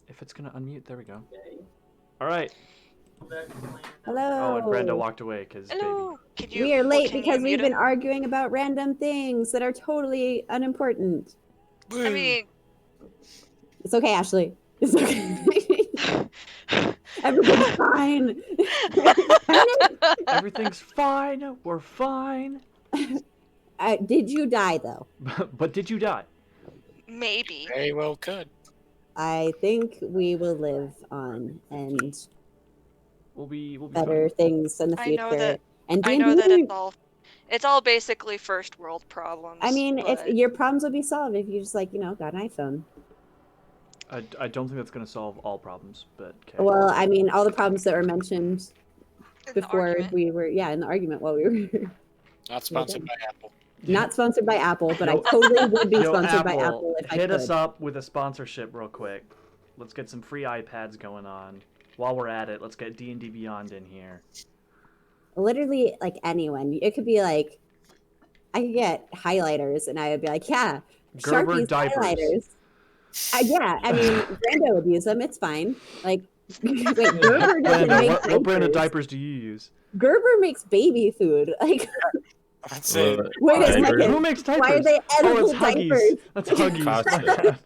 If it's gonna unmute, there we go. All right. Hello. Oh, and Brenda walked away because baby. Hello. Can you? We are late can you because we've mute been him? arguing about random things that are totally unimportant. I mean, It's okay, Ashley. It's okay. Everything's fine. Everything's fine. We're fine. Did you die though? But did you die? maybe. Very well could. I think we will live on and We'll be better fine. things in the I future. know that. And I know that D&D, it's all basically first world problems. I mean, but... if your problems would be solved if you just got an iPhone. I don't think that's gonna solve all problems, but okay. Well, I mean, all the problems that were mentioned in the before argument. we were in the argument while we were Not sponsored by Apple. not sponsored by Apple, but I totally would be sponsored by Apple, Apple if I could. hit us up with a sponsorship real quick. Let's get some free iPads going on. While we're at it, let's get D&D Beyond in here. Literally, like anyone. It could be like, I could get highlighters, and I would be like, yeah, Gerber Sharpies diapers. highlighters. Yeah, I mean, Brando would use them. It's fine. Like, wait, Gerber doesn't Brenda, make what brand of diapers. diapers do you use? Gerber makes baby food. Like, That's it. wait a Who second. makes diapers? Why are they Oh, it's edible Huggies. diapers? That's Huggies. My Costco. bad.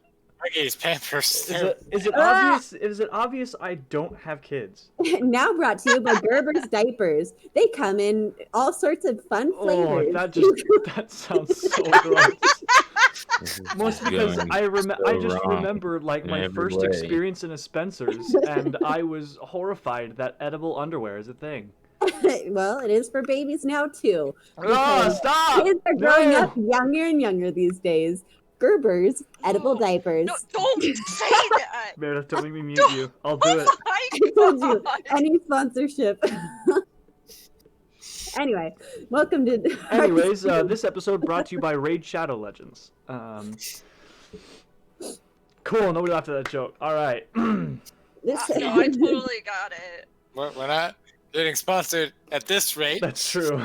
Huggies, Pampers. Is it obvious? Is it obvious I don't have kids? Now brought to you by Gerber's diapers. They come in all sorts of fun flavors. Oh, that sounds so gross. Most because I just remember like in my every first way. experience in a Spencer's, and I was horrified that edible underwear is a thing. Well, it is for babies now too. Oh, because stop! Kids are growing No! up younger and younger these days. Gerber's edible diapers. No, don't say that. Meredith, don't make me mute you. I'll do it. Oh my I told you, God. any sponsorship. Anyway, welcome to. Anyways, this episode brought to you by Raid Shadow Legends. Cool, nobody laughed at that joke. All right. This, No, I totally got it. We're not getting sponsored at this rate. That's true.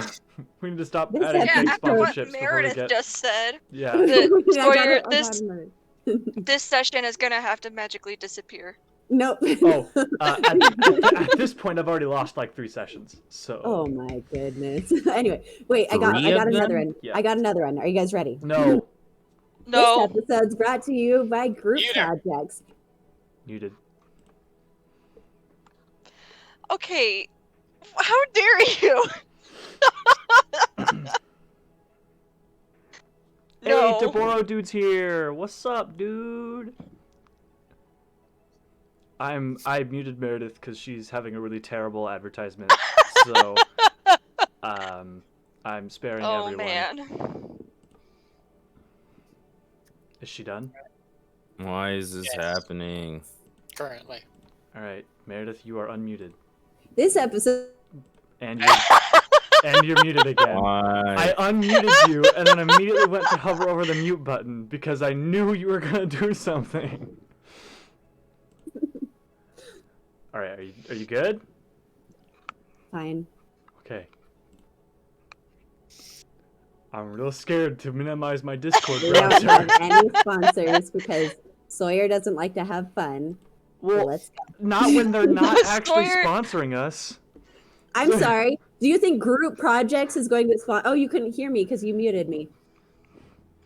We need to stop This adding episode- fake Yeah, after what sponsorships before we Meredith get. just said, Yeah. the, I got Sawyer, it, I got it. this session is gonna have to magically disappear. Nope. Oh, at this point, I've already lost like 3 sessions. So. Oh my goodness. Anyway, wait, I got Three of another them? one. Yeah. I got another one. Are you guys ready? No, No. This episode's brought to you by group Muted. projects. you did. Okay. How dare you? Hey, No. Deborah dude's here. What's up, dude? I muted Meredith because she's having a really terrible advertisement. So, I'm sparing Oh everyone. man. Is she done? Why is this Yes. happening? Currently. All right, Meredith, you are unmuted, This episode. and you're muted again. Why? I unmuted you and then immediately went to hover over the mute button because I knew you were gonna do something. All right, are you good? Fine. Okay. I'm real scared to minimize my Discord We don't browser. have any sponsors because Sawyer doesn't like to have fun. So Well, let's go. not when they're not actually Sawyer- sponsoring us. I'm sorry. Do you think group projects is going to sponsor? Oh, you couldn't hear me because you muted me.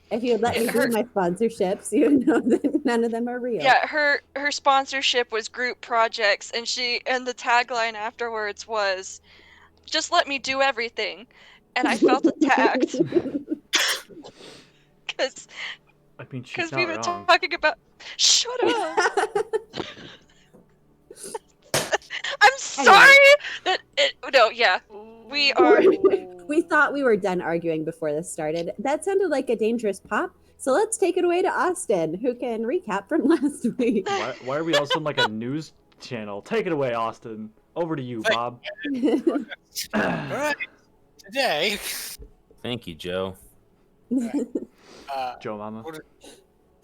If you had let me do my sponsorships, you would know that none of them are real. Yeah, her sponsorship was group projects, and the tagline afterwards was, "Just let me do everything," and I felt attacked because I mean, she's we've not been wrong. talking about. Shut up! I'm sorry that it. No, yeah, we are. We thought we were done arguing before this started. That sounded like a dangerous pop. So let's take it away to Austin, who can recap from last week. Why are we also on like a news channel? Take it away, Austin. Over to you, Bob. Alright. Today, Thank you, Joe. Joe Mama. we're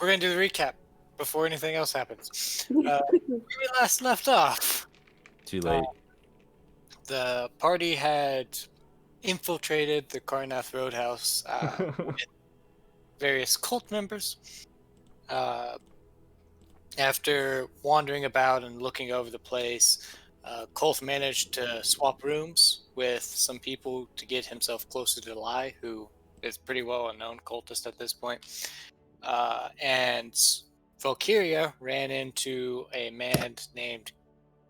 going to do the recap before anything else happens. Where we last left off, Too late. the party had infiltrated the Carnath Roadhouse with various cult members. After wandering about and looking over the place, Kolth managed to swap rooms with some people to get himself closer to Lai, who is pretty well a known cultist at this point. And Valkyria ran into a man named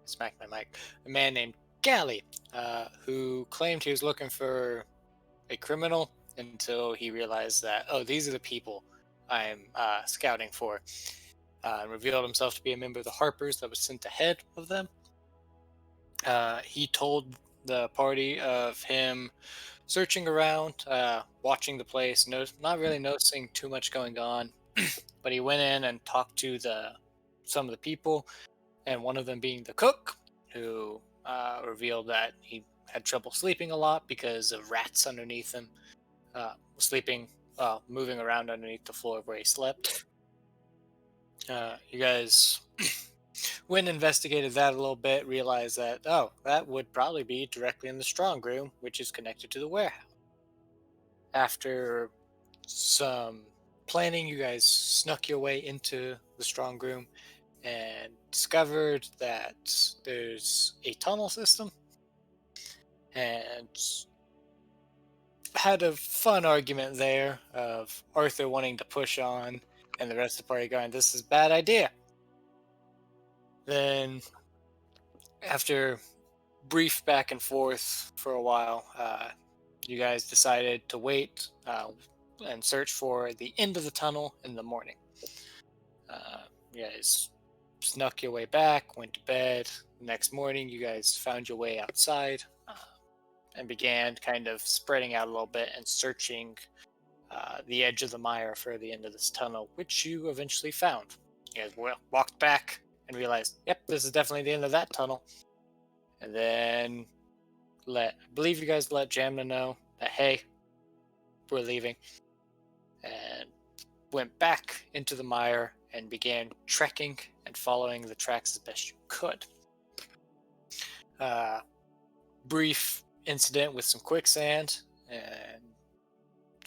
smack my mic, a man named Galley, who claimed he was looking for a criminal until he realized that, oh, these are the people I'm scouting for. And revealed himself to be a member of the Harpers that was sent ahead of them. He told the party of him searching around, watching the place, not really noticing too much going on, but he went in and talked to some of the people, and one of them being the cook, who revealed that he had trouble sleeping a lot because of rats underneath him, moving around underneath the floor where he slept. You guys went and investigated that a little bit, realized that, oh, that would probably be directly in the strong room, which is connected to the warehouse. After some planning, you guys snuck your way into the strong room and discovered that there's a tunnel system, and had a fun argument there of Arthur wanting to push on and the rest of the party going, this is a bad idea. Then, after brief back and forth for a while, you guys decided to wait and search for the end of the tunnel in the morning. You guys snuck your way back, went to bed. The next morning, you guys found your way outside and began kind of spreading out a little bit and searching the edge of the mire for the end of this tunnel, which you eventually found. You guys walked back and realized, yep, this is definitely the end of that tunnel. And then I believe you guys let Jamna know that, hey, we're leaving. And went back into the mire and began trekking and following the tracks as best you could. Brief incident with some quicksand, and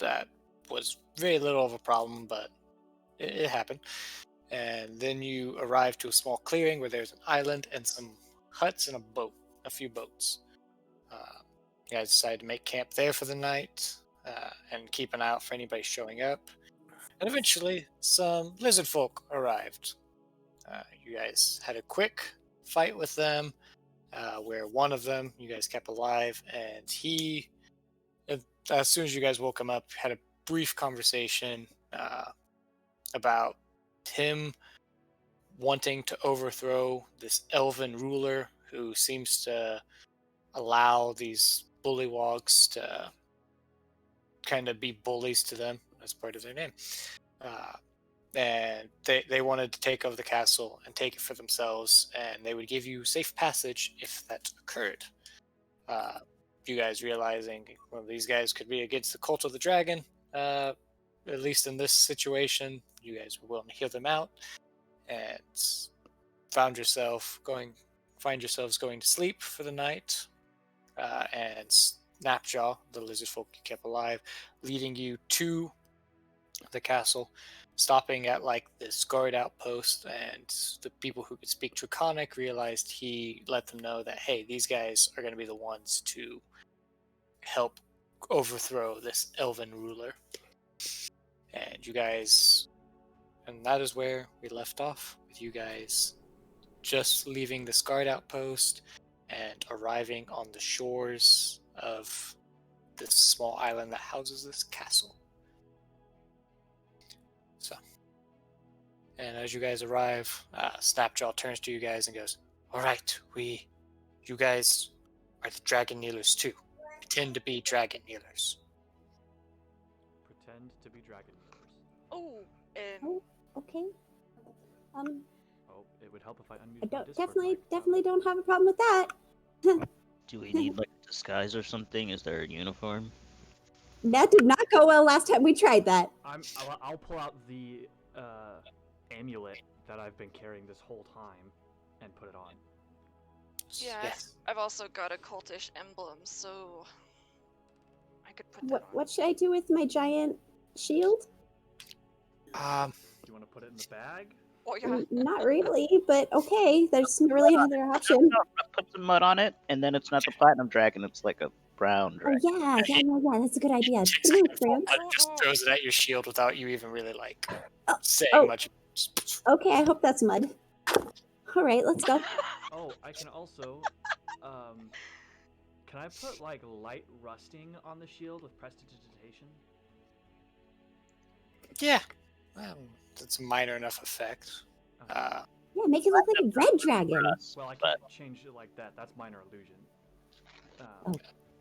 that was very little of a problem, but it happened. And then you arrived to a small clearing where there's an island and some huts and a few boats. You guys decided to make camp there for the night and keep an eye out for anybody showing up. And eventually, some lizard folk arrived. You guys had a quick fight with them, where one of them you guys kept alive, and he, as soon as you guys woke him up, had a brief conversation about him wanting to overthrow this elven ruler who seems to allow these bullywogs to kind of be bullies to them as part of their name. And they wanted to take over the castle and take it for themselves, and they would give you safe passage if that occurred. You guys realizing, well, these guys could be against the cult of the dragon, at least in this situation, you guys were willing to hear them out, and find yourselves going to sleep for the night, and Snapjaw, the lizard folk you kept alive, leading you to the castle, stopping at like this guard outpost, and the people who could speak Draconic realized he let them know that, hey, these guys are going to be the ones to help overthrow this elven ruler. And that is where we left off, with you guys just leaving this guard outpost and arriving on the shores of this small island that houses this castle. So, and as you guys arrive, Snapjaw turns to you guys and goes, all right, you guys are the dragon kneelers too. Pretend to be dragon kneelers. Pretend to be dragon kneelers. Oh, and Oh, okay. Oh, it would help if I unmuted I my don't Discord mic, though. definitely don't have a problem with that. Do we need like a disguise or something? Is there a uniform? That did not go well last time we tried that. I'll pull out the amulet that I've been carrying this whole time and put it on. yeah, Yes. I've also got a cultish emblem, so I could put that What on. what should I do with my giant shield? Do you want to put it in the bag? Oh yeah. Not really, but okay. There's not really another option. Put some mud on it, and then it's not the platinum dragon. It's like a brown Oh dragon. yeah. That's a good idea. Takes Come a on, handful Fran. of mud and just throws it at your shield without you even really like Oh, saying oh. much. Just- Okay, I hope that's mud. All right, let's go. Oh, I can also, can I put like light rusting on the shield with prestidigitation? Yeah, that's a minor enough effect. Okay. Yeah, make it look like a red dragon. Well, I but- can't change it like that. That's minor illusion. Oh.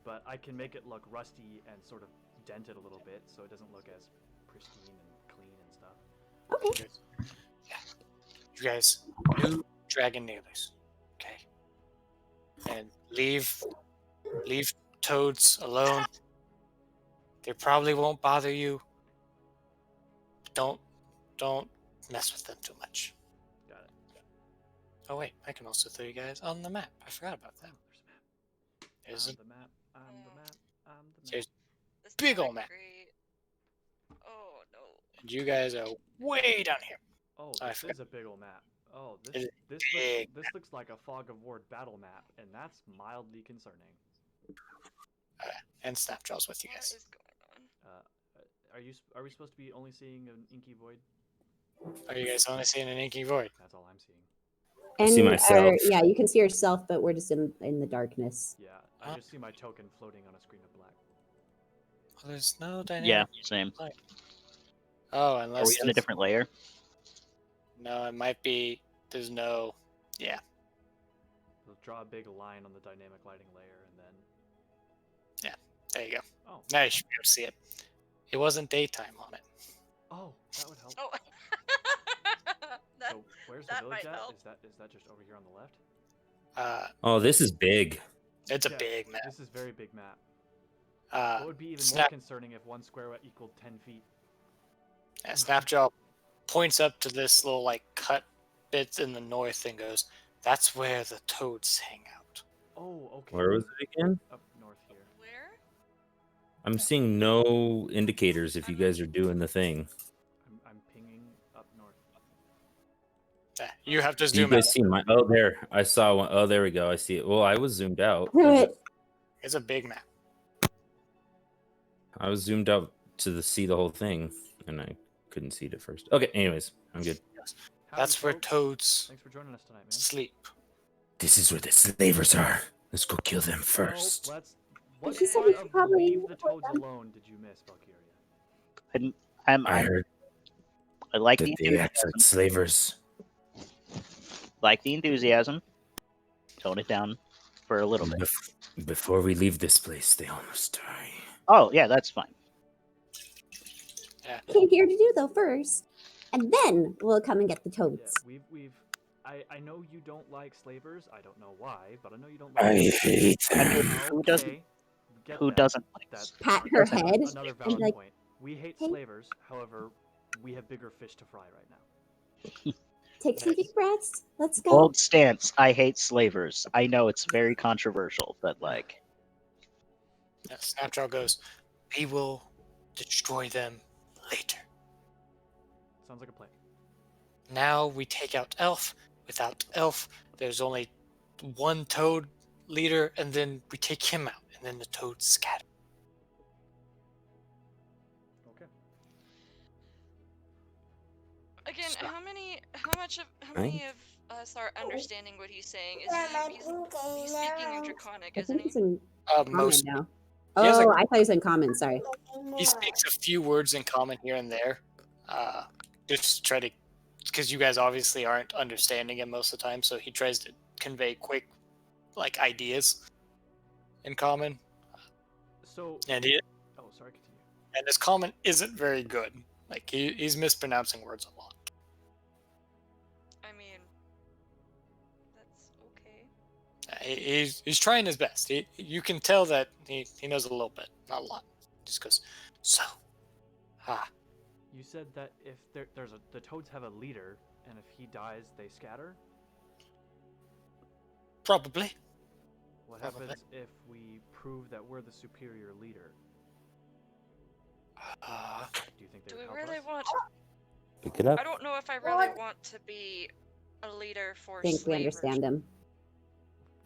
But I can make it look rusty and sort of dented a little bit, so it doesn't look as pristine and clean and stuff. Okay. Yeah. You guys, new dragon nailers, okay? And leave toads alone. They probably won't bother you. Don't mess with them too much. Got it. Oh wait, I can also throw you guys on the map. I forgot about that. Oh, There's there's a a map. I'm the map. I'm the map. there's This is big not ol' map. great. Oh no. and you guys are way down here. Oh, I this forgot. is a big ol' map. Oh, It is this big. looks like a Fog of War battle map, and that's mildly concerning. And Snapjaw's with you What guys. is going on? Are we supposed to be only seeing an inky void? Are you guys only seeing an inky void? That's all I'm seeing. And see myself. yeah, you can see yourself, but we're just in the darkness. Yeah, I just see my token floating on a screen of black. Well, there's no dynamic. Yeah, same. Oh, Are unless we in a there's- different layer? No, it might be. There's no. Yeah. We'll draw a big line on the dynamic lighting layer, and then There you go. oh, Now you should be able to see it. It wasn't daytime on it. oh, that would help. Oh. That- So where's the that village might at? help. Is that just over here on the left? Oh, this is big. It's a Yeah, big map. This is very big map. Uh, What would be even more Snap- concerning if one square equaled 10 feet? Snapjaw points up to this little like cut bit in the north and goes, "That's where the toads hang out." Oh, okay. Where was it again? Up north here. Where? I'm seeing no indicators if you guys are doing the thing. I'm pinging up north. You have to Do you zoom out. guys see my? Oh, there. I saw one. Oh, there we go. I see it. Well, I was zoomed out. Do it. It's a big map. I was zoomed out to see the whole thing, and I couldn't see it at first. Okay. Anyways, I'm good. Howdy, That's where folks. toads Thanks for joining us tonight, man. sleep. This is where the slavers are. Let's go kill them No, first. let's. What She said part we of should probably leave the report toads them. alone did you miss, Valkyria? I heard I like that the they act enthusiasm. like slavers. Like the enthusiasm. Tone it down for a little bit. Before we leave this place, they almost die. Oh yeah, that's fine. Came here to do though first, and then we'll come and get the Yeah, toads. we've. I know you don't like slavers. I don't know why, but I know you don't like. I them. hate them. Who doesn't? Okay, get Who that. doesn't like That- Pat her Doesn't- head. Another valid like, point. We hate "Hey." slavers. However, we have bigger fish to fry right now. Take some deep breaths. Let's go. Bold stance. I hate slavers. I know it's very controversial, but like, Snapjaw goes, "We will destroy them later. Sounds like a plan. Now we take out Elf. Without Elf, there's only one toad leader, and then we take him out, and then the toads scatter." Okay. Again, Stop. how many of us are understanding what he's saying? He's speaking in Draconic, I isn't think he? it's in common Most now. He has, Oh, like- I thought he was in common. Sorry. he speaks a few words in common here and there, just to try to, because you guys obviously aren't understanding him most of the time, so he tries to convey quick, like ideas in common, So. and Oh, sorry. Continue. his common isn't very good. Like he's mispronouncing words a lot. I mean, that's okay. He's trying his best. You can tell that he knows a little bit, not a lot. Just goes, "So, You said that if the toads have a leader, and if he dies, they scatter. probably." What Probably. happens if we prove that we're the superior leader? Do you think they Do would we help really us? want? Pick it up. I don't know if I really want to be a leader for I think we slavers. understand him.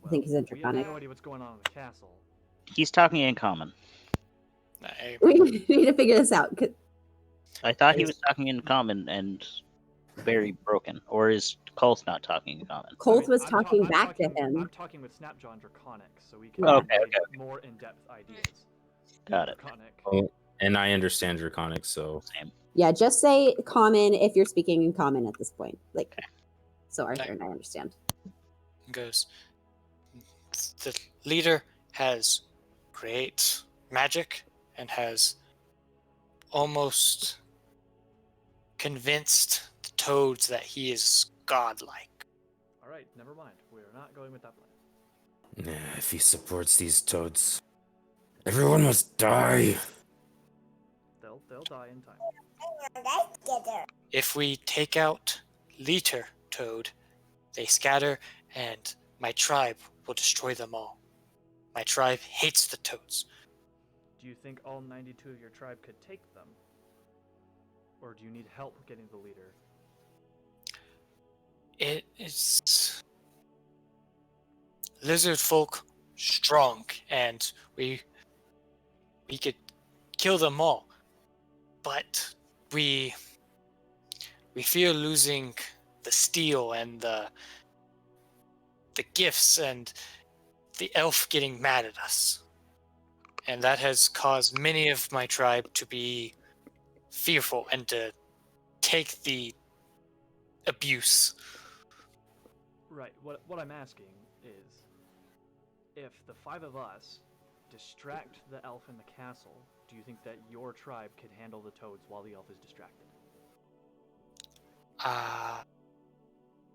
Well, think he's We have interconic. no idea what's going on in the castle. He's talking in common. We need to figure this out. 'Cause I thought he was talking in common and very broken. Or is Cole's not talking in common? Colt I mean, was I'm talking I'm back to talking- him. I'm talking with Snapjaw Draconic, so we can Yeah. relay more in-depth ideas. Got it. Draconic. Oh, and I understand Draconic, so Same. Yeah, just say common if you're speaking in common at this point. Like, so Arthur Okay. and I understand. Goes. The leader has great magic and has almost convinced the toads that he is godlike. All right, never mind. We're not going with that plan. if he supports these toads, everyone must die. They'll die in time. If we take out Leader Toad, they scatter and my tribe will destroy them all. My tribe hates the toads. Do you think all 92 of your tribe could take them? Or do you need help getting the leader? It is lizard folk strong, and we could kill them all, but we fear losing the steel and the gifts and the elf getting mad at us, and that has caused many of my tribe to be fearful and to take the abuse. Right, what I'm asking is, if the 5 of us distract the elf in the castle, do you think that your tribe could handle the toads while the elf is distracted?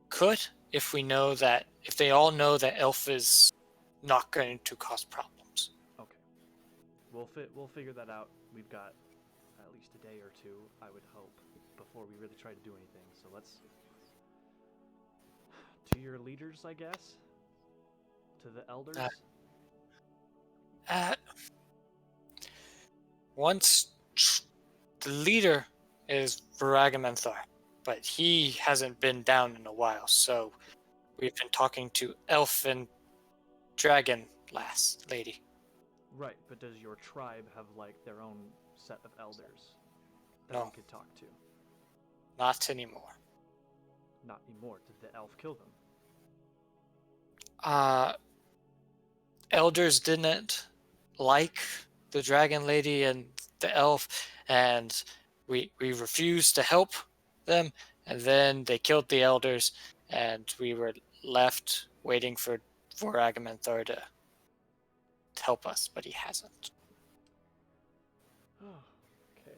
Could, if they all know that elf is not going to cause problems. Okay. We'll figure that out. We've got at least a day or two, I would hope, before we really try to do anything. So let's to your leaders, I guess. To the elders. The leader is Varagamenthar, but he hasn't been down in a while, so we've been talking to elf and dragon lady. Right, but does your tribe have like their own set of elders that No. we could talk to? Not anymore. Not anymore. Did the elf kill them? Elders didn't like the dragon lady and the elf, and we refused to help them, and then they killed the elders, and we were left waiting for Varagamenthar to help us, but he hasn't. Oh, okay.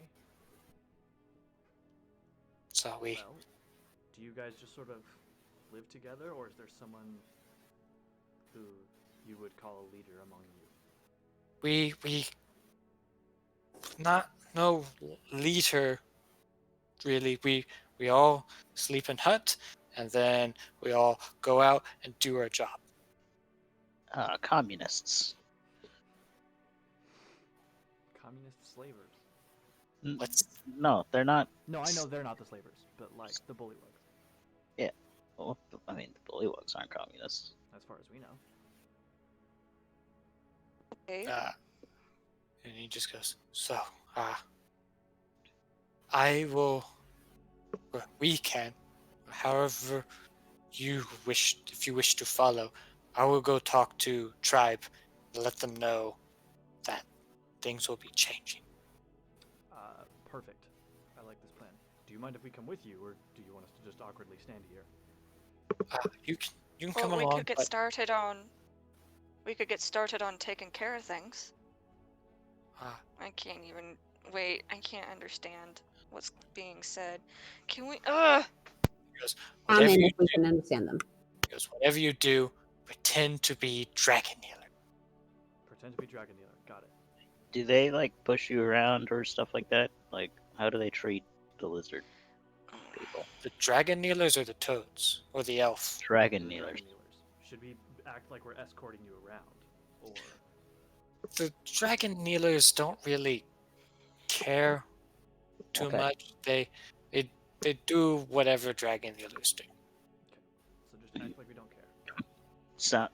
So we Well, do you guys just sort of live together, or is there someone who you would call a leader among you? we not no leader really. We all sleep in hut, and then we all go out and do our job. Communists. Communist slavers. No, they're not. No, I know they're not the slavers, but like the bullywugs, Well, I mean, the bullywugs aren't communists. as far as we know. Okay. And he just goes, so, I will, we can, however you wish, if you wish to follow, I will go talk to tribe and let them know that things will be changing. Perfect. I like this plan. Do you mind if we come with you, or do you want us to just awkwardly stand here? You can Well, come we along, could get but started on. We could get started on taking care of things. I can't even wait. I can't understand what's being said. Can we? Common whatever you if we can understand them. whatever you do, pretend to be Dragon Healer. Pretend to be Dragon Dealer. Got it. Do they like push you around or stuff like that? Like, how do they treat the lizard people? The Dragon Kneelers or the Toads? Or the Elf? Dragon The kneelers. Should we act like we're escorting you around, or? The Dragon Kneelers don't really care too Okay. much. They They do whatever dragon dealers do. So just act like we don't care. So,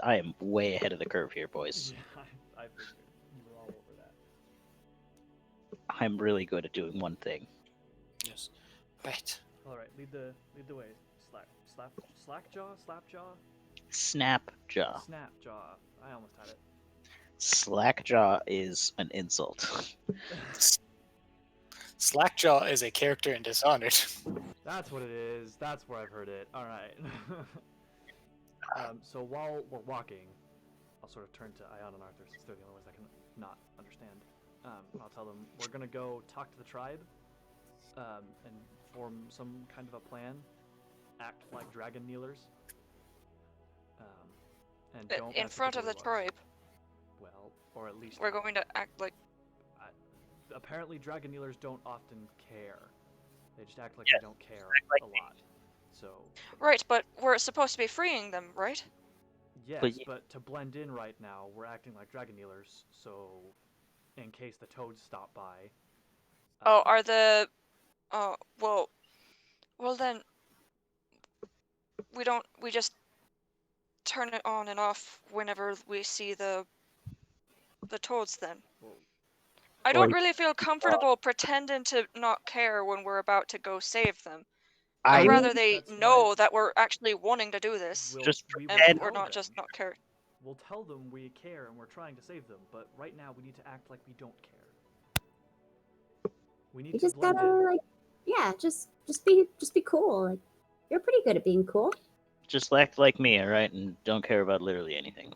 I am way ahead of the curve here, boys. Yeah, I figured you were all over that. I'm really good at doing one thing. Yes. Right. All right, lead the way. Slackjaw, slapjaw, Snapjaw. snapjaw. I almost had it. Slackjaw is an insult. Slackjaw is a character in Dishonored. That's what it is. That's where I've heard it. All right. So while we're walking, I'll sort of turn to Ion and Arthur since they're the only ones I can not understand. I'll tell them we're gonna go talk to the tribe, and form some kind of a plan. Act like dragon kneelers. And don't In mess with front of the bully tribe, ones. Well, or at least we're going to act like. apparently dragon kneelers don't often care. They just act like Yes, they don't care like a me. lot. So Right, but we're supposed to be freeing them, right? yes, But but to blend in right now, we're acting like dragon kneelers. So in case the toads stop by. Oh, are the. Oh, well. Well then. We just turn it on and off whenever we see the toads then. Well, I don't Or- really feel comfortable pretending to not care when we're about to go save them. I I'd rather they That's why- know that we're actually wanting to do this, we'll, Just we and will pretend- we're tell not them. just not care. We'll tell them we care and we're trying to save them, but right now we need to act like we don't care. We need You to just blend gotta in. like, yeah, just be cool. Like, you're pretty good at being cool. just act like me, alright, and don't care about literally anything.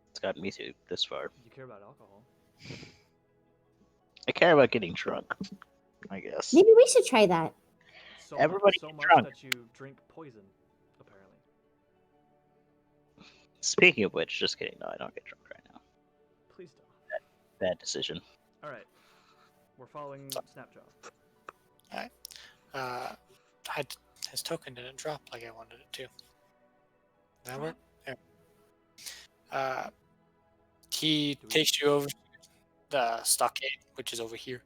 It's gotten me through this far. You care about alcohol. I care about getting drunk, I guess. Maybe we should try that. So Everybody so get much drunk. that you drink poison, apparently. Speaking of which, just kidding. No, I don't get drunk right now. Please don't. Bad decision. All right, we're following Snapjaw. His token didn't drop like I wanted it to. Did that work? There. He Do we- takes you over to the stockade, which is over here.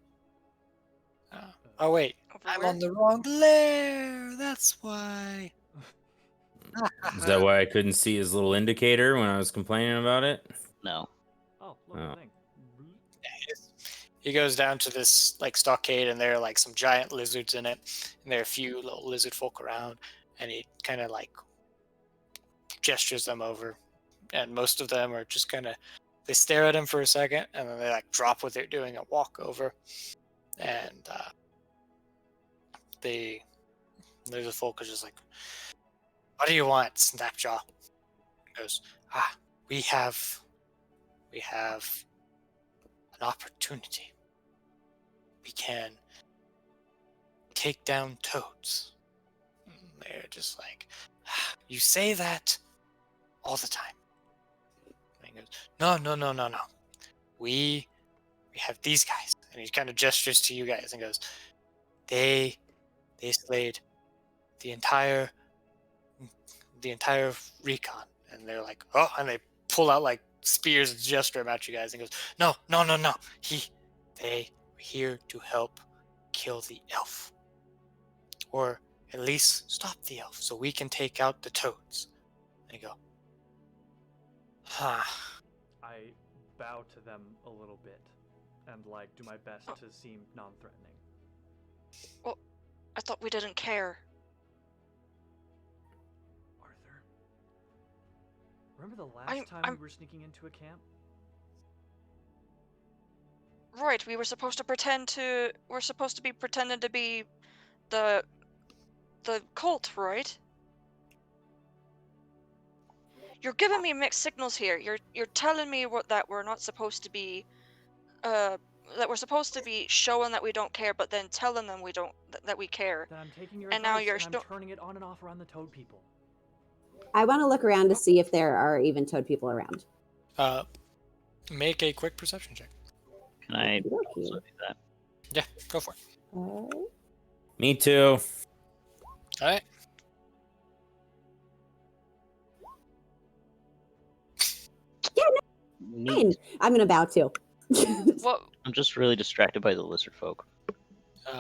Oh wait, Over I'm where? on the wrong layer. That's why. Is that why I couldn't see his little indicator when I was complaining about it? No. Oh, look, Oh. thing. He goes down to this like stockade, and there are like some giant lizards in it, and there are a few little lizard folk around, and he kind of like gestures them over, and most of them are just kind of they stare at him for a second, and then they like drop what they're doing and walk over, and the lizard folk are just like, "What do you want, Snapjaw?" He goes, we have an opportunity. We can take down toads. And they're just like, you say that all the time. And he goes, no. We have these guys. And he kind of gestures to you guys and goes, they slayed the entire recon. And they're like, oh, and they pull out like spears and gesture them at you guys and goes, no. They were here to help kill the elf. Or at least stop the elf so we can take out the toads. And you go, I bow to them a little bit and like do my best to seem non-threatening. I thought we didn't care. Arthur, remember the last time we were sneaking into a camp? Right, we were supposed to pretend to. We're supposed to be pretending to be the cult, right? You're giving me mixed signals here. You're telling me that we're not supposed to be, that we're supposed to be showing that we don't care, but then telling them that we care. Then I'm taking your And now advice you're and still- I'm turning it on and off around the toad people. I want to look around to see if there are even toad people around. make a quick perception check. Can I Okey-dokey. also do that? Yeah, go for it. Me too. All right. Neat. Fine. I'm gonna bow too. What? I'm just really distracted by the lizard folk.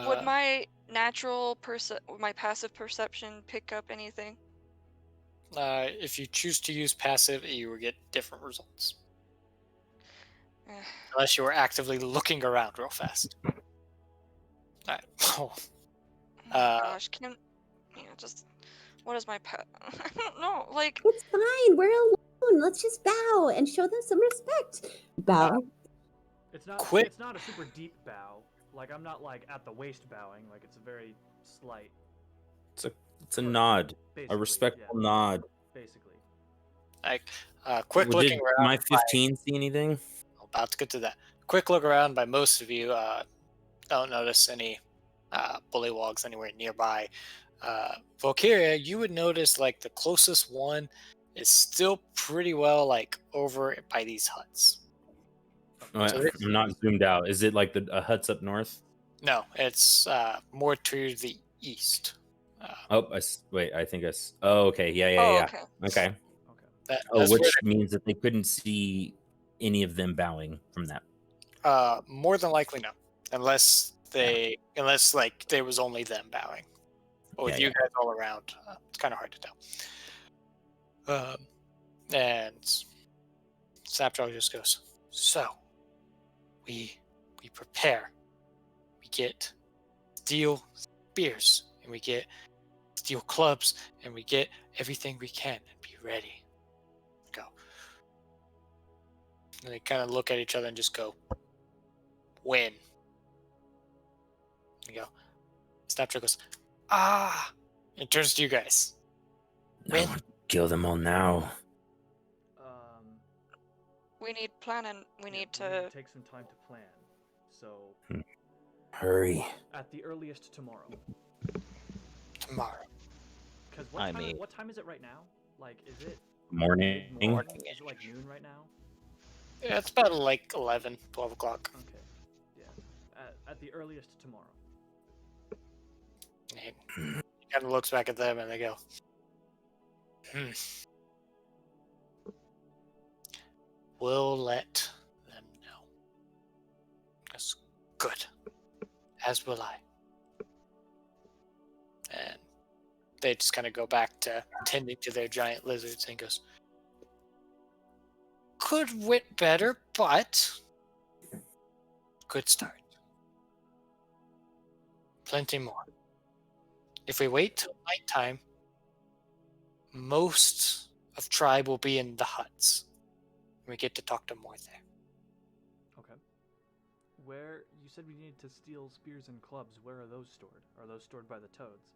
Would my my passive perception pick up anything? If you choose to use passive, you will get different results. Eh, Unless you were actively looking around real fast. Alright. oh my Uh, gosh, just what is my I don't know, like It's fine. We're alone. Let's just bow and show them some respect. Bow. It's not. Quick. It's not a super deep bow. Like I'm not like at the waist bowing. Like it's a very slight. It's a nod, Basically, a respectful yeah, nod. basically. like, quick Did looking around. my 15 see anything? About to get to that. Quick look around by most of you. Don't notice any bullywogs anywhere nearby. Valkyria, you would notice like the closest one is still pretty well like over by these huts. So it's- I'm not zoomed out. Is it like the huts up north? No, it's more to the east. Wait. I think Oh, okay. Yeah. oh, okay. Okay. Okay. That's Which where means that they couldn't see any of them bowing from that. more than likely no, unless like there was only them bowing. But with you guys all around, it's kind of hard to tell. And Snapjaw just goes, so we prepare. We get steel spears, and we get steel clubs, and we get everything we can and be ready. Go. And they kind of look at each other and just go, win. And go. Snapjaw goes, ah! And turns to you guys. I want to kill them all now. We need planning. We need We to. take some time to plan. So Hurry. at the earliest tomorrow. Tomorrow. Because I what time is it right now? Like, is it Morning. mid-morning? Is it like noon right now? Yeah, it's about like 11, 12 o'clock. Okay. Yeah. At the earliest tomorrow. He kind of looks back at them and they go, we'll let them know. That's good. As will I. And they just kind of go back to tending to their giant lizards and goes, could wit better, but good start. Plenty more. If we wait till nighttime, most of tribe will be in the huts. We get to talk to more there. Okay. Where you said we needed to steal spears and clubs, where are those stored? Are those stored by the toads?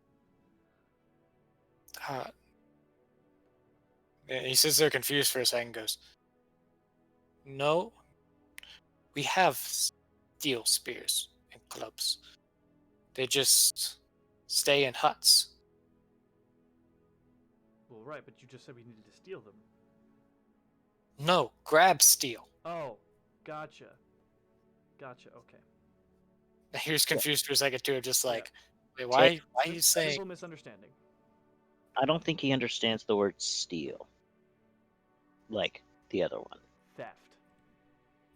And he sits there confused for a second and goes, no, we have steel spears and clubs. They just stay in huts. Well, right, but you just said we needed to steal them. No, grab steel. Oh, gotcha. Gotcha, okay. He was confused for a second too, just like, wait, Tick. why are you saying? Simple misunderstanding. I don't think he understands the word steal. Like the other one. Theft.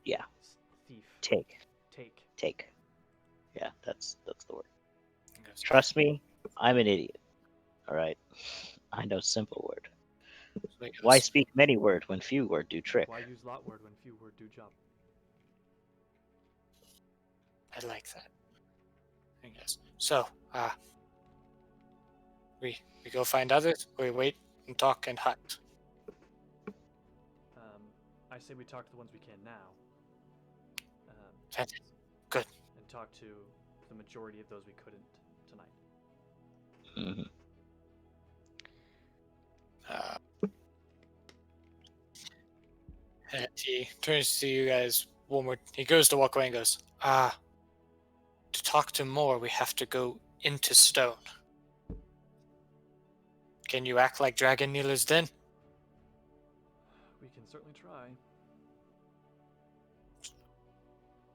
Yeah. Thief. Take. Take. Yeah, that's the word. He goes, Trust me, I'm an idiot. Alright? I know simple word. he goes, Why speak many word when few word do trick? Why use lot word when few word do job? I like that. I guess. So, we go find others, or we wait and talk and hut. I say we talk to the ones we can now. Fantastic. Good. And talk to the majority of those we couldn't tonight. Mhm. And he turns to you guys one more. He goes to walk away and goes, to talk to more, we have to go into stone. Can you act like dragon kneelers then? We can certainly try.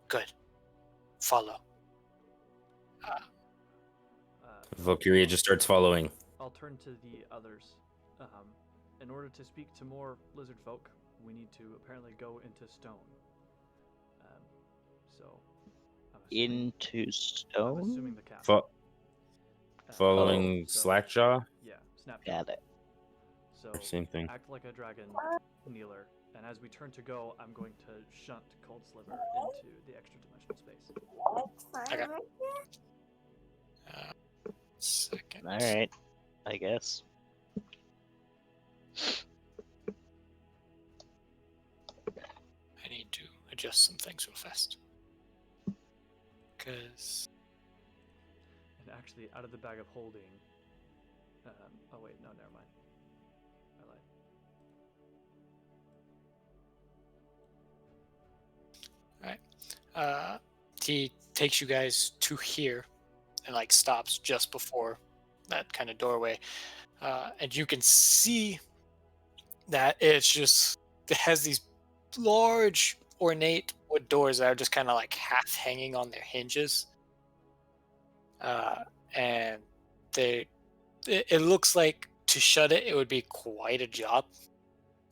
Good. Follow. Valkyria just starts following. I'll turn to the others. In order to speak to more lizard folk, we need to apparently go into stone. So, I'm into I'm stone. assuming the castle. Following So- Slackjaw. Yeah, snapshot. Got it. So Same thing. act like a dragon kneeler, and as we turn to go, I'm going to shunt Cold Sliver into the extra dimensional space. Okay. Second. All right, I guess. I need to adjust some things real fast. Because And actually, out of the bag of holding. Oh wait, no, never mind. I lied. he takes you guys to here and like stops just before that kind of doorway, and you can see that it has these large ornate wood doors that are just kind of like half hanging on their hinges, and it looks like to shut it would be quite a job.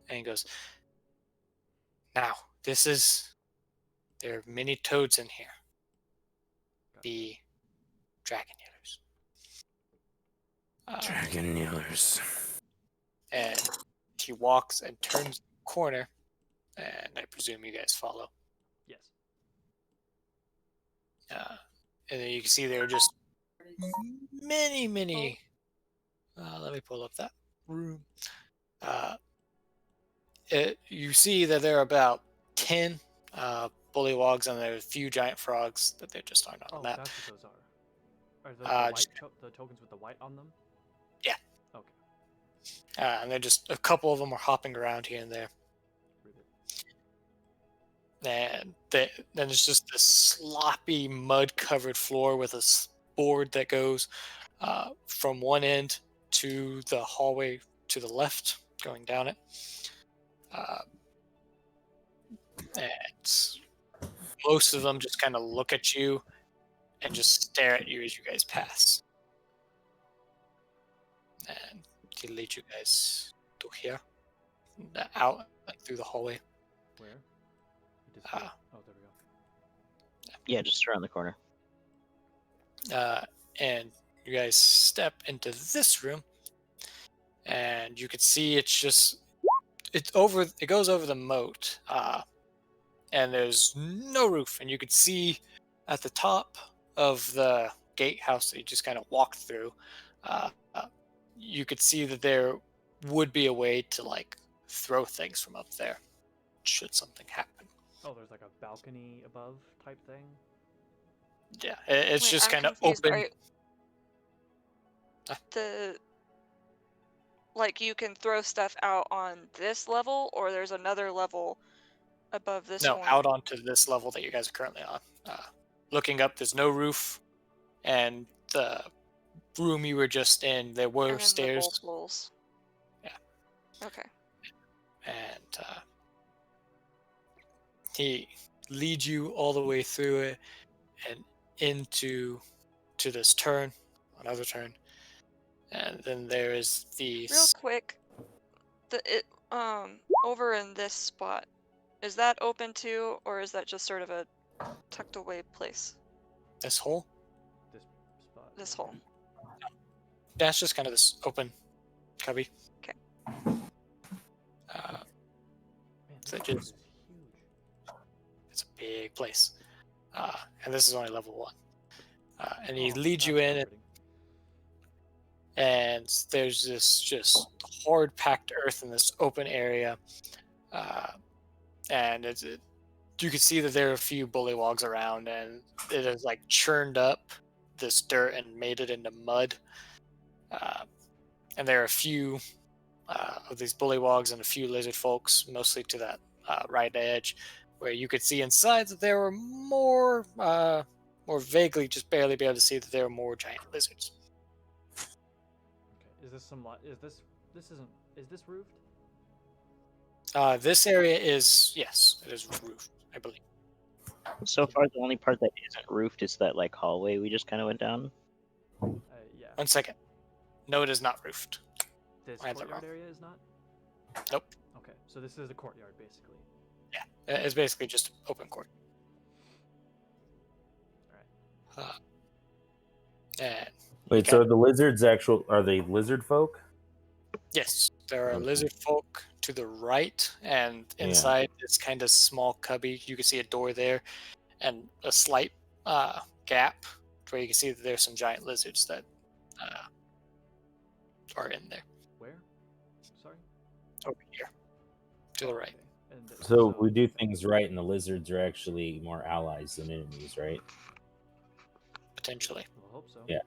And he goes, now there are many toads in here. Gotcha. The dragon healers. Dragon kneelers. And he walks and turns the corner, and I presume you guys follow. Yes. And then you can see there are just many. Let me pull up that room. You see that there are about 10 bullywogs, and there are a few giant frogs that they just aren't on Oh, the map. that's what those are. Are those Just- the tokens with the white on them? Yeah. Okay. And they're just a couple of them are hopping around here and there. Ribbit. And then there's just this sloppy mud-covered floor with a board that goes from one end to the hallway to the left, going down it. And most of them just kind of look at you and just stare at you as you guys pass. And he leads you guys to here, out through the hallway. Where? It disappeared. Oh, there we go. Yeah, just around the corner. And you guys step into this room, and you can see it goes over the moat, and there's no roof, and you could see at the top of the gatehouse that you just kind of walked through, you could see that there would be a way to like throw things from up there should something happen. Oh, there's like a balcony above type thing. Yeah, it's Wait, just I'm kind of confused. open. Like you can throw stuff out on this level, or there's another level above this No, one. out onto this level that you guys are currently on. Looking up, there's no roof, and the room you were just in, there were and then stairs. The bolt holes. Yeah. Okay. And he leads you all the way through it and into this turn, another turn, and then there is the Real quick, over in this spot, is that open too, or is that just sort of a tucked away place? this hole. This spot. This right hole. here. That's just kind of this open cubby. Okay. Man, So this it place just- is huge. It's a big place, and this is only level 1. And he Oh, leads you that's in, comforting. and there's this just hard packed earth in this open area, and you can see that there are a few bullywogs around, and it has like churned up this dirt and made it into mud, and there are a few of these bullywogs and a few lizard folks, mostly to that right edge, where you could see inside that there were more vaguely, just barely be able to see that there were more giant lizards. Okay. Is this some? Is this roofed? This area is, yes, it is roofed, I believe. So far, the only part that isn't roofed is that like hallway we just kind of went down. Yeah. 1 second. No, it is not roofed. This I had that courtyard wrong. area is not. Nope. Okay, so this is the courtyard basically. It's basically just open court. All And Wait, so are the lizards are they lizard folk? yes, there are Okay. lizard folk to the right, and inside this kind of small cubby, you can see a door there, and a slight gap where you can see that there's some giant lizards that are in there. Where? Sorry. Over here, to the right. Okay. And So we do things right, and the lizards are actually more allies than enemies, right? Potentially. We'll hope so. Yeah.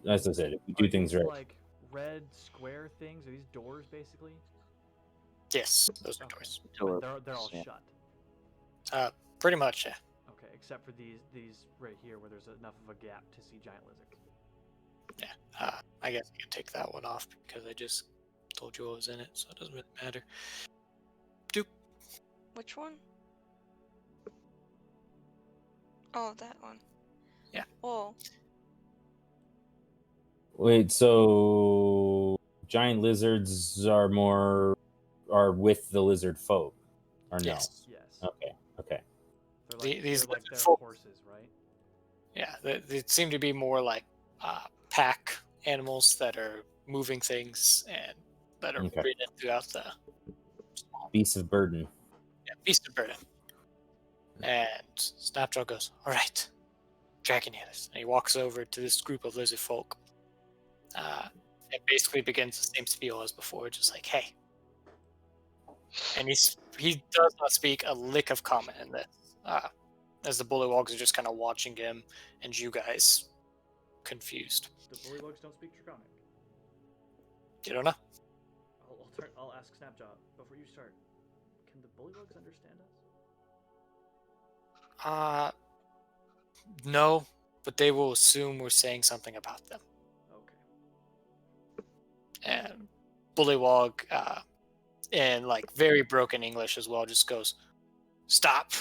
As I said, if we do Are things these right. like red square things? Are these doors basically? Yes, those are Okay. doors. But they're all Yeah. shut. Pretty much, yeah. Okay, except for these right here where there's enough of a gap to see giant lizards. Yeah. I guess I can take that one off because I just told you what was in it, so it doesn't really matter. Doop. Which one? Oh, that one. Yeah. Oh, Wait, so giant lizards are with the lizard folk, or no? Yes. Yes. Okay. They're like These they're like lizard their folk- horses, right? Yeah, they seem to be more like pack animals that are moving things and that are Okay. ridden throughout the Beasts of burden. beast of burden. And Snapjaw goes, "All right, dragon healers," and he walks over to this group of lizard folk, and basically begins the same spiel as before, just like, "Hey." And he does not speak a lick of common in this, as the bullywogs are just kind of watching him and you guys confused. The bullywugs don't speak Draconic. You don't know? I'll ask Snapjaw before you start. Can the bullywugs understand us? No, but they will assume we're saying something about them. Okay. And Bullywog, in like very broken English as well, just goes, "Stop!"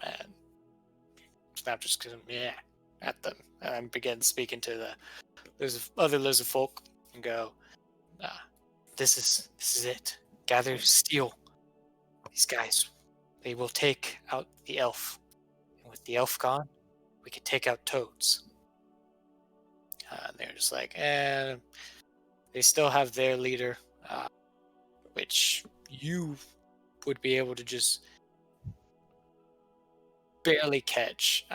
And Snap just goes, "Yeah," at them, and begins speaking to the other lizard folk and go, "This is it. Gather steel. These guys, they will take out the elf, and with the elf gone, we can take out toads." And they're just like, they still have their leader, which you would be able to just barely catch,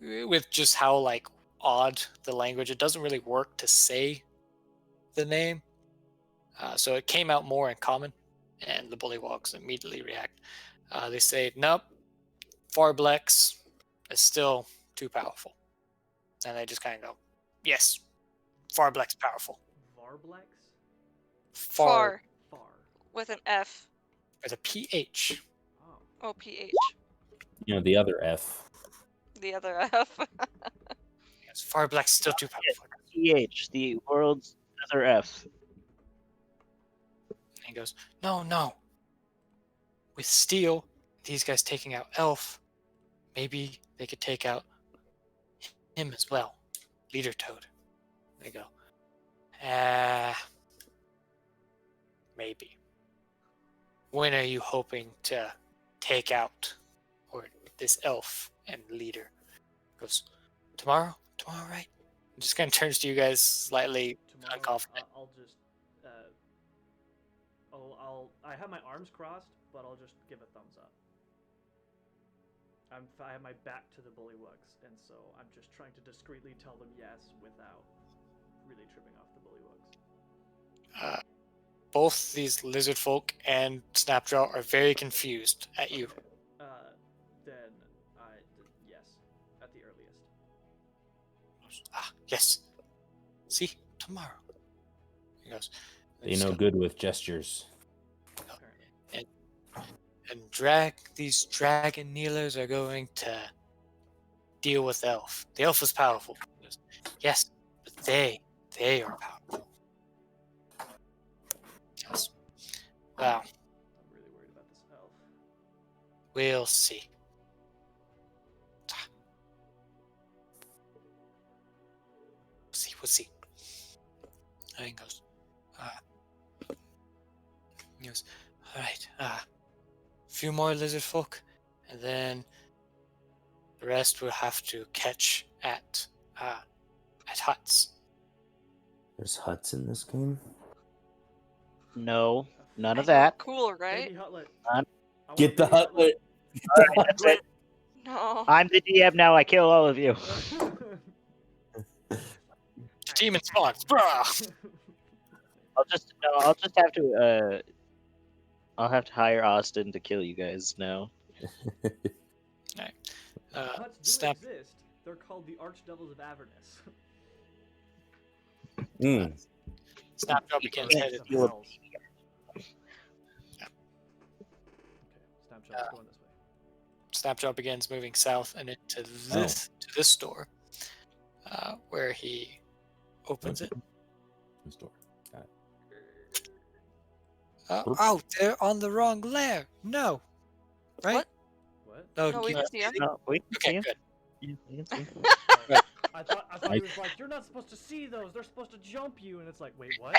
with just how like odd the language. It doesn't really work to say the name, so it came out more in common, and the bullywogs immediately react. They say, "Nope, Farblex is still too powerful," and they just kind of go, "Yes, Farblex powerful." Varblex? far Far. with an F. with a PH. Oh. O P H. You know, the other F. The other F. Yes, Farblex still too powerful. PH, the world's other F. And he goes, "No. With steel, these guys taking out Elf, maybe they could take out him as well, Leader Toad." They go, maybe. When are you hoping to take out or this elf and leader? Goes, tomorrow, right? Just kind of turns to you guys slightly Tomorrow, unconfident. I'll just, I have my arms crossed, but I'll just give a thumbs up. I have my back to the bullywugs, and so I'm just trying to discreetly tell them yes without really tripping off the bullywugs. Both these lizard folk and Snapjaw are very confused at you. Okay. Then yes, at the earliest. Yes. See, tomorrow. He goes, They know good with gestures. Apparently. and these dragon kneelers are going to deal with Elf. The Elf is powerful. He goes, yes, but they are powerful. Yes. Wow, I'm really worried about this elf. we'll see. We'll see. And he goes, all right, a few more lizard folk, and then The rest will have to catch at huts. There's huts in this game. No, none I of know, that. cool, right? Baby Hutlet. I'm- I want Get a the baby hutlet. That's it. No. I'm the DM now. I kill all of you. The demon spawns. Bruh! I'll just have to I'll have to hire Austin to kill you guys now. Huts do Snap. exist. They're called the Archdevils of Avernus. Snapjaw begins Yeah. headed. Steal a- Okay, Snapshot's going this way. Snapjaw begins moving south and into this door, where he opens it. This door. Got it. Oh, they're on the wrong layer. No, right? What? What? No, No, we can see him. No, we can see okay, him. good. Yeah, we can see him. Oh, I thought he was like, you're not supposed to see those. They're supposed to jump you, and it's like, wait, what?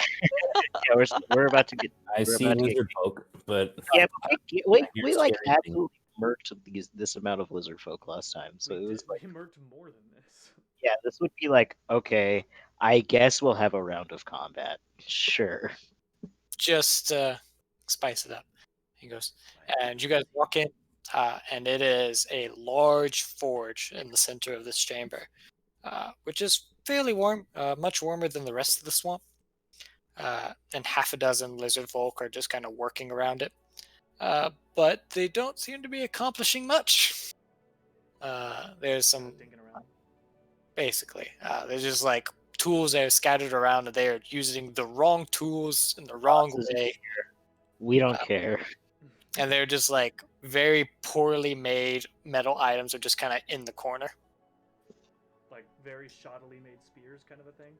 Yeah, we're about to get. I We're see about to get- lizard folk, but Yeah, but we You're like scary. absolutely murked this amount of lizard folk last time, so it was like, we murked more than this. yeah, this would be like, okay, I guess we'll have a round of combat. Sure. Just spice it up. He goes, and you guys walk in, and it is a large forge in the center of this chamber, which is fairly warm, much warmer than the rest of the swamp. And half a dozen lizard folk are just kind of working around it. But they don't seem to be accomplishing much. There's some, Dinking around. basically, there's just like tools that are scattered around, and they are using the wrong tools in the wrong This is- way. We don't care. And they're just like very poorly made metal items are just kind of in the corner, Like very shoddily made spears, kind of a thing.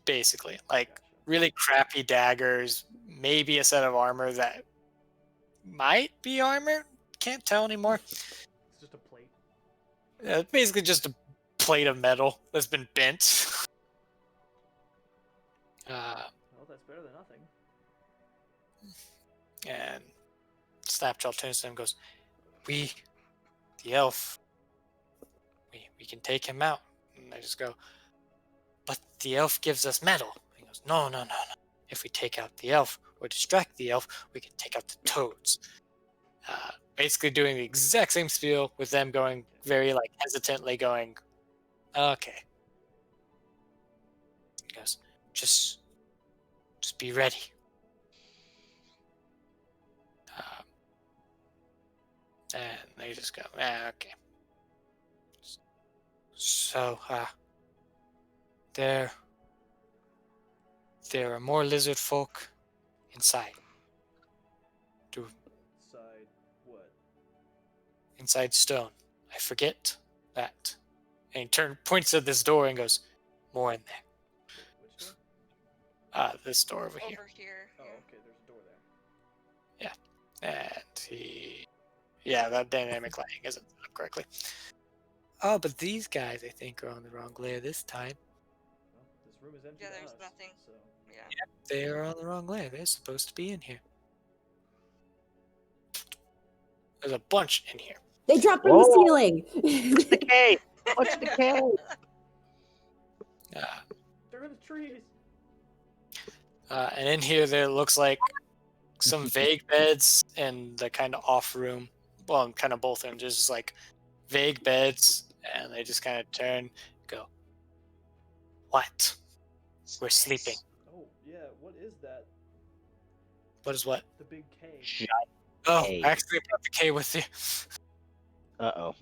basically. Like Gotcha. really crappy daggers, maybe a set of armor that might be armor. Can't tell anymore. It's just a plate. Basically just a plate of metal that's been bent. Well, that's better than nothing. And Snapjaw turns to him and goes, the elf, we can take him out. And I just go, but the elf gives us metal. He goes, no. If we take out the elf or distract the elf, we can take out the toads. Basically doing the exact same spiel with them going very like hesitantly going, okay. He goes, just be ready. And they just go, okay. So, there are more lizard folk inside. Side what? Inside stone. I forget that. And he points at this door and goes, more in there. Which door? This door over here. Over here. Oh, yeah. okay. There's a door there. And yeah, that dynamic lighting isn't set up correctly. Oh, but these guys, I think, are on the wrong layer this time. Well, this room is empty. Yeah, to there's us, nothing. So. Yeah. They are on the wrong layer. They're supposed to be in here. There's a bunch in here. They drop from the Whoa. ceiling. The cave. What's the cave? They're in the trees. And in here, there looks like some vague beds and the kind of off room. Well, kind of both rooms. There's just like vague beds, and they just kind of turn, and go, what? We're sleeping. Oh yeah. What is that? What is what? The big K. Oh, Hey. I actually brought the K with you. Uh-oh.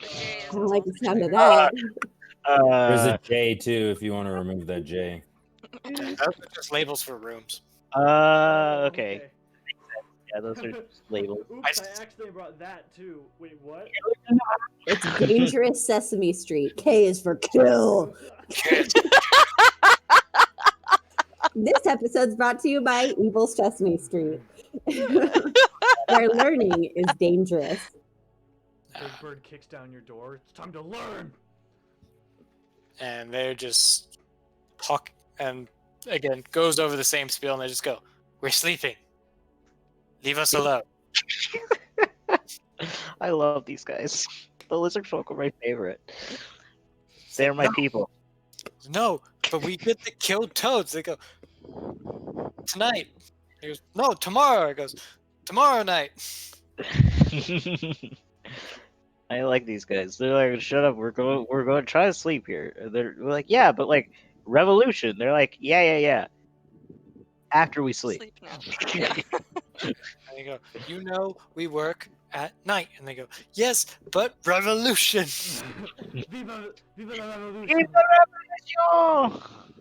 The K I is don't like the also sound of there. that. there's a J too if you want to remove that J. Those are just labels for rooms. Oh, Okay. Yeah, those are just labels. Oops, I accidentally brought that too. Wait, what? It's dangerous Sesame Street. K is for kill. Good. This episode's brought to you by Evil Sesame Street. Where learning is dangerous. Big Bird kicks down your door. It's time to learn. And they're just talk, and again goes over the same spiel, and they just go, "We're sleeping. Leave us alone." I love these guys. The lizard folk are my favorite. They're my people. No, but we get to kill toads. They go, tonight. He goes, no, tomorrow. He goes, tomorrow night. I like these guys. They're like, shut up. We're going to try to sleep here. And we're like, yeah, but like revolution. They're like, yeah. After we sleep. Sleep now. Yeah. And they go, you know, we work at night. And they go, yes, but revolution. Viva la revolution! Viva la revolution!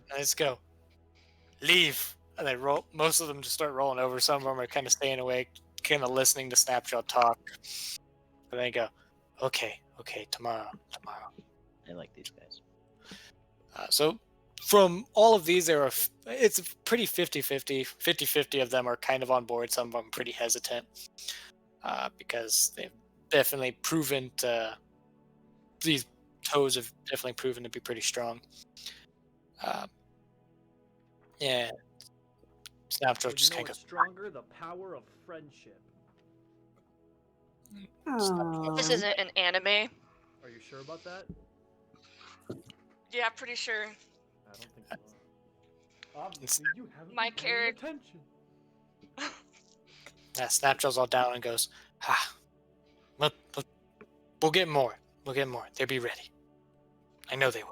And let's go. Leave. And they roll. Most of them just start rolling over. Some of them are kind of staying awake, kind of listening to Snapshot talk. And they go, okay, tomorrow. I like these guys. So from all of these, it's a pretty 50-50. 50-50 of them are kind of on board. Some of them pretty hesitant because they've definitely proven to, these toes have definitely proven to be pretty strong. Yeah. Snapshot But just you know kind of what's stronger? The power of friendship. Aww. This isn't an anime. Are you sure about that? Yeah, pretty sure. I don't think so. Obviously, you haven't My been paying character- attention. Snapshot's all down and goes, we'll get more. They'll be ready. I know they will.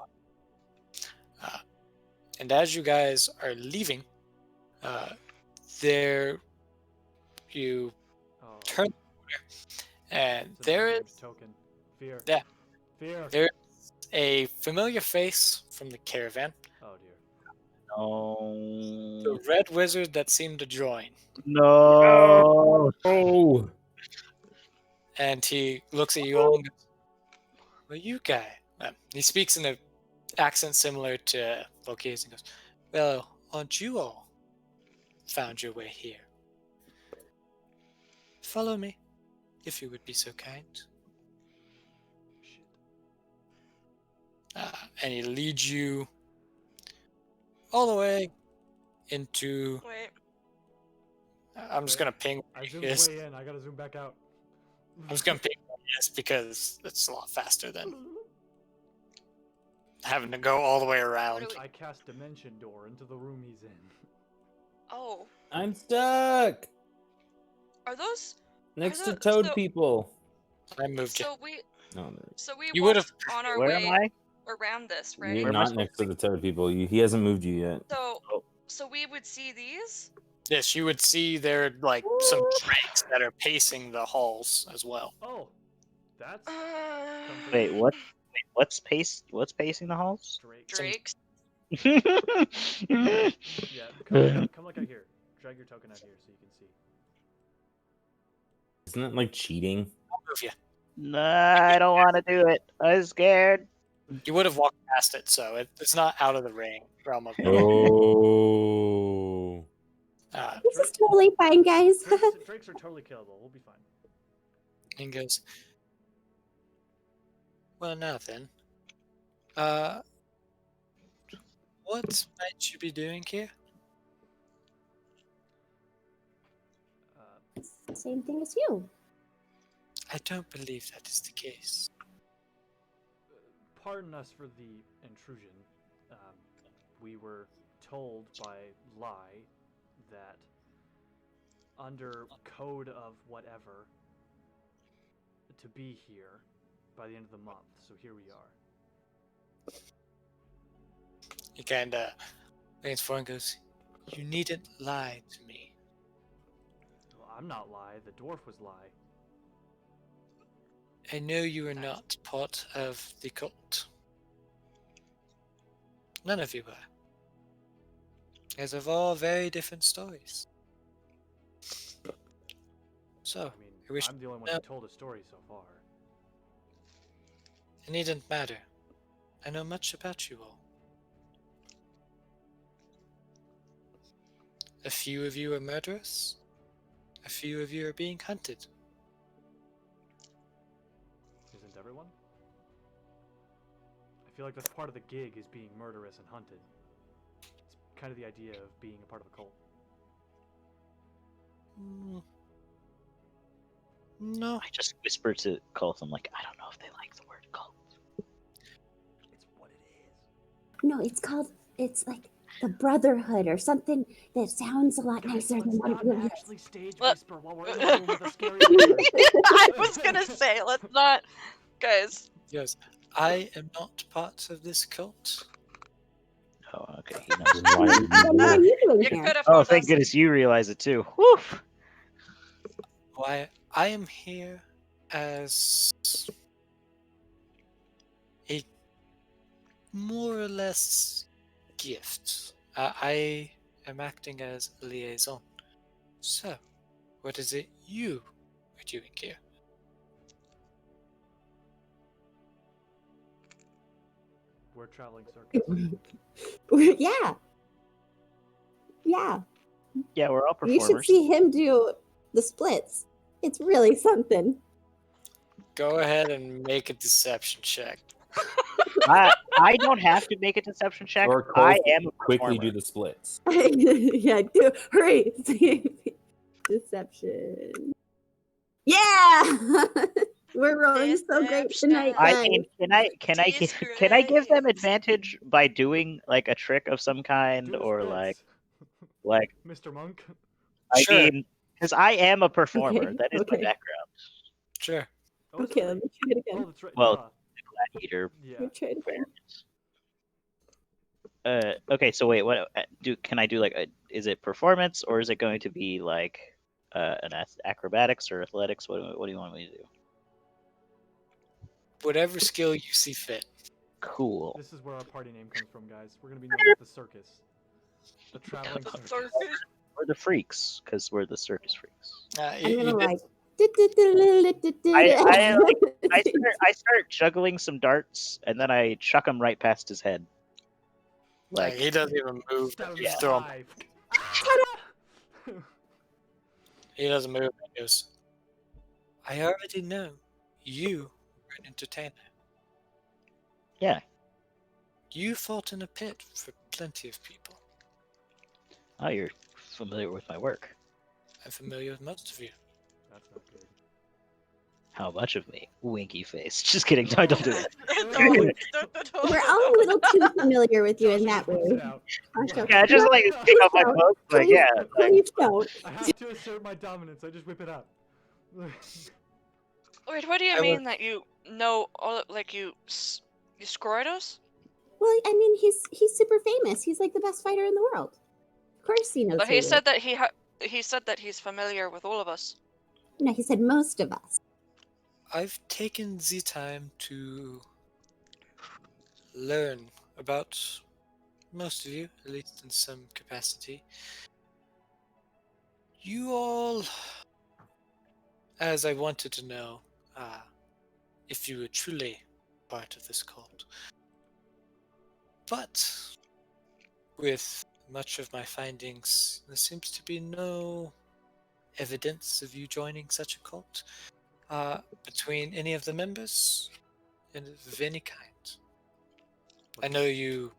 And as you guys are leaving, there you Oh, turn the corner, and it's a there revenge is token. Fear. Yeah. Fear. There- a familiar face from the caravan. Oh dear. No. The red wizard that seemed to join. No. Oh. And he looks at you all and goes, well, you guy. He speaks in an accent similar to Loki's and goes, well, aren't you all found your way here? Follow me, if you would be so kind. Shit. And he leads you all the way into... Wait. I'm just going to ping I zoomed this. way in. I gotta zoom back out. I'm just going to ping this because it's a lot faster than having to go all the way around. Really? I cast Dimension Door into the room he's in. Oh, I'm stuck are those? next to those- toad so- people. I moved you. So we No, You walked would've- on our Where way am I? around this, you're right? Where am I not supposed next to the toad people. He hasn't moved you yet. So we would see these. Yes, you would see there like some drakes that are pacing the halls as well. Oh, that's Wait, what? Wait, what's pacing the halls? Drake. Drakes. Yeah, come like out here. Drag your token out here so you can see. Isn't that like cheating? I'll move you. Nah, I don't want to do it. I'm scared. You would have walked past it, so it's not out of the realm of. Oh. This is totally fine, guys. Drakes are totally killable. We'll be fine. And goes, well, now then, what might you be doing here? Same thing as you. I don't believe that is the case. Pardon us for the intrusion. We were told by Lai that under code of whatever to be here by the end of the month. So here we are. He kind of leans forward and goes, you needn't lie to me. Well, I'm not Lai. The dwarf was Lai. I know you are not part of the cult. None of you are. As of all very different stories. So, I mean, I wish I'm the only one no. who told a story so far. it needn't matter. I know much about you all. A few of you are murderous. A few of you are being hunted. Isn't everyone? I feel like that's part of the gig is being murderous and hunted. It's kind of the idea of being a part of a cult. No. I just whisper to Colt. I'm like, I don't know if they like the word cult. It's what it is. No, it's like the Brotherhood or something that sounds a lot Guys, nicer let's than what it not really is. actually stage What? whisper while we're in the room with a scary wizard. I was gonna say, let's not, guys. Yes. I am not part of this cult. Oh, okay. He knows. Then why are you Then what are here? you doing You here? could have Oh, found thank us. goodness you realize it too. Whew. Why, I am here as a more or less gift. I am acting as a liaison. So, what is it you are doing here? We're traveling circus. Yeah. Yeah. Yeah, we're all You should performers. see him do the splits. It's really something. Go ahead and make a deception check. I don't have to make a deception check. Or I Colt am a quickly performer. do the splits. Yeah, hurry. Deception. Yeah! We're rolling so great tonight, Deception. I guys. mean, can I give them advantage by doing like a trick of some kind, Do the or splits. like Mr. Monk. I Sure. mean, because I am a performer. Okay, That is my okay. background. Sure. Oh, it's Okay, free. let me try it Oh, again. that's right. Well, duh. Eater. Yeah. Let me try it again. Okay, so wait, what can I do? Like, is it performance or is it going to be like acrobatics or athletics? What do you want me to do? Whatever skill you see fit. Cool. This is where our party name comes from, guys. We're gonna be known as the circus. The traveling The circus. circus. We're the freaks because we're the circus freaks. I'm You gonna did- like. I start juggling some darts and then I chuck them right past his head. Like, he doesn't even move. Down Just the throw him. five. He doesn't move. He goes, I already know you are an entertainer. yeah. You fought in a pit for plenty of people. Oh, you're familiar with my work. I'm familiar with most of you. That's not good. How much of me? Winky face. Just kidding. No, don't do that. We're all a little too familiar with you in Joshua that whips way. it out. Yeah, just like pick up my Don't. book. Like, Please, yeah. Like, please don't. I have to assert my dominance. I just whip it out. Wait, what do you I mean that you know all like you scored us? Well, I mean, he's super famous. He's like the best fighter in the world. Of course, he knows. But who he it said is. that he said that he's familiar with all of us. No, he said most of us. I've taken the time to learn about most of you, at least in some capacity. You all, as I wanted to know, if you were truly part of this cult. But with much of my findings, there seems to be no evidence of you joining such a cult between any of the members of any kind. I know you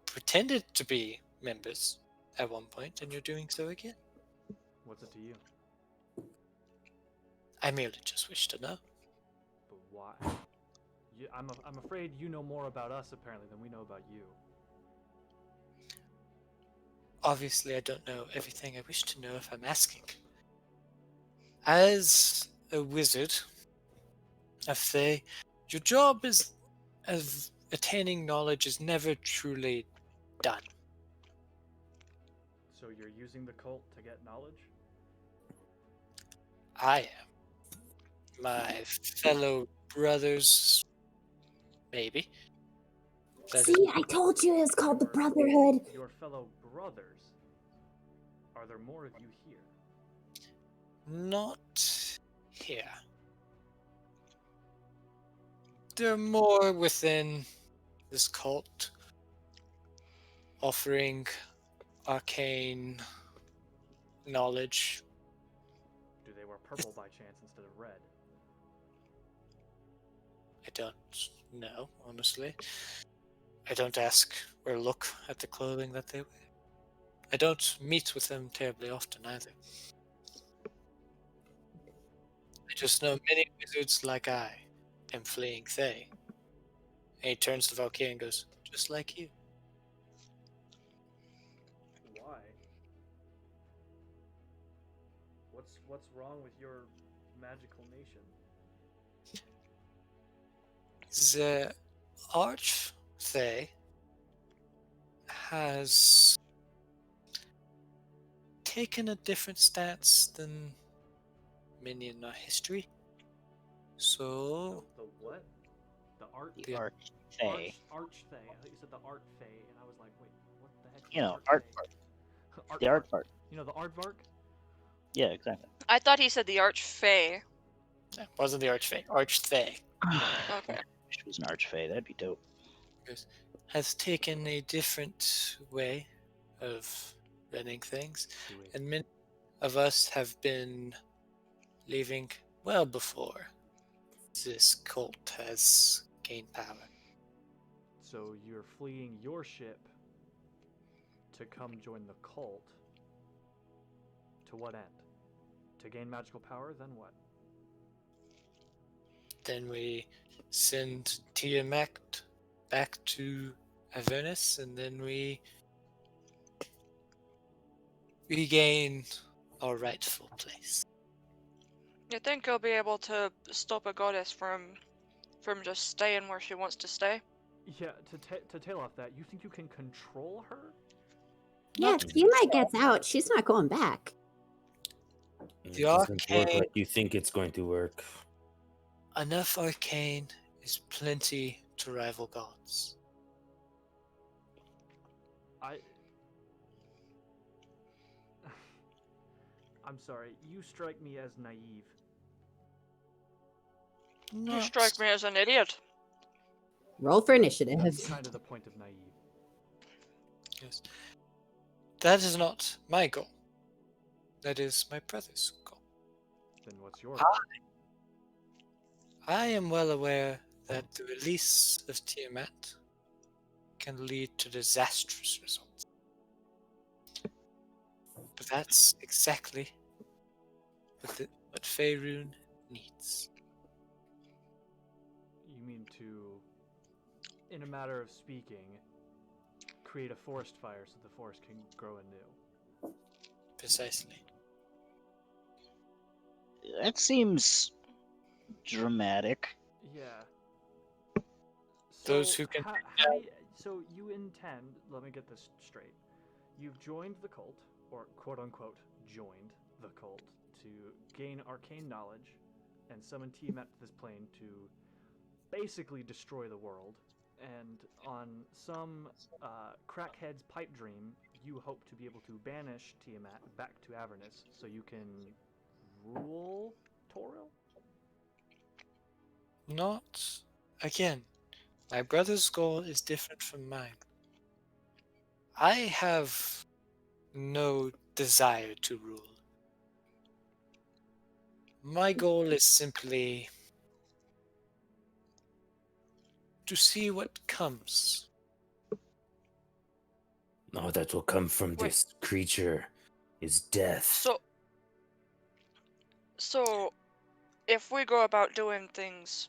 pretended to be members at one point, and you're doing so again. What's it to you? I merely just wish to know. But why? I'm afraid you know more about us apparently than we know about you. Obviously, I don't know everything I wish to know if I'm asking. As a wizard, your job is of attaining knowledge is never truly done. So you're using the cult to get knowledge? I am. My fellow brothers, maybe. That is- See, I told you it was called the Brotherhood. Your fellow brothers. Are there more of you here? Not here. There are more within this cult, offering arcane knowledge. Do they wear purple by chance instead of red? I don't know, honestly. I don't ask or look at the clothing that they wear. I don't meet with them terribly often either. I just know many wizards like I am fleeing Thay. And he turns to Valkyrie and goes, just like you. Why? What's wrong with your magical nation? The Arch Thay has taken a different stance than many in our history. So, The what? The art? The Yeah. Archfey. Archfey. I thought you said the art fey, and I was like, wait, what the heck? You know, art art, the art part. You know the aardvark? Yeah, exactly. I thought he said the Archfey. it wasn't the Arch Thay. Arch Thay Okay. Wish it was an Archfey. That'd be dope. has taken a different way of running things, and many of us have been leaving well before this cult has gained power. So you're fleeing your ship to come join the cult. To what end? To gain magical power, then what? Then we send Tiamat back to Avernus, and then we regain our rightful place. You think you'll be able to stop a goddess from just staying where she wants to stay? Yeah, to tail off that, you think you can control her? Yeah, if Tiamat gets out, she's not going back. It The doesn't work arcane- like you think it's going to work. Enough arcane is plenty to rival gods. I'm sorry, you strike me as naive. You strike me as an idiot. Roll for initiative. That's kind of the point of naive. Yes. That is not my goal. That is my brother's goal. Then what's your I am well aware that the release of Tiamat can lead to disastrous results. But that's exactly what Faerun needs. You mean to, in a matter of speaking, create a forest fire so the forest can grow anew? Precisely. That seems dramatic. Yeah. Those who can- So you intend, let me get this straight. You've joined the cult, or quote unquote joined the cult, to gain arcane knowledge and summon Tiamat to this plane to basically destroy the world. And on some crackhead's pipe dream, you hope to be able to banish Tiamat back to Avernus so you can rule Toril? Not again. My brother's goal is different from mine. I have no desire to rule. My goal is simply to see what comes. No, that will come from Wait. this creature is death. So, if we go about doing things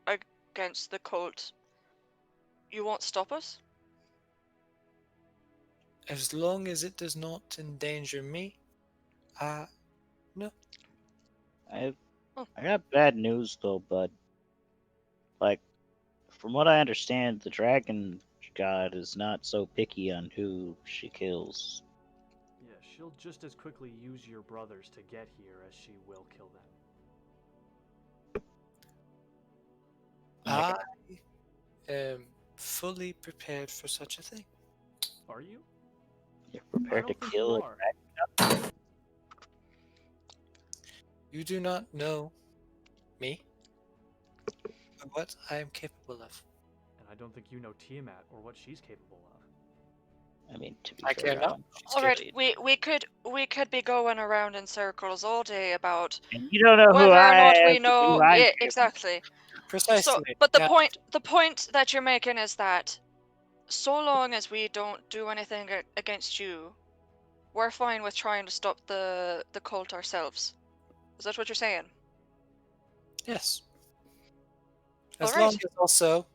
against the cult, you won't stop us? As long as it does not endanger me, no. I Oh. got bad news though, bud. Like, from what I understand, the dragon god is not so picky on who she kills. Yeah, she'll just as quickly use your brothers to get here as she will kill them. I am fully prepared for such a thing. Are you? You're I prepared to don't think kill you a are. You do not know me or what I am capable of. And I don't think you know Tiamat or what she's capable of. I mean, to be I fair, care not. All right, we could be going around in circles all day about And you don't know who whether or I not am, we know. who I Yeah, am. exactly. Precisely. So, but the Now, point that you're making is that so long as we don't do anything against you, we're fine with trying to stop the cult ourselves. Is that what you're saying? Yes. As All right. long as also,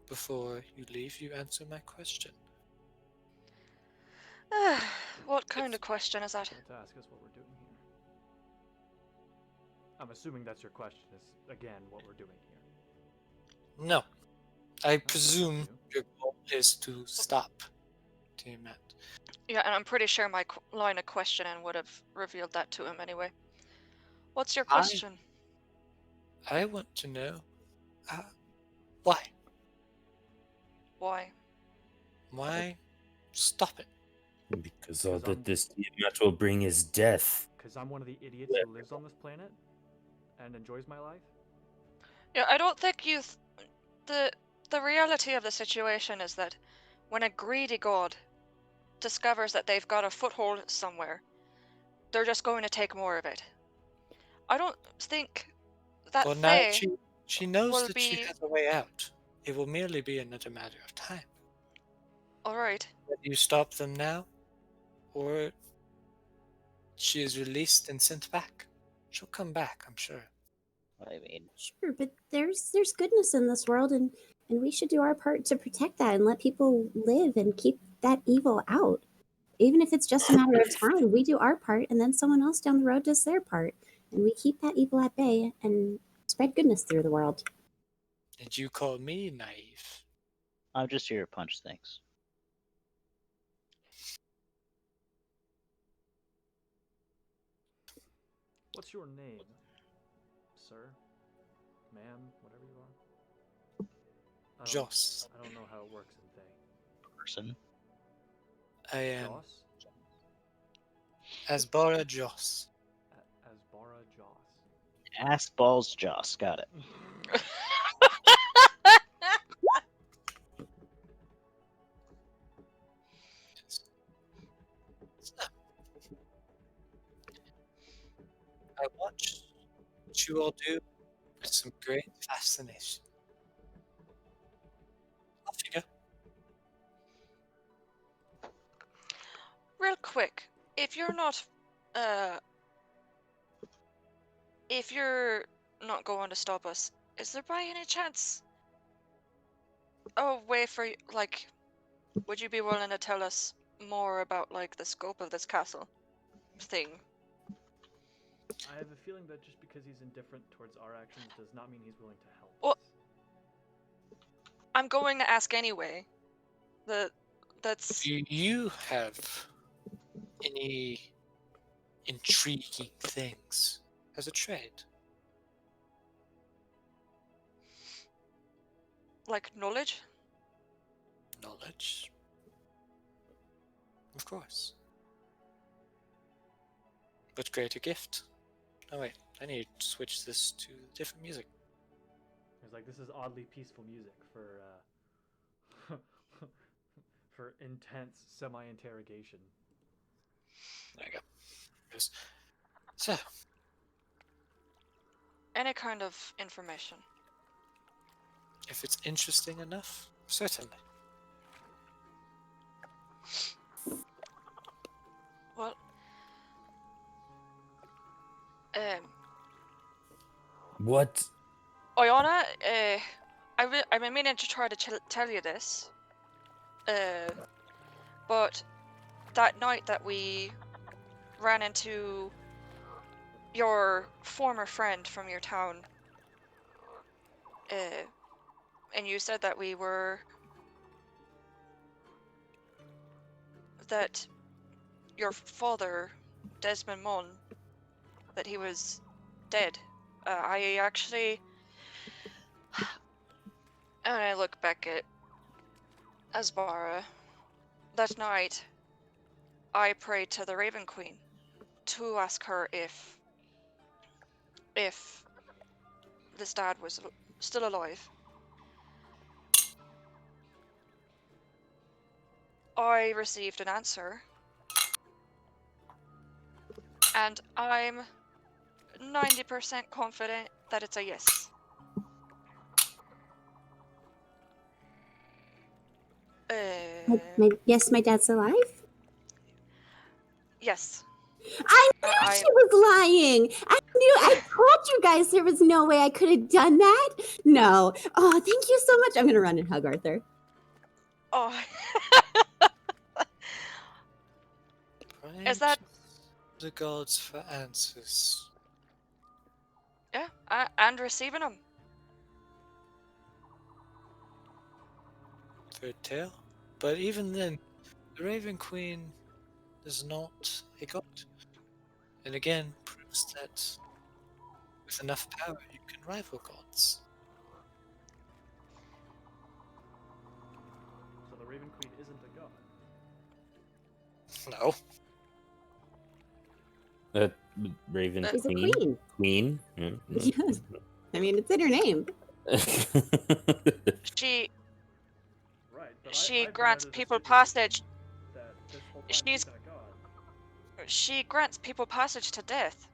before you leave, you answer my question. What kind of question is that? To ask us what we're doing here. I'm assuming that's your question. Is again what we're doing here. No. I that's up presume to you. your goal is to stop Tiamat. Yeah, and I'm pretty sure my line of questioning would have revealed that to him anyway. What's your question? I want to know why. Why? Why stop it? Because all Because I'm- that this Tiamat will bring is death. Because I'm one of the idiots who lives on this planet and enjoys my life. Yeah, I don't think you. The reality of the situation is that when a greedy god discovers that they've got a foothold somewhere, they're just going to take more of it. I don't think that Well, now Faye she knows will that she be has a way out. It will merely be another matter of time. all right. Whether you stop them now, or she is released and sent back. She'll come back, I'm sure. I mean, Sure, but there's goodness in this world, and we should do our part to protect that and let people live and keep that evil out. Even if it's just a matter of time, we do our part, and then someone else down the road does their part, and we keep that evil at bay and spread goodness through the world. Did you call me naive? I'm just here to punch things. What's your name, sir, ma'am, whatever you are? Joss. I don't know how it works in Faye. Person. I am Joss? Asbara Joss. Asbara Joss. Ass balls Joss. Got it. So, I watch what you all do with some great fascination. Off you go. Real quick, if you're not going to stop us, is there by any chance a way for like, would you be willing to tell us more about like the scope of this castle thing? I have a feeling that just because he's indifferent towards our actions does not mean he's willing to help Well, us. I'm going to ask anyway. That's Do you have any intriguing things as a trade? like knowledge. Knowledge? Of course. But greater gift. Oh wait, I need to switch this to different music. It's like, this is oddly peaceful music for for intense semi-interrogation. There you go. Yes. So, Any kind of information. if it's interesting enough, certainly. Well, What? Oyana, I've been meaning to try to tell you this, but that night that we ran into your former friend from your town, and you said that that your father, Desmond Mon, that he was dead. I actually, and I look back at Asbara, that night, I prayed to the Raven Queen to ask her if this dad was still alive. I received an answer, and I'm 90% confident that it's a yes. Yes, my dad's alive. Yes. I knew I she was lying. I told you guys there was no way I could have done that. No. Oh, thank you so much. I'm gonna run and hug Arthur. oh. Praying Is that to the gods for answers? yeah? And receiving them. Third tale. But even then, the Raven Queen is not a god. And again, proves that with enough power you can rival gods. So the Raven Queen isn't a god. No. Raven She's a Queen. queen. Queen. Yeah, Yes. I mean, it's in her name. She Right, but She I've been grants under the people stipulation passage. that this whole time She's she's been a god. she grants people passage to death.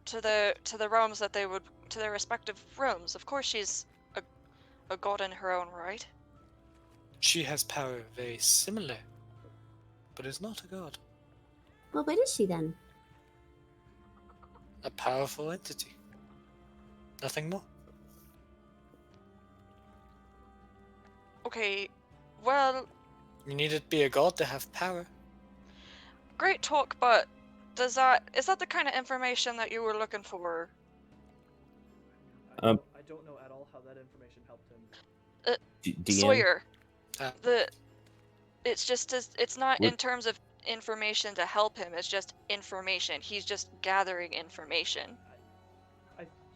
To the realms that they would to their respective realms. Of course, she's a god in her own right. She has power very similar, but is not a god. Well, what is she then? A powerful entity. Nothing more. Okay, well, You need to be a god to have power. great talk, but is that the kind of information that you were looking for? I Um, don't know at all how that information helped him. DM. Sawyer, Ah. it's not What- in terms of information to help him. It's just information. He's just gathering information.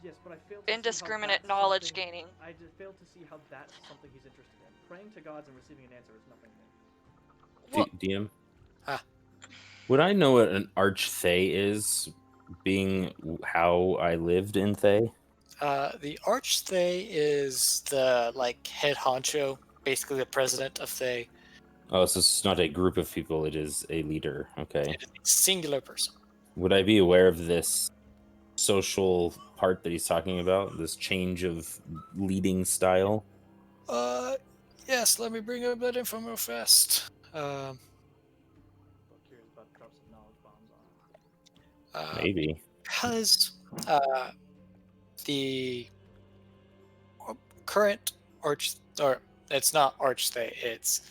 Yes, but I failed to Indiscriminate see knowledge something, gaining. I just failed to see how that's something he's interested in. Praying to gods and receiving an answer is nothing new. Well, DM. Ah. Would I know what an archthay is, being how I lived in Thay? The Archthay is the head honcho, basically the president of Thay. Oh, so it's not a group of people; it is a leader. Okay. It is a singular person. Would I be aware of this social part that he's talking about? This change of leading style? Yes. Let me bring up that info real fast. So curious about to drop some knowledge bombs on him. Maybe. Because the current it's not Archthay. It's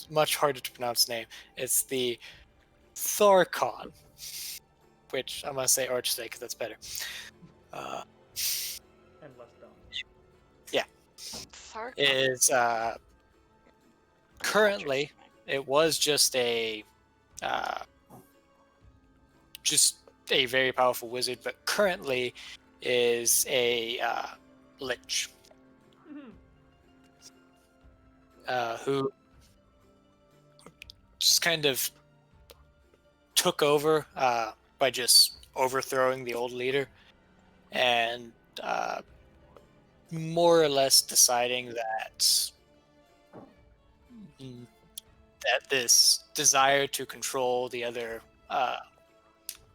much harder to pronounce name. It's the Thorcon, which I'm gonna say Archthay because that's better. And less dumb. Thark? Is currently it was just a very powerful wizard, but currently is a lich who just kind of took over by just overthrowing the old leader and more or less deciding that this desire to control the other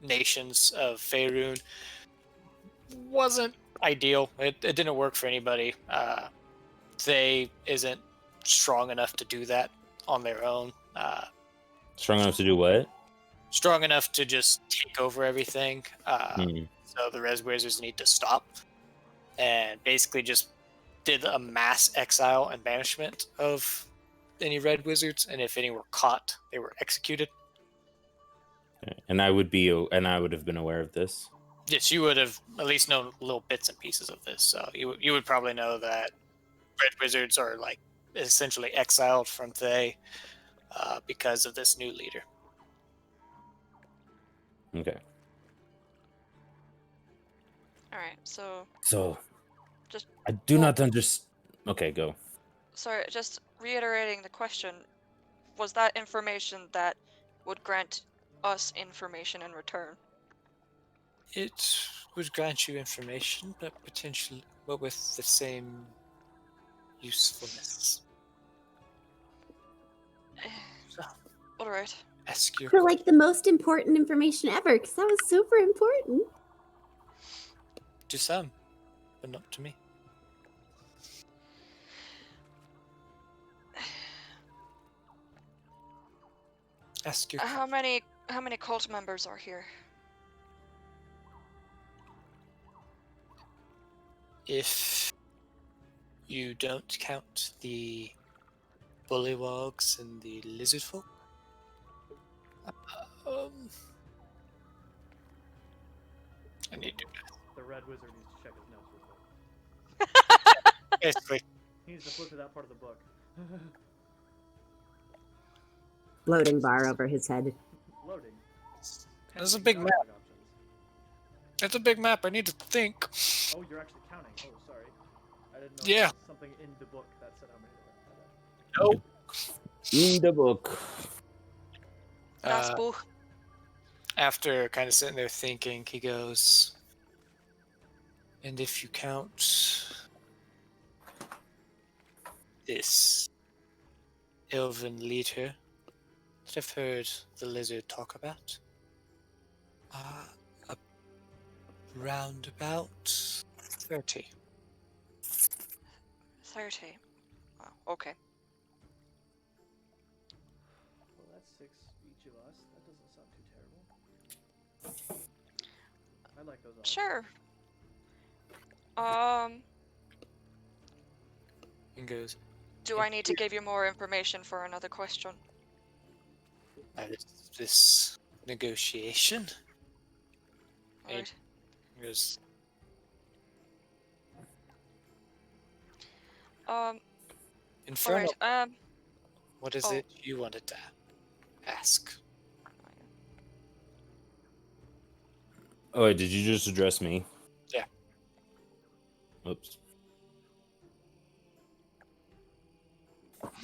nations of Faerun wasn't ideal. It didn't work for anybody. They isn't strong enough to do that on their own. Strong enough to do what? Strong enough to just take over everything. Hmm. So the Res Wizards need to stop and basically just did a mass exile and banishment of any Red Wizards, and if any were caught, they were executed. And I would have been aware of this. Yes, you would have at least known little bits and pieces of this. So you would probably know that Red Wizards are essentially exiled from Thay because of this new leader. Okay. Alright, so Just Just- I do well- not understand. Okay, go. sorry, just reiterating the question, was that information that would grant us information in return? It would grant you information, but with the same usefulness. So, Alright. ask your For like the most important information ever, because that was super important. to some, but not to me. Ask your How many How many cult members are here? If you don't count the bullywogs and the lizard folk, I need to The red wizard needs to check his notes real quick. basically. He needs to flip to that part of the book. Loading bar over his head. Loading. There's a Pending big map. dialogue options. It's a big map. I need to think. Oh, you're actually counting. Oh, sorry. I didn't know Yeah. there was something in the book that said how many there were. In the book. Das Uh, Buch. After kind of sitting there thinking, he goes, and if you count this elven leader that I've heard the lizard talk about, around about 30. 30. Wow, okay. Well, that's 6 each of us. That doesn't sound too terrible. I like those odds. Sure. And goes, Do I need to give you more information for another question? this negotiation? Right. He goes, Infernal, Alright, what is oh. it you wanted to ask? Oh, wait, did you just address me? Yeah. Oops.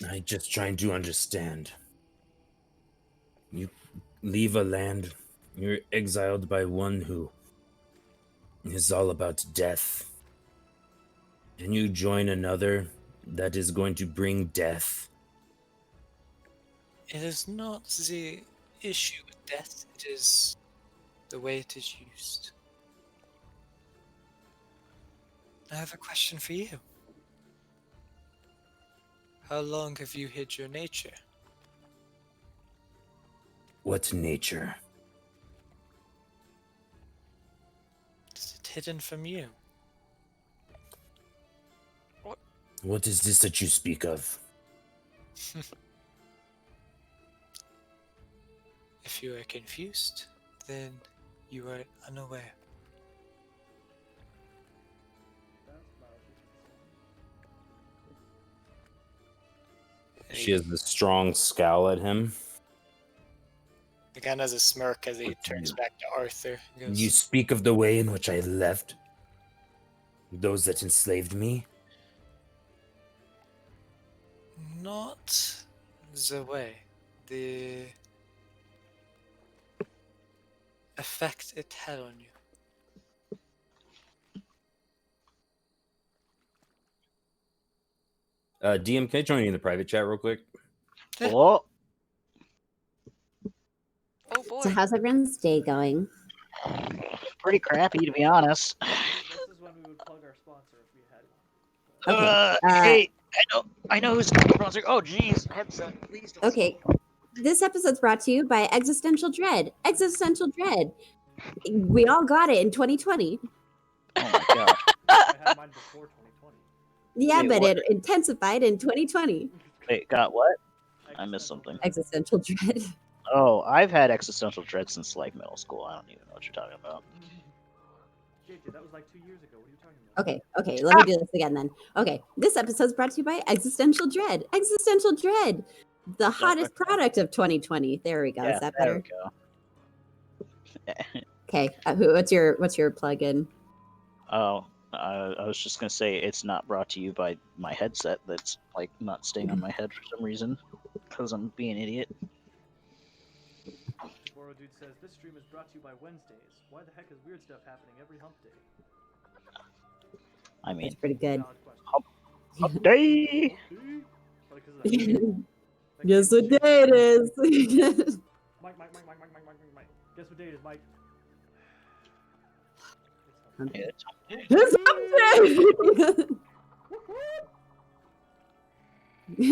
I just trying to understand. You leave a land, you're exiled by one who is all about death. And you join another that is going to bring death. It is not the issue with death, it is the way it is used. I have a question for you. How long have you hid your nature? What nature? Is it hidden from you? What is this that you speak of? If you are confused, then you are unaware. She has this strong scowl at him. He kind of has a smirk as he turns back to Arthur. He goes, You speak of the way in which I left those that enslaved me? not the way. The effect it had on you. DM, can I join you in the private chat real quick? Oh, Oh boy. So how's everyone's day going? pretty crappy to be honest. This is when we would plug our sponsor if we had one. Okay. Hey, I know who's sponsoring. Oh, jeez, headset. Please don't. Okay. This episode's brought to you by Existential Dread. Existential Dread. We all got it in 2020. Oh my gosh. I had mine before 2020. Yeah, Wait, but what? it intensified in 2020. Wait, got what? I missed something. Existential Dread. Oh, I've had existential dread since like middle school. I don't even know what you're talking about. JJ, that was like 2 years ago. What are you talking about? Okay, let me do this again then. Okay, this episode's brought to you by Existential Dread. Existential Dread, the hottest product of 2020. There we go. Yeah, Is that there better? we go. Okay, what's your plug-in? Oh, I was just gonna say it's not brought to you by my headset. That's like not staying on my head for some reason, because I'm being an idiot. Boro Dude says this stream is brought to you by Wednesdays. Why the heck is weird stuff happening every hump day? I mean, It's pretty good. Valid question. update. Probably 'cause of that. Guess what day it is? Mike. Guess what day it is, Mike? It's It's hump day!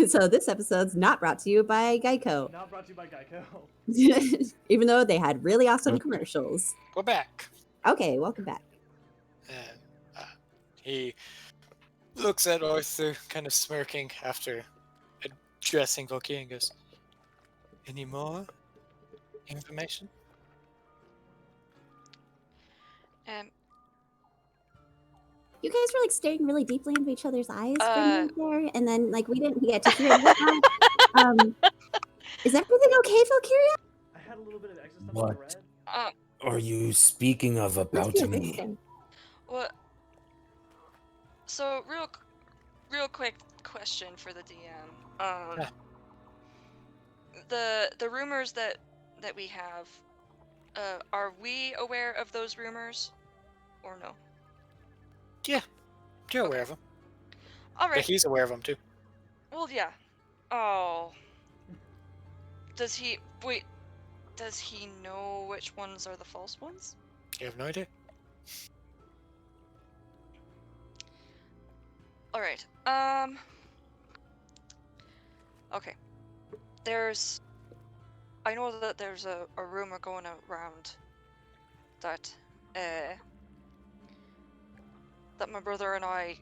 So this episode's not brought to you by Geico, Not brought to you by Geico. even though they had really awesome commercials. We're back. Okay, welcome back. And he looks at Arthur, kind of smirking after addressing Valkyrie and goes, "Any more information?" You guys were like staring really deeply into each other's eyes for a minute there, and then like we didn't get to hear that. Is everything okay, Valkyria? I had a little bit of existential What? dread. Are you speaking of Must about be a good me? thing. What? So real quick question for the DM. The rumors that we have, are we aware of those rumors, or no? Yeah, you're Okay. aware of him. All But right. he's aware of them too. Well, yeah. Oh. Does he wait? Does he know which ones are the false ones? You have no idea. All right. Okay. I know that there's a rumor going around that that my brother and I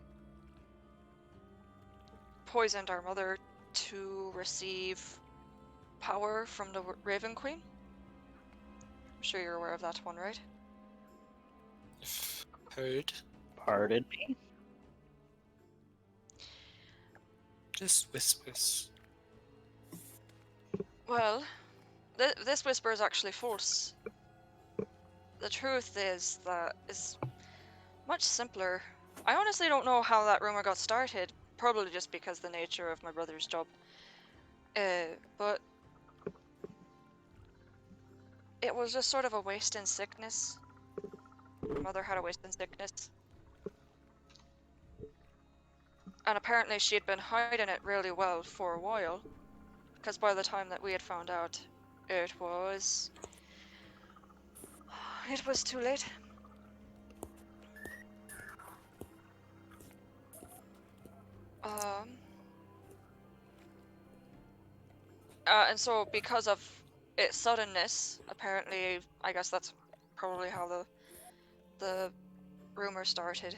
poisoned our mother to receive power from the Raven Queen. I'm sure you're aware of that one, right? Heard. Pardon me? Just whispers. Well, this whisper is actually false. The truth is that it's much simpler. I honestly don't know how that rumor got started. Probably just because the nature of my brother's job. But it was just sort of a waste in sickness. My mother had a waste in sickness. And apparently she had been hiding it really well for a while. Because by the time that we had found out, it was too late. And so because of its suddenness, apparently, I guess that's probably how the rumor started.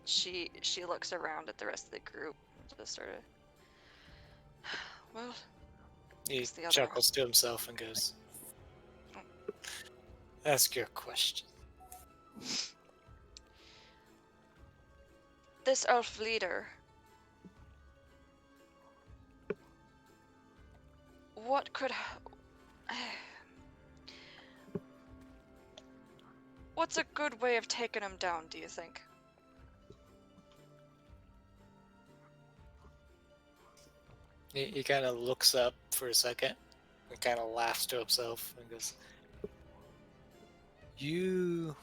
She looks around at the rest of the group, just sort of. Well, He it's the other chuckles to himself and goes, "Ask your question." This elf leader. What could? What's a good way of taking him down, do you think? He kind of looks up for a second and kind of laughs to himself and goes, You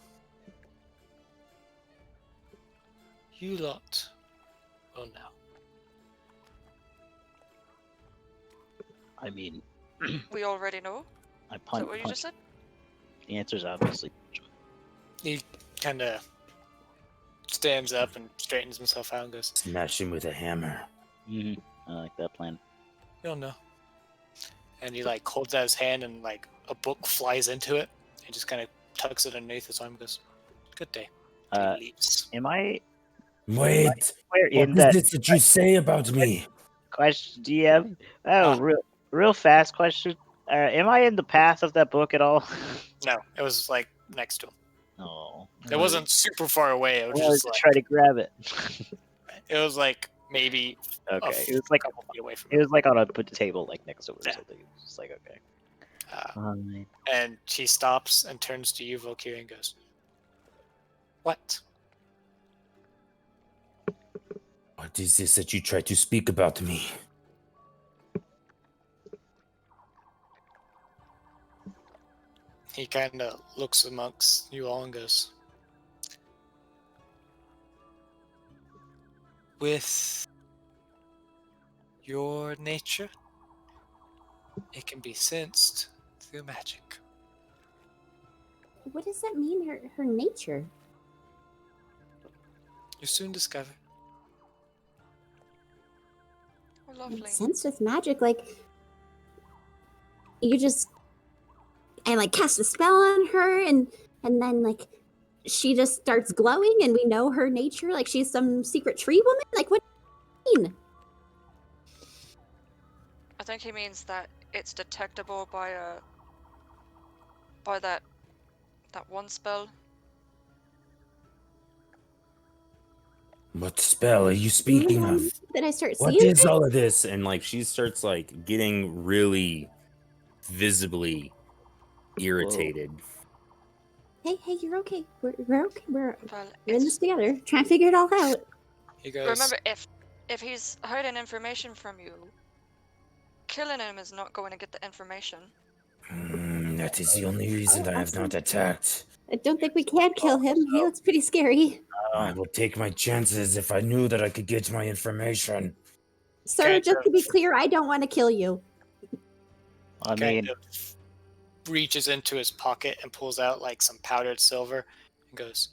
lot will know." I mean, We already know. I Is that punch. what you just said? The answer's obviously. He kind of stands up and straightens himself out and goes, Smash him with a hammer. Mm-hmm. I like that plan. "You'll know." And he like holds out his hand and like a book flies into it and just kind of tucks it underneath his arm and goes, "Good day." And he leaves. Am I? Wait! Where What in is that it that you say about me? question, DM? Oh, real fast question. Am I in the path of that book at all? No, it was like next to him. No. It wasn't super far away. It I was wanted just to like try to grab it. it was like maybe Okay, a it was like couple feet away from it him. was like on a table like next to it or Yeah. something. It was just like okay. Uh, and she stops and turns to you, Valkyrie, and goes, "What?" What is this that you try to speak about me? He kind of looks amongst you all and goes, "With your nature, it can be sensed through magic." What does that mean? Her nature? You soon discover. Oh, lovely. Makes sense with magic. Like, you just, I like cast a spell on her, and then like she just starts glowing, and we know her nature. Like she's some secret tree woman. Like what do you mean? I think he means that it's detectable by that one spell. What spell are you speaking of? That I start What seeing. is all of this? And like she starts like getting really visibly irritated. Hey, you're okay. We're okay. We're Well, in this it's together. Trying to figure it all out. He goes. remember if he's hiding information from you, killing him is not going to get the information. That is the only reason I have not attacked. I don't think we can kill him. He looks pretty scary. I will take my chances if I knew that I could get my information. Sir, Kind just to be of. clear, I don't want to kill you. I mean, Kind of reaches into his pocket and pulls out like some powdered silver and goes,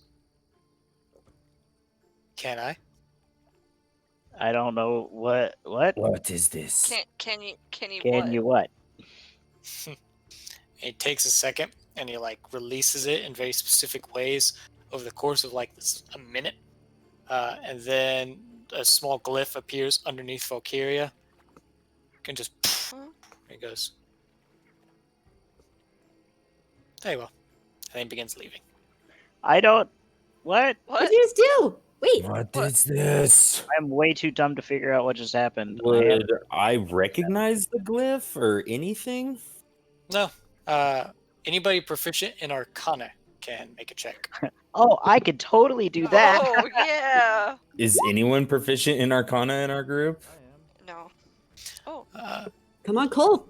"Can I?" I don't know what. What is this? Can you Can what? you what? It takes a second and he like releases it in very specific ways over the course of like a minute. And then a small glyph appears underneath Valkyria. And just he goes, "Very well." And then begins leaving. I don't. What? What did you just do? Wait. What is this? I'm way too dumb to figure out what just happened. Would I recognize the glyph or anything? No. Anybody proficient in Arcana can make a check. Oh, I could totally do that. Oh yeah. Is anyone proficient in Arcana in our group? I am. No. Oh. Come on, Cole.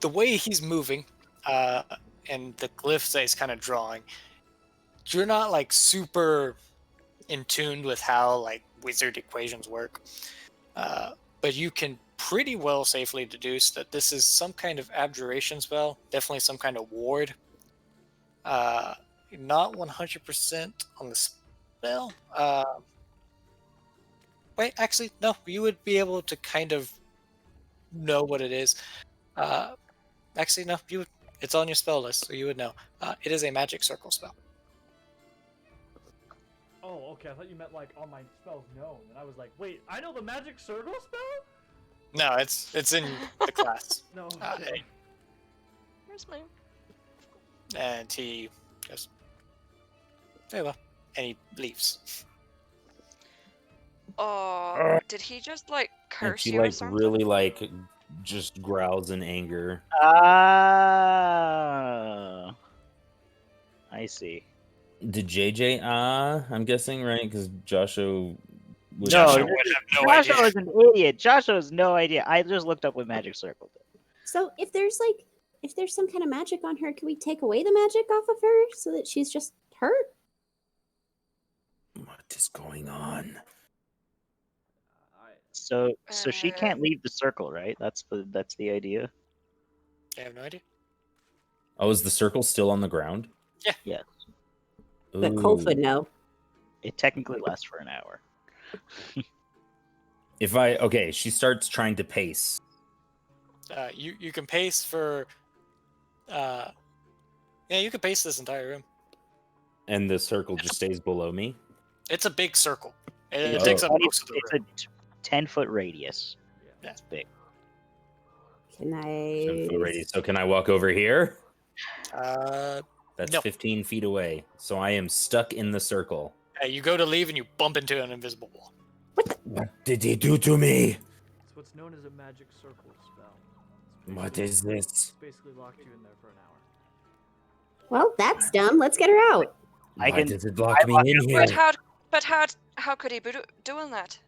The way he's moving, and the glyphs that he's kind of drawing, you're not like super in tune with how like wizard equations work, but you can pretty well safely deduce that this is some kind of abjuration spell, definitely some kind of ward. Not 100% on the spell. Wait, actually, no. You would be able to kind of know what it is. Actually, no. You would. It's on your spell list, so you would know. It is a magic circle spell. Oh, okay. I thought you meant like all my spells known, and I was like, wait, I know the magic circle spell? No, it's in the class. No. Where's my? And he goes, "Very well," and he leaves. Oh, did he just like And curse she you or like something? really like just growls in anger. Ah, I see. Did JJ I'm guessing, right? Because Joshua was Joshua No, would have no Joshua idea. is an idiot. Joshua has no idea. I just looked up what Magic Circle did. So if there's some kind of magic on her, can we take away the magic off of her so that she's just hurt? What is going on? So she can't leave the circle, right? That's the idea. I have no idea. Oh, is the circle still on the ground? Yes. But Cole would Ooh. know. It technically lasts for an hour. She starts trying to pace. You can pace for. You can pace this entire room. And the circle just stays below me. It's a big circle. It It's takes a up most of the room. It's a 10-foot radius. Yeah. That's big. Can 10 I? foot radius. So can I walk over here? That's No. 15 feet away. So I am stuck in the circle. You go to leave and you bump into an invisible wall. What did he do to me? It's what's known as a magic circle spell. What is this? It's basically locked you in there for an hour. Well, that's dumb. Let's get her out. I Why can- does it lock me in here? But how could he be doing that?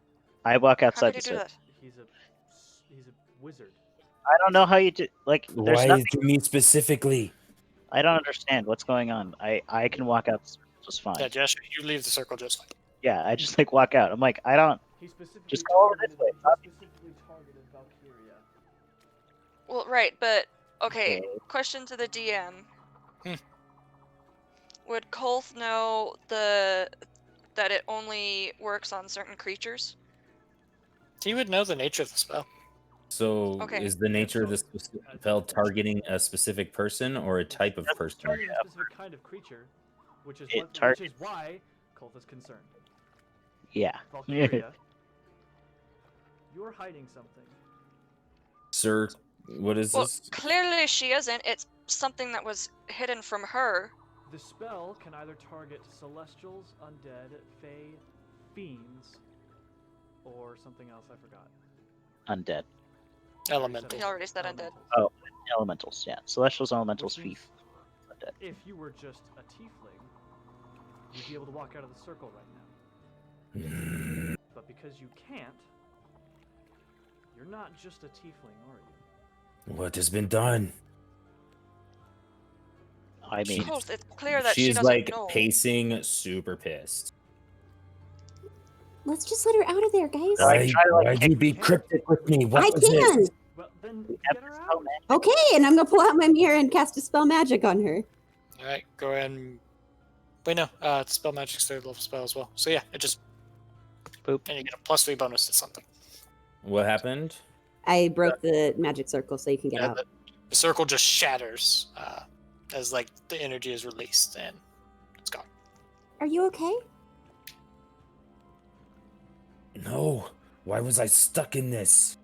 I walk How outside could the he do circle. that? He's a wizard. I don't know how you do. Like, there's Why nothing. to me specifically? I don't understand what's going on. I can walk out the circle just fine. Yeah, Josh, you leave the circle just fine. Yeah, I just like walk out. I'm like, I don't. He specifically Just go over this way. He specifically targeted Valkyria. Well, right, but okay. Okay. Question to the DM. Hmm. Would Kolth know the that it only works on certain creatures. He would know the nature of the spell. So Okay. is the nature of so, the spell targeting a specific person or a type of person? Targeting a specific kind of creature, which is It which is why Kolth is concerned. Yeah. Valkyria, you're hiding something. Sir, what is Well, this? clearly she isn't. It's something that was hidden from her. The spell can either target celestials, undead, fae, fiends, or something else I forgot. Undead. Elemental. He already said undead. Oh, elementals. Yeah. Celestials, elementals, Which thief. means Undead. if you were just a tiefling, you'd be able to walk out of the circle right now. But because you can't, you're not just a tiefling, are you? What has been done? I mean, Kolth, it's clear that she She's doesn't like know. pacing, super pissed. Let's just let her out of there, guys. Like, try to, like, Why'd kick- you be cryptic with me? What I was this? can. Well, then have get her to out. spell magic. Okay, and I'm gonna pull out my mirror and cast a spell magic on her. Alright, go ahead and... Wait, no. Spell magic's 3rd level spell as well. So yeah, it just... Boop. And you get a +3 bonus to something. What happened? I broke the magic circle so you can get Yeah, out. the circle just shatters as like the energy is released and it's gone. Are you okay? No. Why was I stuck in this?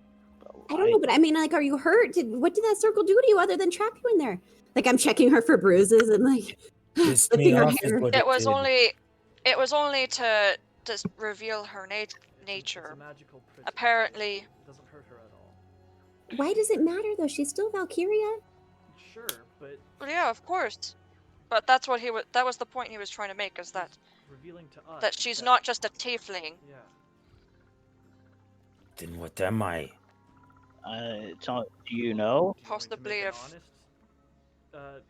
I don't know, but I mean, like, are you hurt? What did that circle do to you other than trap you in there? Like, I'm checking her for bruises and like Pissed lifting me her off is hair. what It was did. only to reveal her It's nature. a magical prison. Apparently, It doesn't hurt her at all. Why does it matter though? She's still Valkyria. Sure, but well, yeah, of course. But that's what that was the point he was trying to make, is that revealing to us she's not just a tiefling. Yeah. Then what am I? Do you know? Do you want me to Possibly make an if- honest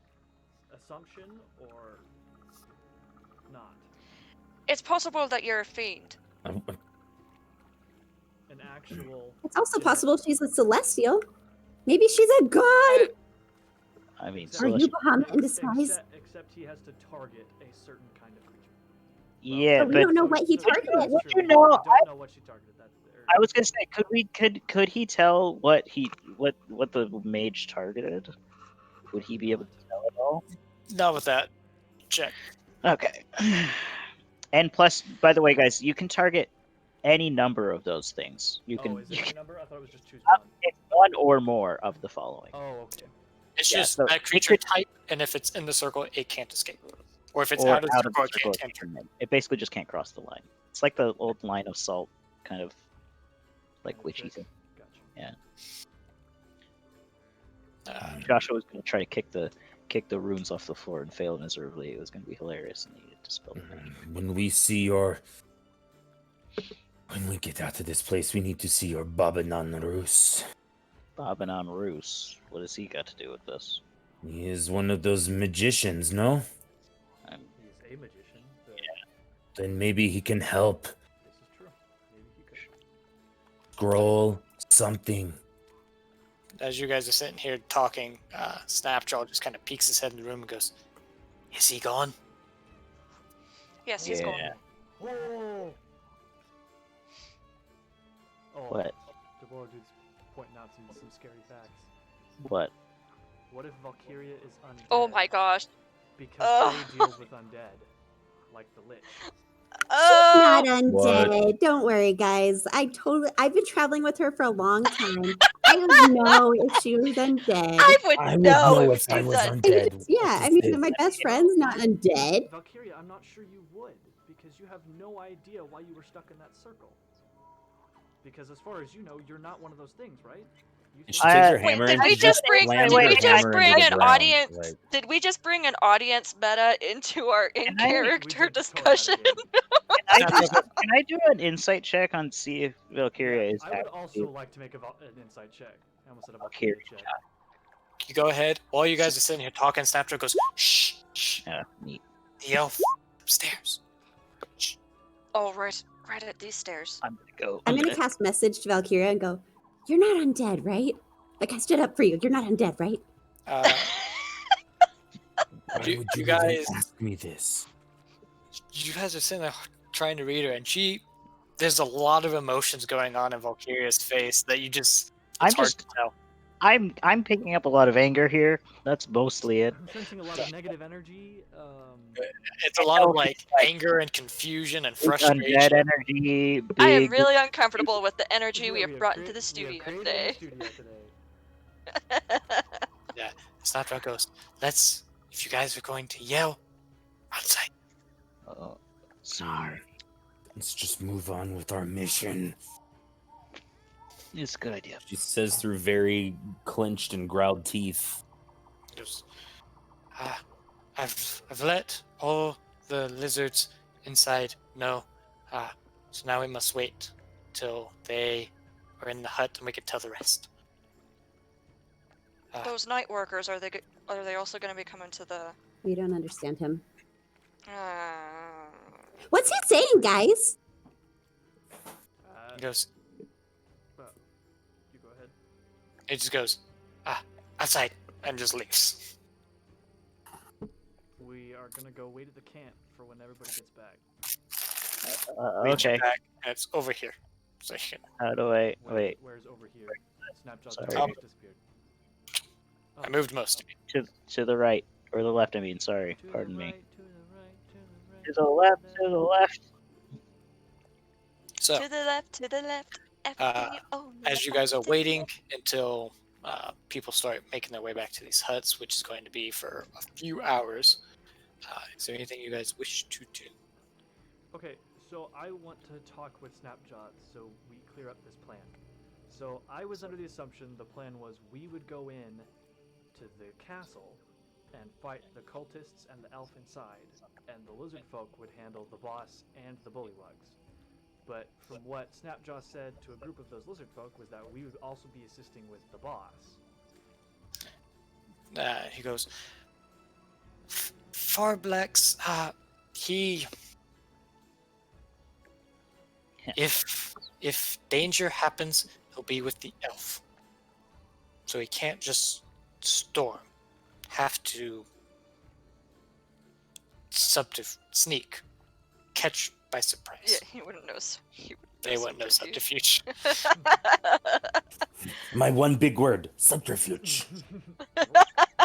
assumption or not? It's possible that you're a fiend. An actual. It's also genetic- possible she's a celestial. Maybe she's a god. I mean, Except- Are you celestial. Bahamut in disguise? Except he has to target a certain kind of creature. Yeah, But we but don't know what he that's targeted. Would true. you We know, don't know what she targeted. I was gonna say, could he tell what the mage targeted? Would he be able to tell at all? Not with that check. Okay. And plus, by the way, guys, you can target any number of those things. You can is it a number? I thought it was just choose Uh, one. it's one or more of the following. Oh, okay. It's Yeah, just so that it creature could- type, and if it's in the circle, it can't escape. Or if it's Or out of the circle, it can't it enter. can- It basically just can't cross the line. It's like the old line of salt, kind of like Kinda witchy trick. thing. Gotcha. Joshua was gonna try to kick the runes off the floor and fail miserably. It was gonna be hilarious, and he needed to spell the magic. When we get out of this place, we need to see your Babanan Rus. Bobanon Roos. What has he got to do with this? He is one of those magicians, no? I'm, He is a magician. Then maybe he can help. This is true. Maybe he could. Scroll something. As you guys are sitting here talking, Snapjaw just kind of peeks his head in the room and goes, "Is he gone?" Yes, he's gone. yeah. Whoa! Oh, What? Devora dude's pointing out some scary facts. What? What if Valkyria is undead? Oh my gosh. Because Ugh. they deals with undead, like the Lich. Oh, Not undead. Don't worry, guys. I've been traveling with her for a long time. I would know if she was undead. I would I would know know if if I she's was undead. undead. Yeah, What I is mean, this? my best friend's not undead. Valkyria, I'm not sure you would, because you have no idea why you were stuck in that circle. Because as far as you know, you're not one of those things, right? You She think- takes her Wait, hammer did and we she just bring- slams did her we just hammer bring into the an ground, audience- like- Did we just bring an audience meta into our I- we in-character did the discussion? Can I do an insight check on see if Valkyria is I would actually- also like to make an insight check. I almost said a Valkyria Valkyria check. You go ahead. While you guys are sitting here talking, Snapjaw goes, "Shh, shh, neat. the elf upstairs." Shh. Oh, right at these stairs. I'm gonna go. I'm gonna cast message to Valkyria and go, "You're not undead, right? Like I stood up for you. You're not undead, right?" Uh, Why You- would you you guys- even ask me this? you guys are sitting there trying to read her, and there's a lot of emotions going on in Valkyria's face that it's hard to tell. I'm picking up a lot of anger here. That's mostly it. I'm sensing a lot of negative energy. It's a lot of like anger and confusion and It's undead frustration. energy. Big. I am really uncomfortable with the energy Yeah, we have brought into the we have studio created today. in the studio today. Yeah, Snapdragon goes, if you guys are going to yell, outside. Oh, sorry. Let's just move on with our mission. It's a good idea. She says through very clenched and growled teeth. He goes, I've let all the lizards inside know. So now we must wait till they are in the hut and we can tell the rest. Those night workers, are they also going to be coming to the? We don't understand him. Uh, What's he saying, guys? He goes, You go ahead. it just goes, outside, and just leaves. We are gonna go wait at the camp for when everybody gets back. Leads you Okay. back, and it's over here. So How do I wait? Where's over here? Snapshot Sorry. disappeared. I moved most of it. To the right or the left? I mean, sorry. To the Pardon me. right, to the right, to the right. To the left. To the left. So, to the left. Everything you own is as you back guys are to the waiting left. until people start making their way back to these huts, which is going to be for a few hours, is there anything you guys wish to do? Okay, so I want to talk with Snapjot so we clear up this plan. So I was under the assumption the plan was we would go in to the castle and fight the cultists and the elf inside, and the lizard folk would handle the boss and the bullywugs. But from what Snapjaw said to a group of those lizard folk was that we would also be assisting with the boss. He goes, Farblex, he... If danger happens, he'll be with the elf. So he can't just storm. Have to sneak. Catch by surprise. Yeah, he wouldn't know. They wouldn't know subterfuge. My one big word, subterfuge.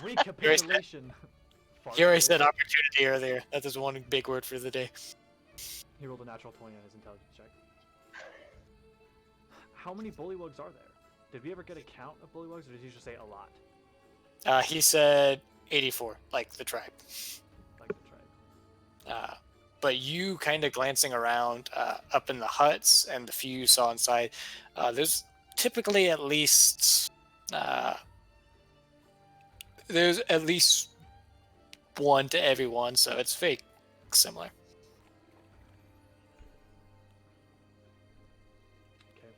Recapitulation. He already said opportunity earlier. That is one big word for the day. He rolled a natural 20 on his intelligence check. How many bullywugs are there? Did we ever get a count of bullywugs, or did he just say a lot? He said 84, like the tribe. Like the tribe. But you kind of glancing around up in the huts and the few you saw inside, there's typically at least there's at least one to every one, so it's very similar. Okay.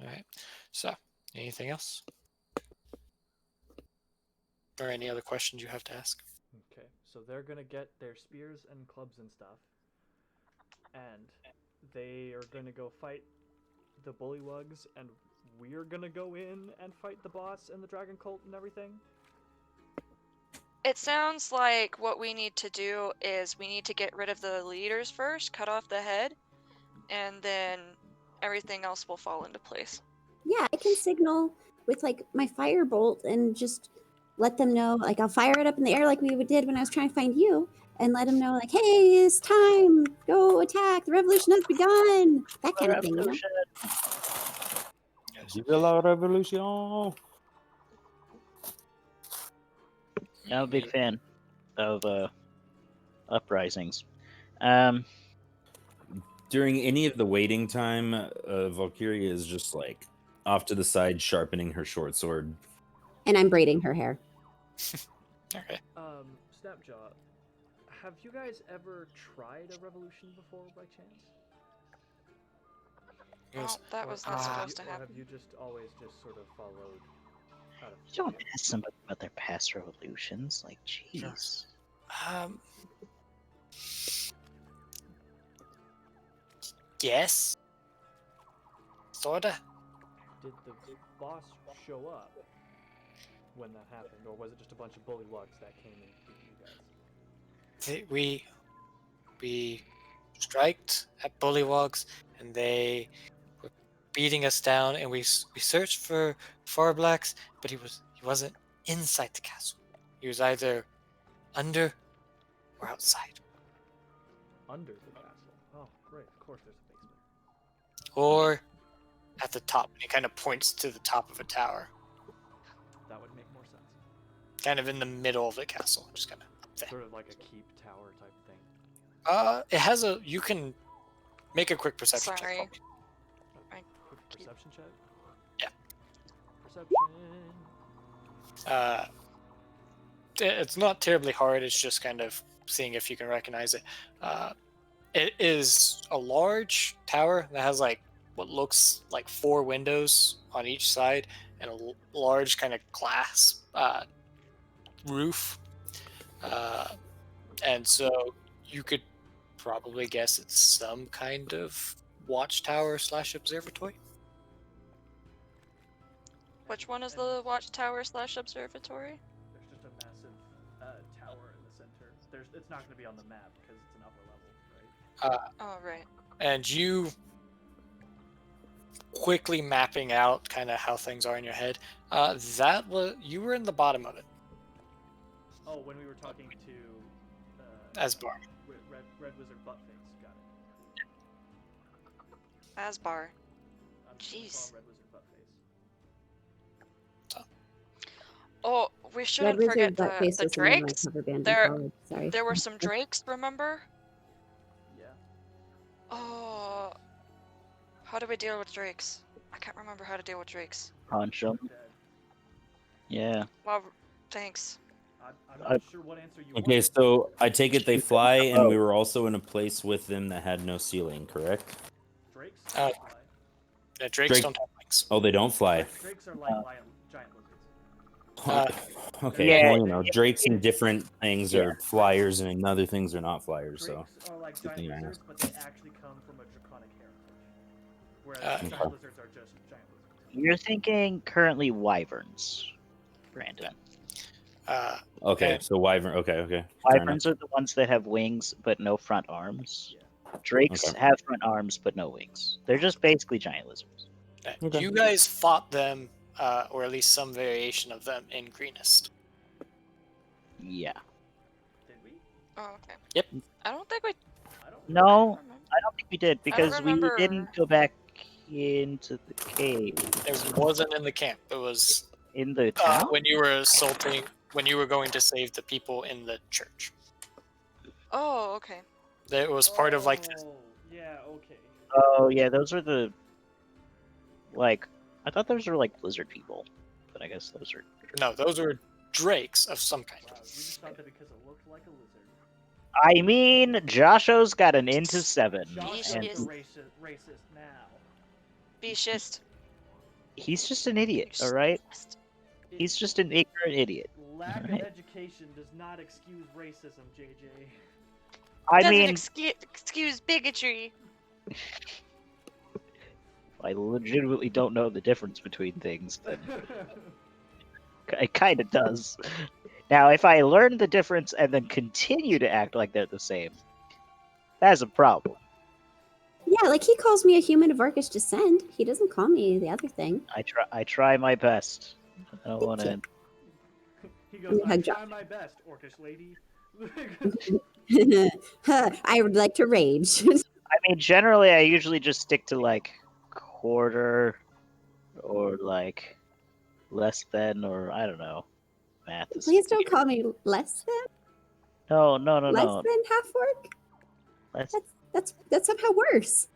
All right. So, anything else? Or any other questions you have to ask? Okay, so they're gonna get their spears and clubs and stuff, and they are gonna go fight the bullywugs, and we're gonna go in and fight the boss and the dragon cult and everything. It sounds like what we need to do is we need to get rid of the leaders first, cut off the head, and then everything else will fall into place. Yeah, I can signal with like my firebolt and just let them know. Like I'll fire it up in the air like we did when I was trying to find you, and let them know like, hey, it's time. Go attack. The revolution has begun. That kind of thing, you know? Vive la revolution! I'm a big fan of uprisings. During any of the waiting time, Valkyria is just like off to the side, sharpening her short sword. And I'm braiding her hair. Okay. Snapjaw, have you guys ever tried a revolution before by chance? Well, that was not supposed to happen. Or have you just always just sort of followed out of You don't fear? ask somebody about their past revolutions. Like, jeez. Yes. Sorta. Did the boss show up when that happened, or was it just a bunch of bullywugs that came and beat you guys? We striked at bullywugs, and they were beating us down. And we searched for Farblacks, but he wasn't inside the castle. He was either under or outside, Under the castle. Oh, great. Of course, there's a basement. or at the top. And he kind of points to the top of a tower, That would make more sense. kind of in the middle of the castle, just kind of up there. Sort of like a keep tower type thing. It has a. You can make a quick perception check. Sorry. for me. Quick perception check. Yeah. Perception. It's not terribly hard. It's just kind of seeing if you can recognize it. It is a large tower that has like what looks like 4 windows on each side and a large kind of glass roof. And so you could probably guess it's some kind of watchtower / observatory. Which one is the watchtower / observatory? There's just a massive tower in the center. It's not going to be on the map because it's an upper level, right? Oh, right. And you quickly mapping out kind of how things are in your head. You were in the bottom of it. Oh, when we were talking to Asbar. Red Wizard Buttface, got it. Asbar. I'm just gonna Jeez. call him Red Wizard Buttface. Oh, we Red shouldn't Wizard forget Buttface the was the name of my drakes. cover band in There- college. Sorry. There were some drakes, remember? Yeah. Oh. How do we deal with drakes? I can't remember how to deal with drakes. Punch 'em. Dead. Yeah. Well, thanks. I'm not sure what answer you Okay, want. so I take it they fly, and we were also in a place with them that had no ceiling, correct? Drakes Uh, fly. Drakes Drake- don't have wings. Oh, they don't fly. Drakes are like giant lizards. Okay, Yeah, well, you know, drakes and different things are flyers, and other things are not flyers. So Drakes are like good giant thing I lizards, asked. but they actually come from a draconic heritage. Whereas Okay. giant lizards are just giant lizards. You're thinking currently wyverns, Brandon. okay, And- so wyvern. Okay, fair enough. Wyverns are the ones that have wings but no front arms. Drakes Okay. have front arms but no wings. They're just basically giant lizards. Okay. You guys fought them, or at least some variation of them, in Greenest. Yeah. Did we? Oh, okay. Yep. I don't think we. I don't. No, remember. I don't think we did because we remember. didn't go back into the cave. It wasn't in the camp. It was In the town? when you were assaulting, when you were going to save the people in the church. Oh, okay. It was part of like this. Oh, yeah. Okay. Oh, yeah, those are the. Like, I thought those were like lizard people. But I guess those are. No, those were drakes of some kind. Wow. You just thought that because it looked like a lizard. I mean, Josho's got an into 7. Josh and is racist now. Beachist. he's just an idiot, alright? He's just an ignorant idiot. Lack of Alright. education does not excuse racism, JJ. I Doesn't mean, excuse bigotry. I legitimately don't know the difference between things, but it kind of does. Now, if I learn the difference and then continue to act like they're the same, that's a problem. Yeah, like he calls me a human of Orcish descent. He doesn't call me the other thing. I try my best. I don't want to. He goes, Yeah, I Josh. try my best, orcish lady. I would like to rage. I mean, generally, I usually just stick to like quarter or like less than, or I don't know. Math is Please don't call me less than No. less than half orc. Less. That's somehow worse.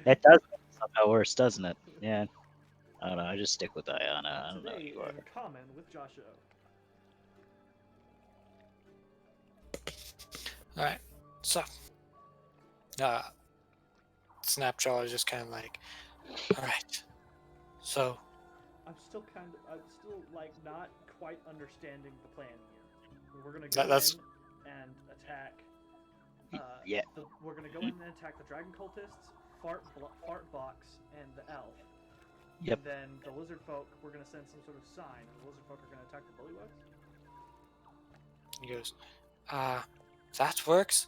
That does somehow worse, doesn't it? Yeah. I don't know. I just stick with Diana. I don't know. Today You are. in common with Joshua. All right, so Snapjaw is just kind of like, all right, so I'm still like not quite understanding the plan here. We're gonna go That's- in and attack. Yeah. We're gonna go in and attack the dragon cultists, fart box, and the elf. Yep. And then the lizard folk, we're gonna send some sort of sign, and the lizard folk are gonna attack the bullywugs. He goes, that works?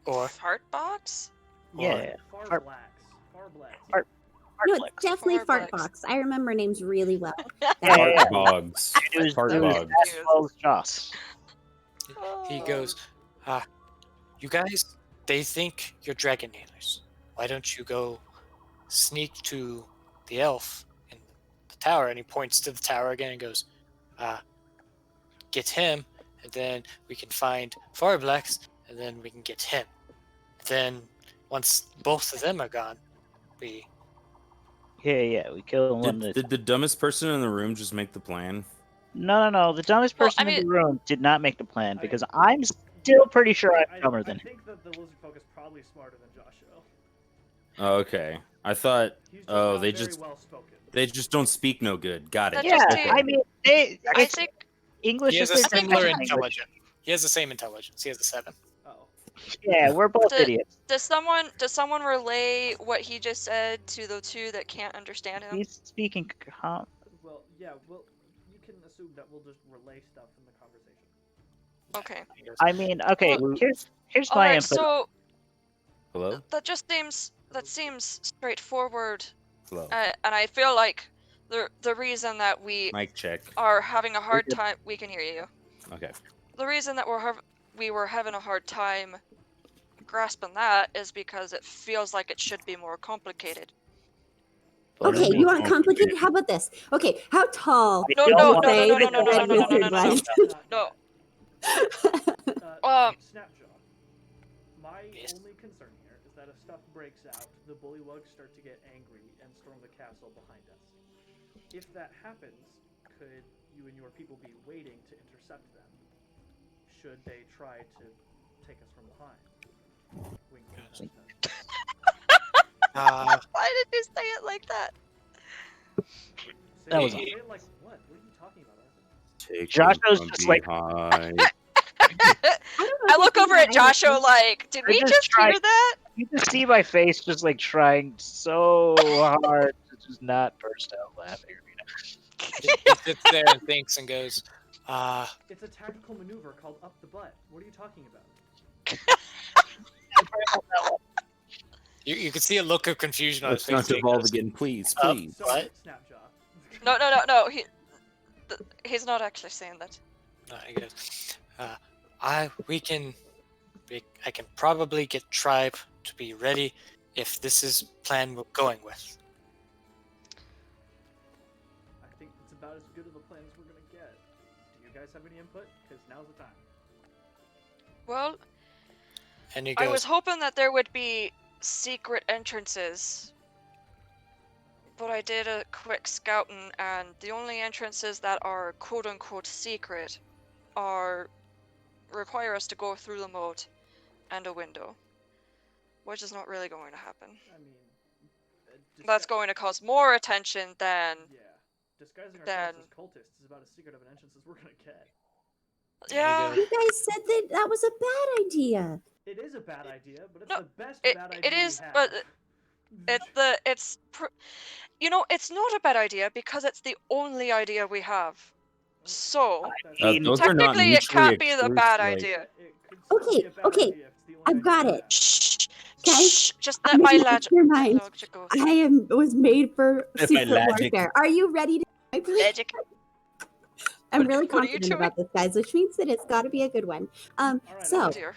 Or Fart box? Yeah. Far Fart- blacks. Far blacks. Fart- No, Fartlex. it's definitely Fartlex. Fartbox. I remember names really well. Yeah. Bogs. It was Fart it was bogs. as well as Joss. he goes, you guys, they think you're dragon nailers. Why don't you go sneak to the elf in the tower? And he points to the tower again and goes, get him, and then we can find Farblex, and then we can get him. Then, once both of them are gone, we... Yeah. We killed one. Did the dumbest person in the room just make the plan? No. The dumbest Well, person I in the mean- room did not make the plan because I'm still pretty sure I'm dumber than I him. think that the lizard folk is probably smarter than Joshua. Oh, okay. I thought He's just Oh, not they very just- well spoken. they just don't speak no good. Got it. That Yeah, just Okay. I mean, I think English He has is a their think similar I- intelligence. He has the same intelligence. He has a 7. Oh. Yeah, we're both The- idiots. does someone relay what he just said to the two that can't understand him? He's speaking. Well, yeah. Well, you can assume that we'll just relay stuff in the conversation. Okay. He goes, I mean, okay. Well, Here's All my right. input. So Hello? that seems straightforward, Hello. and I feel like the reason that we Mic check. are having a hard good. time. We can hear you. Okay. The reason that we were having a hard time grasping that is because it feels like it should be more complicated. Okay, you want complicated? How about this? Okay, how tall? No, don't no, want no, say no, no, that no, the no, red no, no, no, wizard no, no, no. was? No. Snapjaw. My Yes. only concern here is that if stuff breaks out, the bullywugs start to get angry and storm the castle behind us. If that happens, could you and your people be waiting to intercept them? Should they try to take us from behind? Wink, wink, wink. Why did you say it like that? That was Say it like what? What are you talking about, Arthur? Take Joshua's them from just like- behind. I look over at Joshua like, did I we just just hear tried- that? You can see my face just like trying so hard to just not burst out laughing. he sits there and thinks and goes, It's a tactical maneuver called up the butt. What are you talking about? you can see a look of confusion on his Let's face. not He devolve goes, again, please, Up. please. So, What? Snapjaw. No. He's not actually saying that. No, he goes, I can probably get tribe to be ready if this is plan we're going with. I think it's about as good of a plan as we're gonna get. Do you guys have any input? Because now's the time. Well, and he I goes, was hoping that there would be secret entrances, but I did a quick scouting, and the only entrances that are quote-unquote secret require us to go through the moat and a window, which is not really going to happen. I mean, That's going to cause more attention than Yeah, disguising then- ourselves as cultists is about as secret of an entrance as we're gonna get. yeah. You guys said that was a bad idea. It is a bad idea, but it's No, the best it- bad it idea is, we have. but it's not a bad idea because it's the only idea we have. So Those are not technically, it can't mutually be the bad exclusive, idea. It could still Okay, be a bad okay, idea if it's the only I've got idea we it. have. Shh, Okay, shh, just let I'm my gonna logic. your mind. Go. I was made for If my secret logic- warfare. Are you ready to? Magic. I'm What- really what are you confident doing? about this, guys, which means that it's got to be a good one. Alright, So- Oh dear.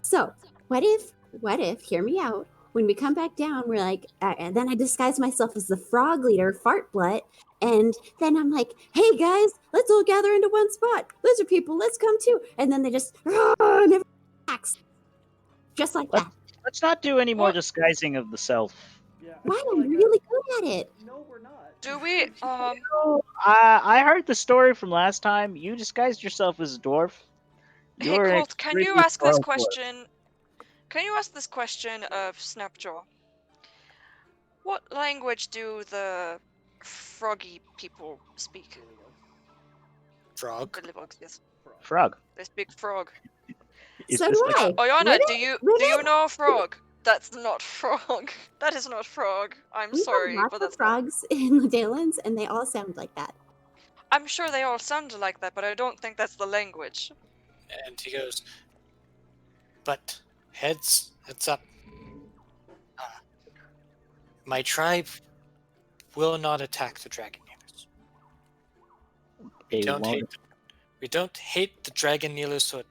So, what if? Hear me out. When we come back down, we're like, and then I disguise myself as the frog leader, Fartblut, and then I'm like, "Hey guys, let's all gather into one spot. Lizard people, let's come too." And then they just never acts, just like What? that. Let's not do any more What? disguising of the self. Yeah, I Why? feel I'm like really good at it. No, we're not. Do we? I heard the story from last time. You disguised yourself as a dwarf. Hey You're an Colt, can you extremely ask this powerful dwarf. question? Can you ask this question of Snapjaw? What language do the froggy people speak? frog. Bullywugs, yes. Frog. They speak frog. Is So this do like- I. Oyana, Ribbit? do you Ribbit? know frog? That's not frog. That is not frog. I'm We sorry, have but lots that's of not. frogs in the Daylands, and they all sound like that. I'm sure they all sound like that, but I don't think that's the language. And he goes, but heads up. My tribe will not attack the dragon kneelers. They won't. We don't hate the dragon kneelers, so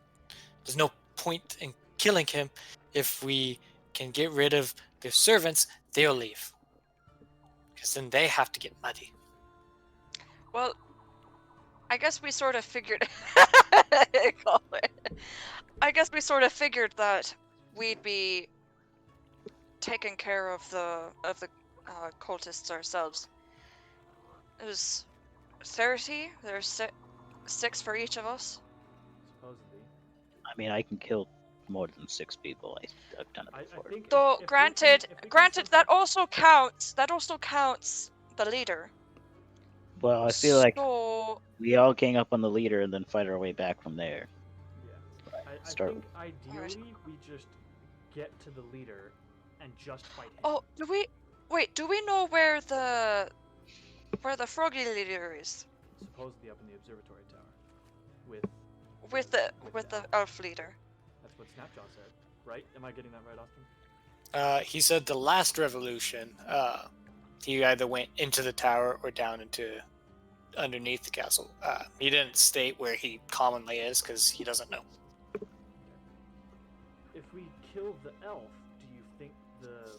there's no point in killing him. If we can get rid of their servants, they'll leave. Because then they have to get muddy. Well, I guess we sort of figured. I guess we sort of figured that we'd be taking care of the cultists ourselves. There's 30. There's 6 for each of us. Supposedly. I mean, I can kill more than 6 people. I've done it I before. think Though, if we granted, can survive- that also counts. That also counts the leader. Well, I feel like So we all gang up on the leader and then fight our way back from there. Yeah. I Start- think ideally we just get to the leader and just fight him. Oh, do we know where the froggy leader is? Supposedly up in the observatory tower. With the elf leader. That's what Snapjaw said, right? Am I getting that right, Austin? He said the last revolution, he either went into the tower or down into underneath the castle. He didn't state where he commonly is because he doesn't know. If we kill the elf, do you think the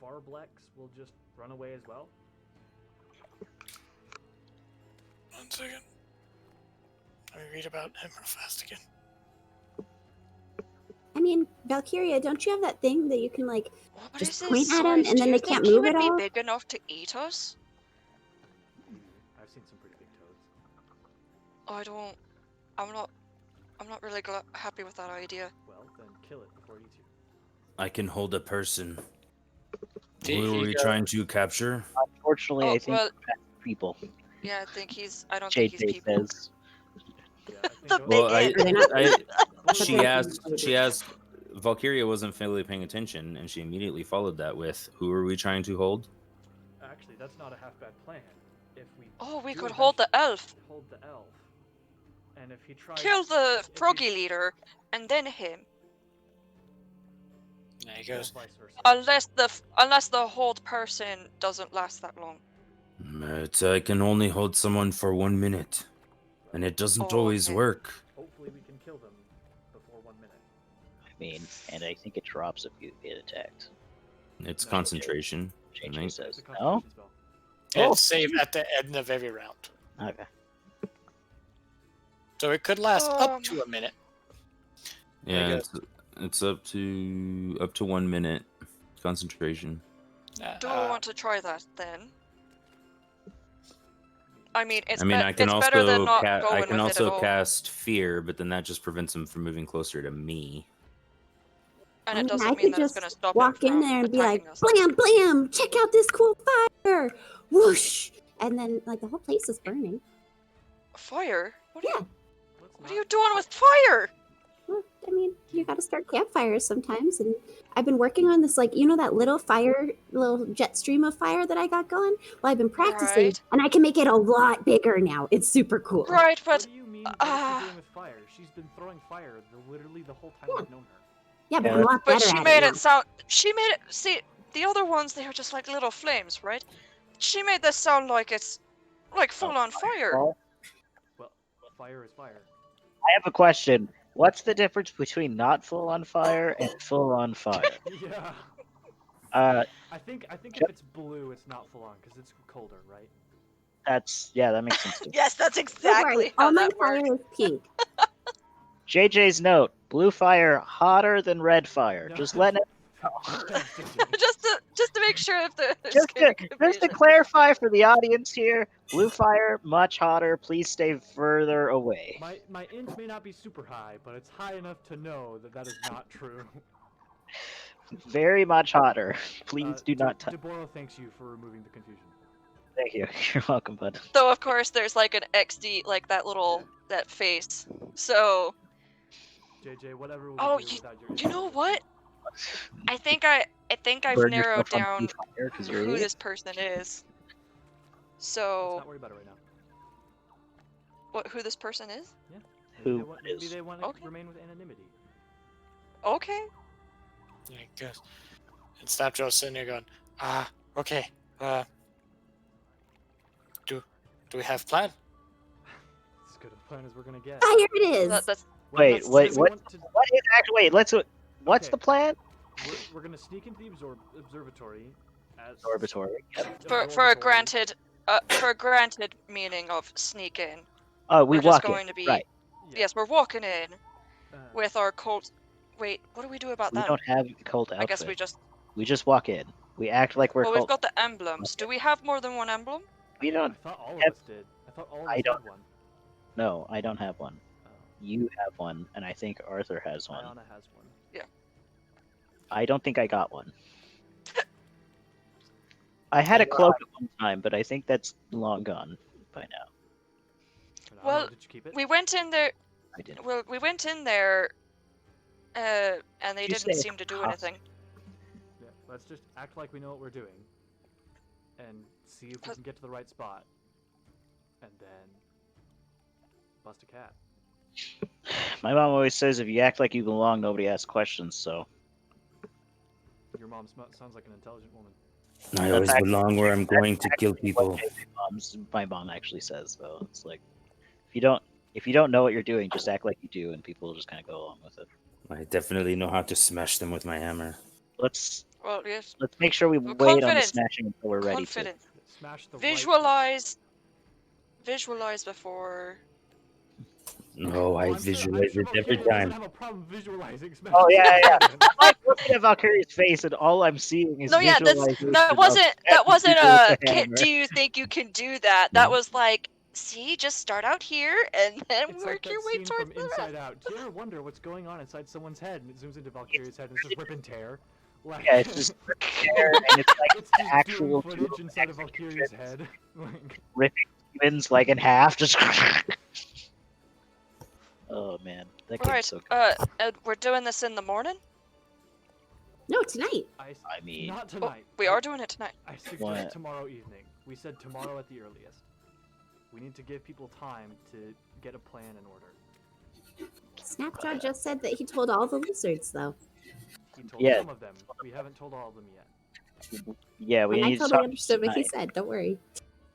Farblex will just run away as well? 1 second. Let me read about him real fast again. I mean, Valkyria, don't you have that thing that you can like What just is point this at 'em size? and then Do you they can't think he move would at be all? big enough to eat us? I've seen some pretty big toads. I'm not really happy with that idea. Well, then kill it before it eats you. I can hold a person. He- Who are he we goes- trying to capture? Unfortunately, Oh, I think well- that's people. Yeah, I don't think he's people. says. Yeah, I think The those- Well, big They're not- she asked, Valkyria wasn't fully paying attention, and she immediately followed that with, "Who are we trying to hold?" Actually, that's not a half bad plan. If we Oh, we do could hold the elf, hold the elf, and if he tries kill the if he- froggy leader, and then him. There he or goes. vice versa. Unless the hold person doesn't last that long. But I can only hold someone for 1 minute, and it doesn't Oh, always okay. work. Hopefully, we can kill them before 1 minute. I mean, and I think it drops if you get attacked. It's No. concentration. I JJ think. It's says. a No? concentration spell. And Oh. it's save at the end of every round. Okay. So it could last Um, up to a minute. Yeah, There it's up to 1 minute concentration. Do we want to try that then? I mean, it's I mean, I can it's better than also not I going can with it at also all, cast fear, but then that just prevents him from moving closer to me. and I it mean, doesn't I mean could that it's just going to stop walk him in from there and be like, attacking us. blam, blam, check out this cool fire, whoosh, and then like the whole place is burning. Fire? Let's What are you not- doing with fire? Well, I mean, you got to start campfires sometimes, and I've been working on this, like, that little jet stream of fire that I got going. Well, I've been practicing, Right. and I can make it a lot bigger now. It's super cool. Right, What but do you mean? What is she doing with fire? She's been throwing fire literally the whole time I've known her. Yeah, but Yeah. I'm a lot but better she at made it it sound. She made it. See, the other ones they are just like little flames, right? She made this sound like it's like full on fire. Well, Well, fire is fire. I have a question. What's the difference between not full on fire and full on fire? Yeah. Uh, I think if it's blue, it's not full on because it's colder, right? that makes sense to me. Yes, that's Don't worry, exactly how all my that works. fire is pink. JJ's note: blue fire hotter than red fire. No. Just letting it, just to make sure if the just to clarify for the audience here, blue fire much hotter. Please stay further away. My int may not be super high, but it's high enough to know that is not true. Very much hotter. Please do not touch. Deborah thanks you for removing the confusion. Thank you. You're welcome, bud. So of course there's like an XD, like that little that face. So JJ, whatever will Oh, we do without your you know input? what? I think I've Burn narrowed yourself on down fire 'cause you're who an idiot. this person is. Let's So, not worry about it right now. who this person is? Yeah. Who Maybe is? they want to Okay. remain with anonymity. Okay. Yeah, good. And Snapjaw's sitting there going, okay. Do we have a plan? As good a plan as we're gonna get. Ah, here it is. That's Wait, do wait, we what? want to- What is actually? Wait, what's Okay. the plan? We're gonna sneak into the observatory. As Observatory. Yep. for a Observatory. granted meaning of sneak in. Oh, we We're just walk going in. to be Right. Yeah. Yes, we're walking in Uh, with our cult. Wait, what do we do about We them? don't have a cult outfit. I guess we just walk in. We act like we're well, we've cult. got the emblems. Do we have more than one emblem? We I don't. thought all of have- us did. I thought all of I us don't. had one. No, I don't have one. Oh, You have one, and I think Arthur has one. Ayana has one. I don't think I got one. I had a cloak at one time, but I think that's long gone by now. Fernando, Well, did you keep it? We went in there. I did. Well, we went in there, and they You didn't say seem to do cost- anything. Yeah. Let's just act like we know what we're doing, and see if we can get to the right spot, and then bust a cat. My mom always says if you act like you belong, nobody asks questions. So Your mom sounds like an intelligent woman. I always That's belong where I'm going to kill what people. my mom actually says, though. It's like if you don't know what you're doing, just act like you do, and people will just kind of go along with it. I definitely know how to smash them with my hammer. Let's Well, yes. make sure we Well, wait on the confidence. smashing until we're ready to. Confident. Smash the Visualize before. No, I I'm sure visualize it every Valkyria doesn't time. have a problem visualizing Smash. Oh, yeah, yeah. Dragon. I'm like looking at Valkyrie's face, and all I'm seeing is No, yeah, visualization that of wasn't people with a hammer. do you think you can do that? That No. was like, see, just start out here and then It's work like your that way scene towards from the rest. Inside Out. Do you ever wonder what's going on inside someone's head? And it zooms into Valkyria's head and it's just rip and tear. Like, Yeah, it's just there, and it's like it's the just actual doing footage inside of Valkyria's head. Like, ripping demons like in half. Just. Oh man, that game's Alright, so good. we're doing this in the morning? No, tonight. I mean, not Oh, tonight. we are doing it tonight. I suggest What? tomorrow evening. We said tomorrow at the earliest. We need to give people time to get a plan in order. Snapchat just said that he told all the lizards, though. He told Yeah. some of them. We haven't told all of them yet. yeah, we And I need to totally talk understood what he tonight. said. Don't worry.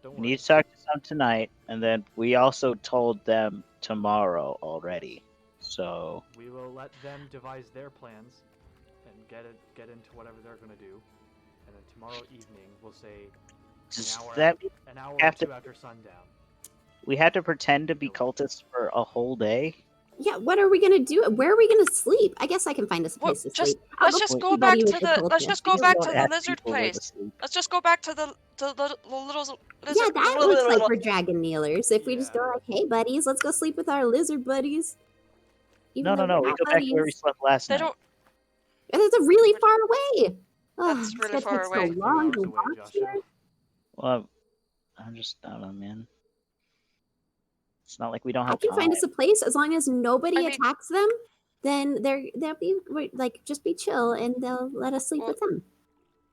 Don't We worry. need to talk to some tonight, and then we also told them tomorrow already. So We will let them devise their plans and get into whatever they're gonna do. And then tomorrow evening we'll say does hour that an hour have or to- two after sundown. we had to pretend to be cultists for a whole day? Yeah, what are we gonna do? Where are we gonna sleep? I guess I can find us a Well, place to just sleep. I'll let's just sleep go with back you to with the let's cultist. just go People back don't to the ask lizard people where to place. sleep. Let's just go back to the little lizard. Yeah, that looks like we're dragon kneelers. If we just go like, hey buddies, let's go sleep with our lizard buddies. Even No. though we're We not go back to where we buddies. slept last They night. don't. And it's a really far away. Oh, That's it's really gonna far take away. so A few long hours to away, walk Joshua. here. Well, I don't know, man. It's not like we don't I have can time. find us a place as long as nobody I mean- attacks them. Then they'll be like just be chill and they'll let us sleep Well- with them.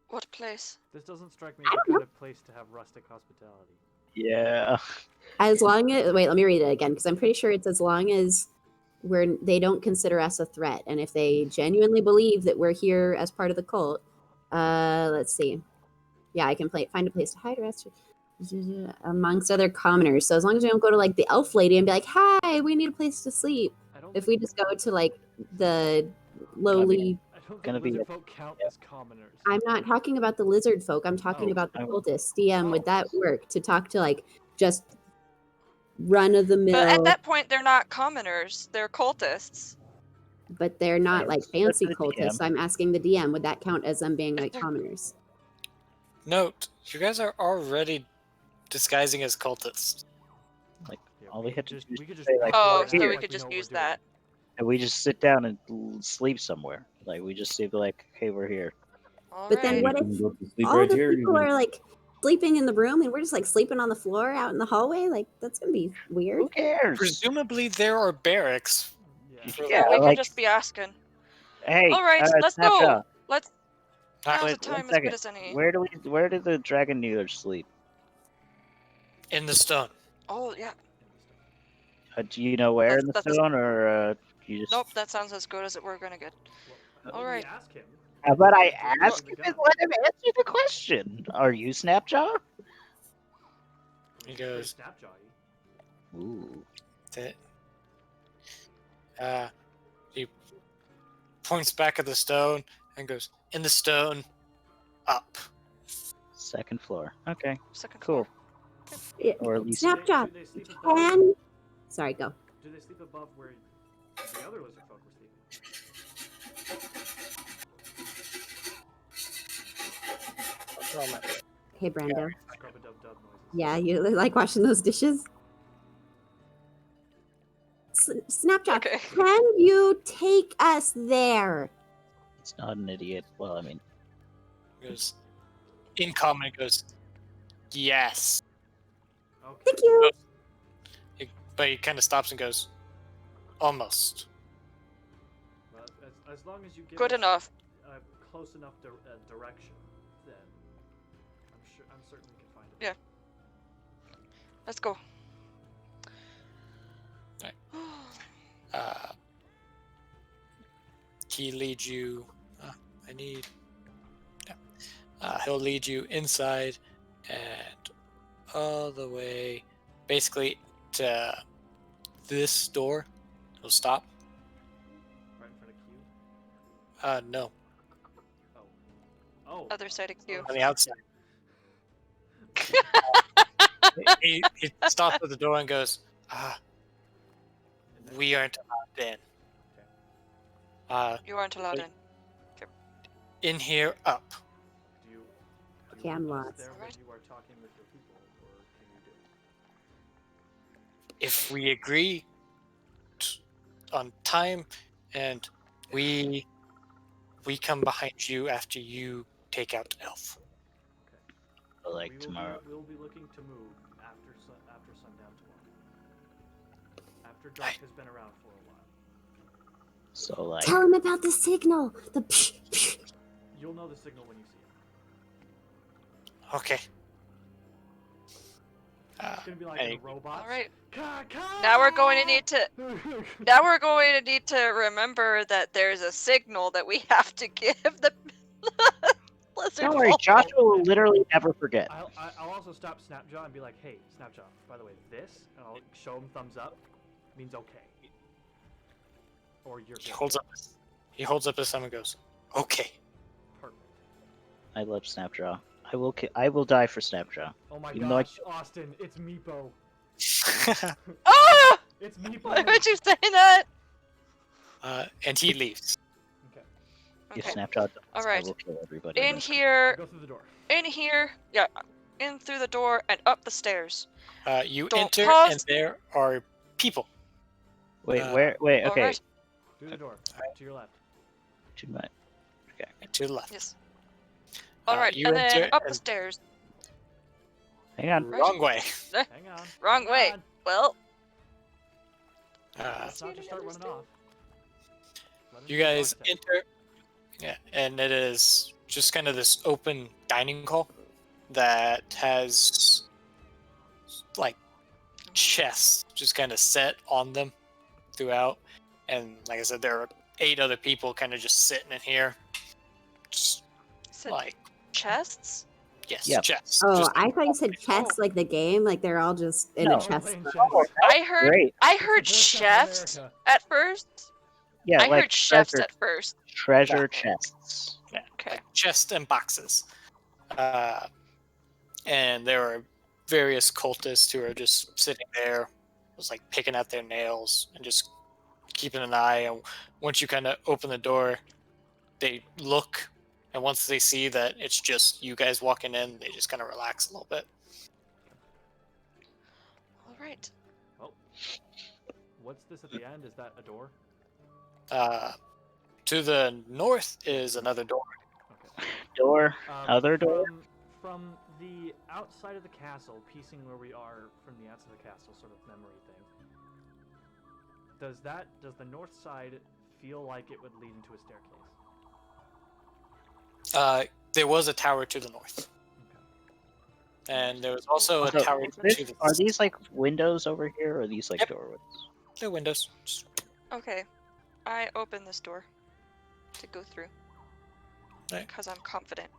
What place? This doesn't strike me I as the don't kind of place to have rustic hospitality. Yeah. As long as wait, let me read it again because I'm pretty sure it's as long as they don't consider us a threat, and if they genuinely believe that we're here as part of the cult. Let's see. Yeah, I can find a place to hide rest amongst other commoners. So as long as we don't go to like the elf lady and be like, "Hi, we need a place to sleep." I don't If we just go to like the lowly, I don't gonna think be lizard folk count as commoners. I'm not talking about the lizard folk. I'm talking Oh, about the I- cultists. DM, would that work to talk to like just run of the But mill? at that point, they're not commoners. They're cultists. But they're not like That's fancy the cultists. DM. I'm asking the DM, would that count as them being like They're- commoners? Note, you guys are already disguising as cultists. Yeah, all we had to just, do is we could just say, like, walk Oh, around so and we act could like just know what use we're doing. that. And we just sit down and sleep somewhere. Like we just say like, "Hey, we're here." But then Alright. what You if can go to sleep all right the here. people are like sleeping in the room and we're just like sleeping on the floor out in the hallway? Like that's gonna be weird. Who cares? Presumably, there are barracks Yeah. Yeah, we like, can just be asking. hey, All right, let's go. Snapshot. Let's. Now's Wait, the 1 time as second. good as any. Where do the dragon kneelers sleep? In the stone. Oh yeah. Do you know where in the That's- stone, or you just? Nope, that sounds as good as we're gonna get. Well, All when right. we ask him. How about I Just give ask the him gun. and let him answer the question? Are you Snapjaw? He goes, Snapjaw-y. Ooh. he points back at the stone and goes, in the stone, up. Second floor. Okay, Second cool. floor. Yeah, Or at least Snapshot. Do they sleep above? Can. Sorry, go. Do they sleep above where the other lizard folk were sleeping? Hey, Brando. Scrub-a-dub-dub noises. Yeah, you like washing those dishes? Snapshot. Okay. Can you take us there? it's not an idiot. Well, I mean, He goes, in common, he goes, yes. Okay. Thank you. But he kind of stops and goes, almost. Well, as long as you give Good us enough. a close enough direction, then I'm certain we can find it. Yeah. Let's go. Right. He leads you. I need. Yeah. He'll lead you inside and all the way, basically to this door. He'll stop. Right in front of Q. No, Oh. Other side of Q. on the outside. he stops at the door and goes, And then- we aren't allowed in. You aren't allowed Wait. in. In here, up. Do you Okay, I'm want us lost. there when Alright. you are talking with your people, or can you do it? If we agree on time and we come behind you after you take out Elf. like we will tomorrow. We'll be looking to move after sundown tomorrow. After Dark has been around for a while. So like, Tell him about the signal. The psh, psh. You'll know the signal when you see it. Okay. It's gonna be like Hey. the robots. All right. Ka-ka! Now we're going to need to. Now we're going to need to remember that there's a signal that we have to give the lizard don't worry, folk. Joshua will literally never forget. I'll also stop Snapjaw and be like, hey, Snapjaw, by the way, this, and I'll show him thumbs up, means okay. Or you're He good. holds up his thumb and goes, okay. Perfect. I love Snapjaw. I will die for Snapjaw. Oh my Even though I- gosh, Austin, it's Meepo. Ah! It's Meepo. Why would you say that? And he leaves. Okay, If Okay. Snapjaw dies, I Alright. will kill everybody. In this. here, go through the door. in here, yeah, in through the door and up the stairs. You Don't enter, pause. and there are people. Wait, Wait, Wait, okay. Alright. Through the door. To your left. To my- To the left. Yes. All right, you and then enter up the and- stairs. Hang on. Wrong way. Hang on. Wrong hang way. on. Well, Let's not just start running off. Let him You do the guys architect. enter. Yeah, and it is just kind of this open dining hall that has like chests just kind of set on them throughout. And like I said, there are 8 other people kind of just sitting in here. Just said like, chests. yes, Yep. chests. Oh, Just- I thought you said chess like the game, like they're all just in No. a chest. Playing chess. I heard. Great. I It's the heard Boy Scouts of chefs America. at first. Yeah, I like heard chefs treasure, at first. treasure chests. yeah, Okay. like chest and boxes. And there are various cultists who are just sitting there, just like picking at their nails and just keeping an eye. And once you kind of open the door, they look, and once they see that it's just you guys walking in, they just kind of relax a little bit. All right. What's this at the end? Is that a door? To the north is another door. Okay. Door. Other door? From the outside of the castle, piecing where we are from the outside of the castle, sort of memory thing. Does the north side feel like it would lead into a staircase? There was a tower to the north, Okay. and there was also a So, tower is this- to the are these like windows over here, or are these like Yep. doorways? the windows. Just- Okay, I open this door to go through Right. because I'm confident.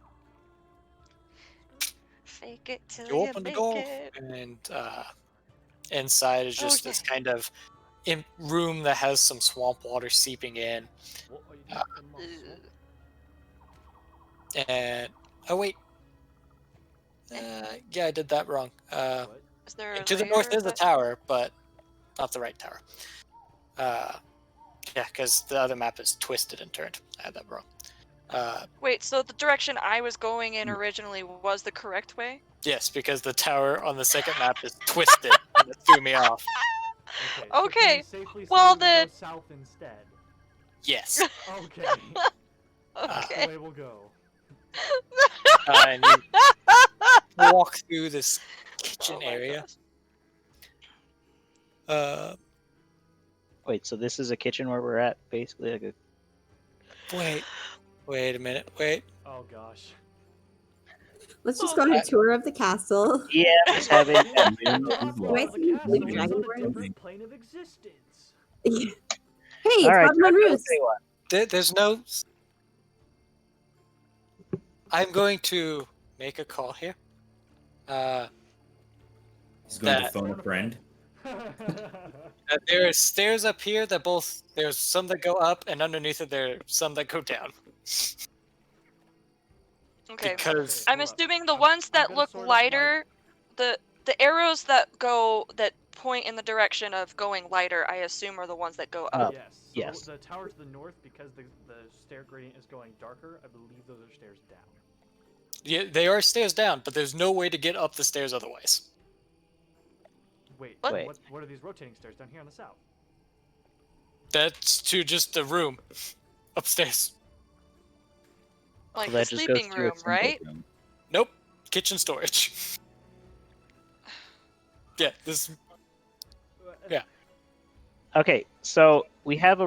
Fake it till You you open the make door, it. and inside is just this Okay. kind of room that has some swamp water seeping in. What are you doing in my swamp? And oh wait, yeah, I did that wrong. What? Is there a To the layer north is a that- tower, but not the right tower. Yeah, because the other map is twisted and turned. I had that wrong. Wait, so the direction I was going in originally was the correct way? Yes, because the tower on the second map is twisted, and it threw me off. Okay. So can Okay, we safely say well we then- go south instead? Yes, Okay. That's Okay. the way we'll go. and you walk through this kitchen Oh my area. gosh. Wait, so this is a kitchen where we're at, basically like a. Wait a minute. Wait. Oh gosh. Let's just go on a tour of the castle. Yeah, just having. You're not Do I the see castle, blue it's dragon on a horns? different plane of existence. Hey, it's All right, Robin Van I'll Roos. tell you what. There's no. I'm going to make a call here. He's going to That- phone a friend. There are stairs up here that both. There's some that go up, and underneath it there are some that go down. Okay. Because I'm Hold up. assuming the I'm- ones I'm that gonna look sort of, lighter, the arrows that point in the direction of going lighter, I assume are the ones that go up. Yes. So Yes. The tower to the north, because the stair gradient is going darker, I believe those are stairs down. yeah, they are stairs down, but there's no way to get up the stairs otherwise. Wait. What? Wait. What are these rotating stairs down here on the south? That's to just the room upstairs. Like So the that just goes sleeping to a room, simple right? room. Nope, kitchen storage. Yeah, this. Yeah. Okay, so we have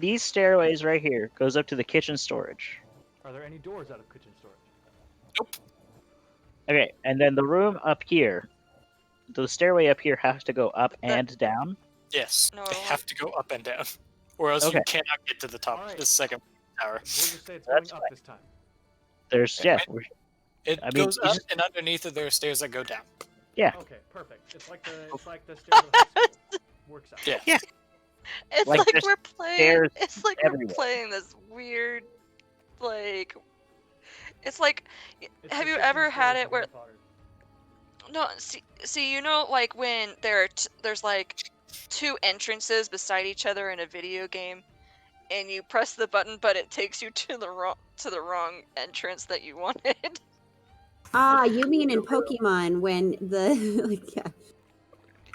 these stairways right here. Goes up to the kitchen storage. Are there any doors out of kitchen storage? Okay, and then the room up here. The stairway up here has to go up and down. Yes, No, they it have to go up and down, or else Okay. you cannot get to the top of Alright. the second tower. We'll just say it's That's going up this time. There's It I mean, goes you up, just- and underneath it there are stairs that go down. Okay, perfect. It's like the stairs of high school. Works out. Yeah. Yeah. It's Like, like, there's we're playing. stairs It's like everywhere. we're playing this weird, like. It's like, It's have the you kitchen ever had storage it of where? Harry Potter. No, see, you know, like when there's like two entrances beside each other in a video game, and you press the button, but it takes you to the wrong entrance that you wanted. Ah, you mean in Pokemon when the like yeah,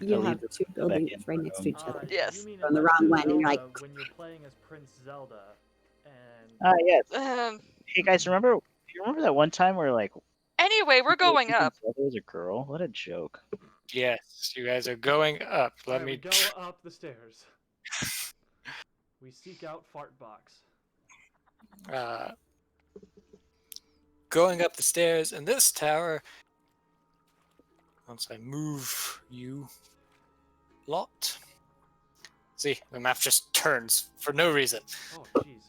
you Oh, have you two just go back buildings in. right next to each Ah, other. Yes. You mean On in the Legend wrong of one, and you're Zelda, like- when you're playing as Prince Zelda, and yes. Um. Hey guys, do you remember that one time where like Anyway, we're going up. There was a girl. What a joke. Yes, you guys are going up. Let Alright, me. we go up the stairs. We seek out fart box. Going up the stairs in this tower. Once I move you lot. See, the map just turns for no reason. Oh, jeez.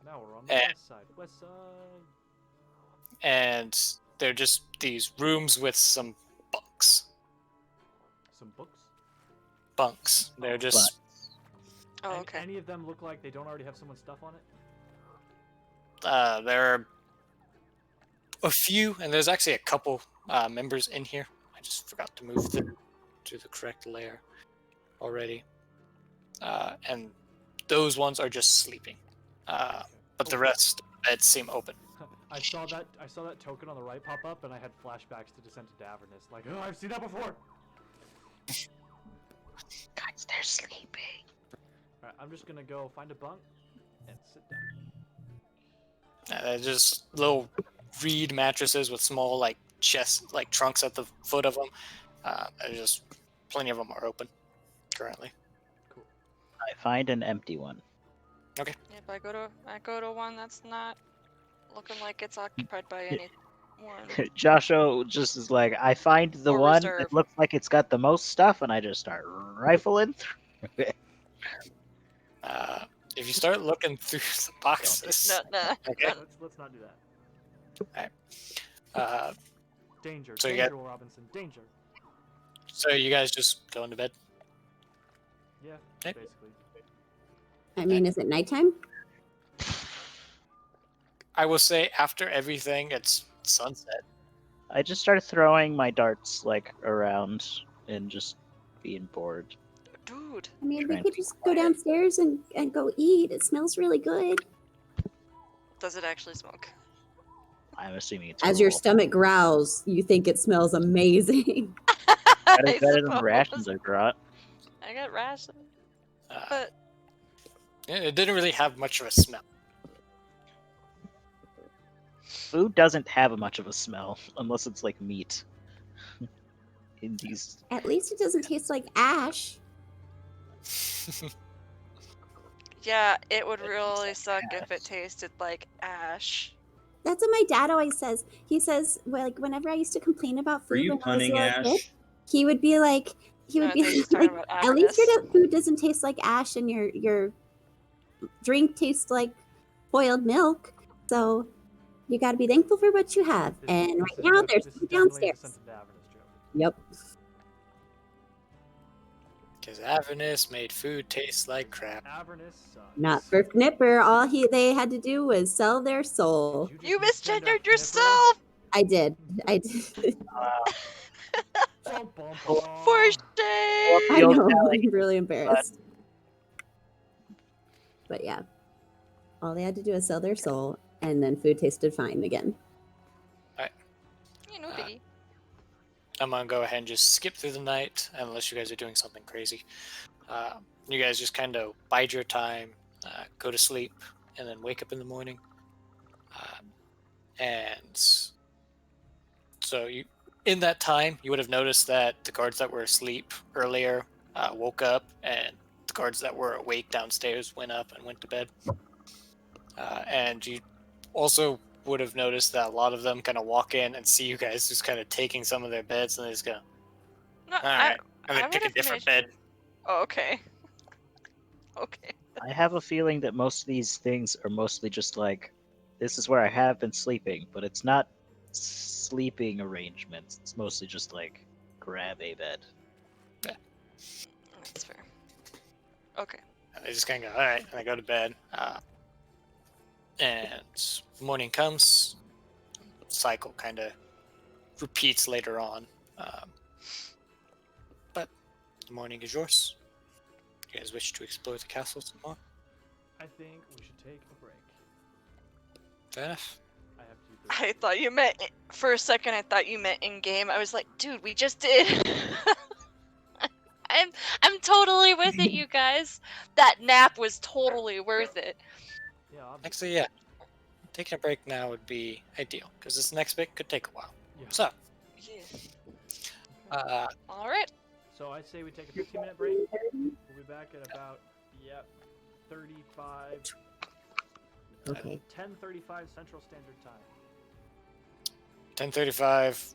Now we're on the Eh. west side. West side. And they're just these rooms with some bunks. Some books. Bunks. They're just. Oh, And okay. any of them look like they don't already have someone's stuff on it? There are a few, and there's actually a couple members in here. I just forgot to move them to the correct layer already. And those ones are just sleeping. But the rest of the beds seem open. I saw that token on the right pop up, and I had flashbacks to Descent to Daverness. Like, oh, I've seen that before. Guys, they're sleeping. Alright, I'm just gonna go find a bunk and sit down. They're just little reed mattresses with small like chest, like trunks at the foot of them. There's just plenty of them are open currently. Cool. I find an empty one. Yep, I go to one that's not looking like it's occupied by anyone. Joshua just is like, I find the Or one reserve. that looks like it's got the most stuff, and I just start rifling through it. If you start looking through the boxes, No. okay. Let's not do that. Danger, So you danger, Robinson, danger. So you guys just go into bed. Yeah, Okay. basically. I mean, is it nighttime? I will say after everything, it's sunset. I just started throwing my darts like around and just being bored. Dude. I mean, we Trying could to be just go quiet. downstairs and go eat. It smells really good. Does it actually smoke? I'm assuming it's As your cool. stomach growls, you think it smells amazing. That is I better than the suppose. rations I brought. I got rations. Uh, But it didn't really have much of a smell. Food doesn't have much of a smell unless it's like meat. In these, At least it doesn't taste like ash. yeah, it would really like suck if it ash. tasted like ash. That's what my dad always says. He says, well, like, whenever I used to complain about Were food you when I was a punning, little kid, Ash? he would be like, No, I thought he was talking about at least your Avernus. food doesn't taste like ash, and your drink tastes like boiled milk. So you got to be thankful for what you have. And right now, there's this is food definitely the downstairs. sense of the Avernus joke. Yep. Because Avernus made food taste like crap. Avernus sucks. Not for Knipper. All they had to do was sell their soul. Did You just misgender misgendered Knipper? yourself! I did. Bum, bum, For bum. For the I shame! old know. tally. I'm really embarrassed. But yeah, all they had to do was sell their soul, and then food tasted fine again. You know, biggie. I'm gonna go ahead and just skip through the night, unless you guys are doing something crazy. You guys just kind of bide your time, go to sleep, and then wake up in the morning. And so in that time, you would have noticed that the guards that were asleep earlier woke up, and the guards that were awake downstairs went up and went to bed. And you also would have noticed that a lot of them kind of walk in and see you guys just kind of taking some of their beds, and they just go, No, all right, and I then pick a would've different made bed. sure- Oh, okay. Okay. I have a feeling that most of these things are mostly just like, this is where I have been sleeping, but it's not sleeping arrangements. It's mostly just like, grab a bed. That's fair. Okay. And they just kind of go, all right, and they go to bed. And morning comes, cycle kind of repeats later on. But the morning is yours. You guys wish to explore the castle some more? I think we should take a break. Fair enough. I have to do I thought you meant for a second. I thought you meant in game. I was like, dude, we just did. I'm totally with it, you guys. That nap was totally worth it. Yeah, obviously. Actually, yeah. Taking a break now would be ideal, because this next bit could take a while. Yeah. So, Okay. All right. So I say we take a 15-minute break. We'll be back at about 35. Okay. 10:35 Central Standard Time. 10:35,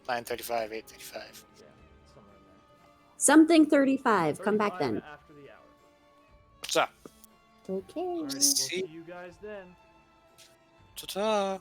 9:35, 8:35. Yeah, somewhere in there. Something 35. Come back 35 then. after the hour. So, Okay. Alrighty, we'll See- see you guys then. ta-ta!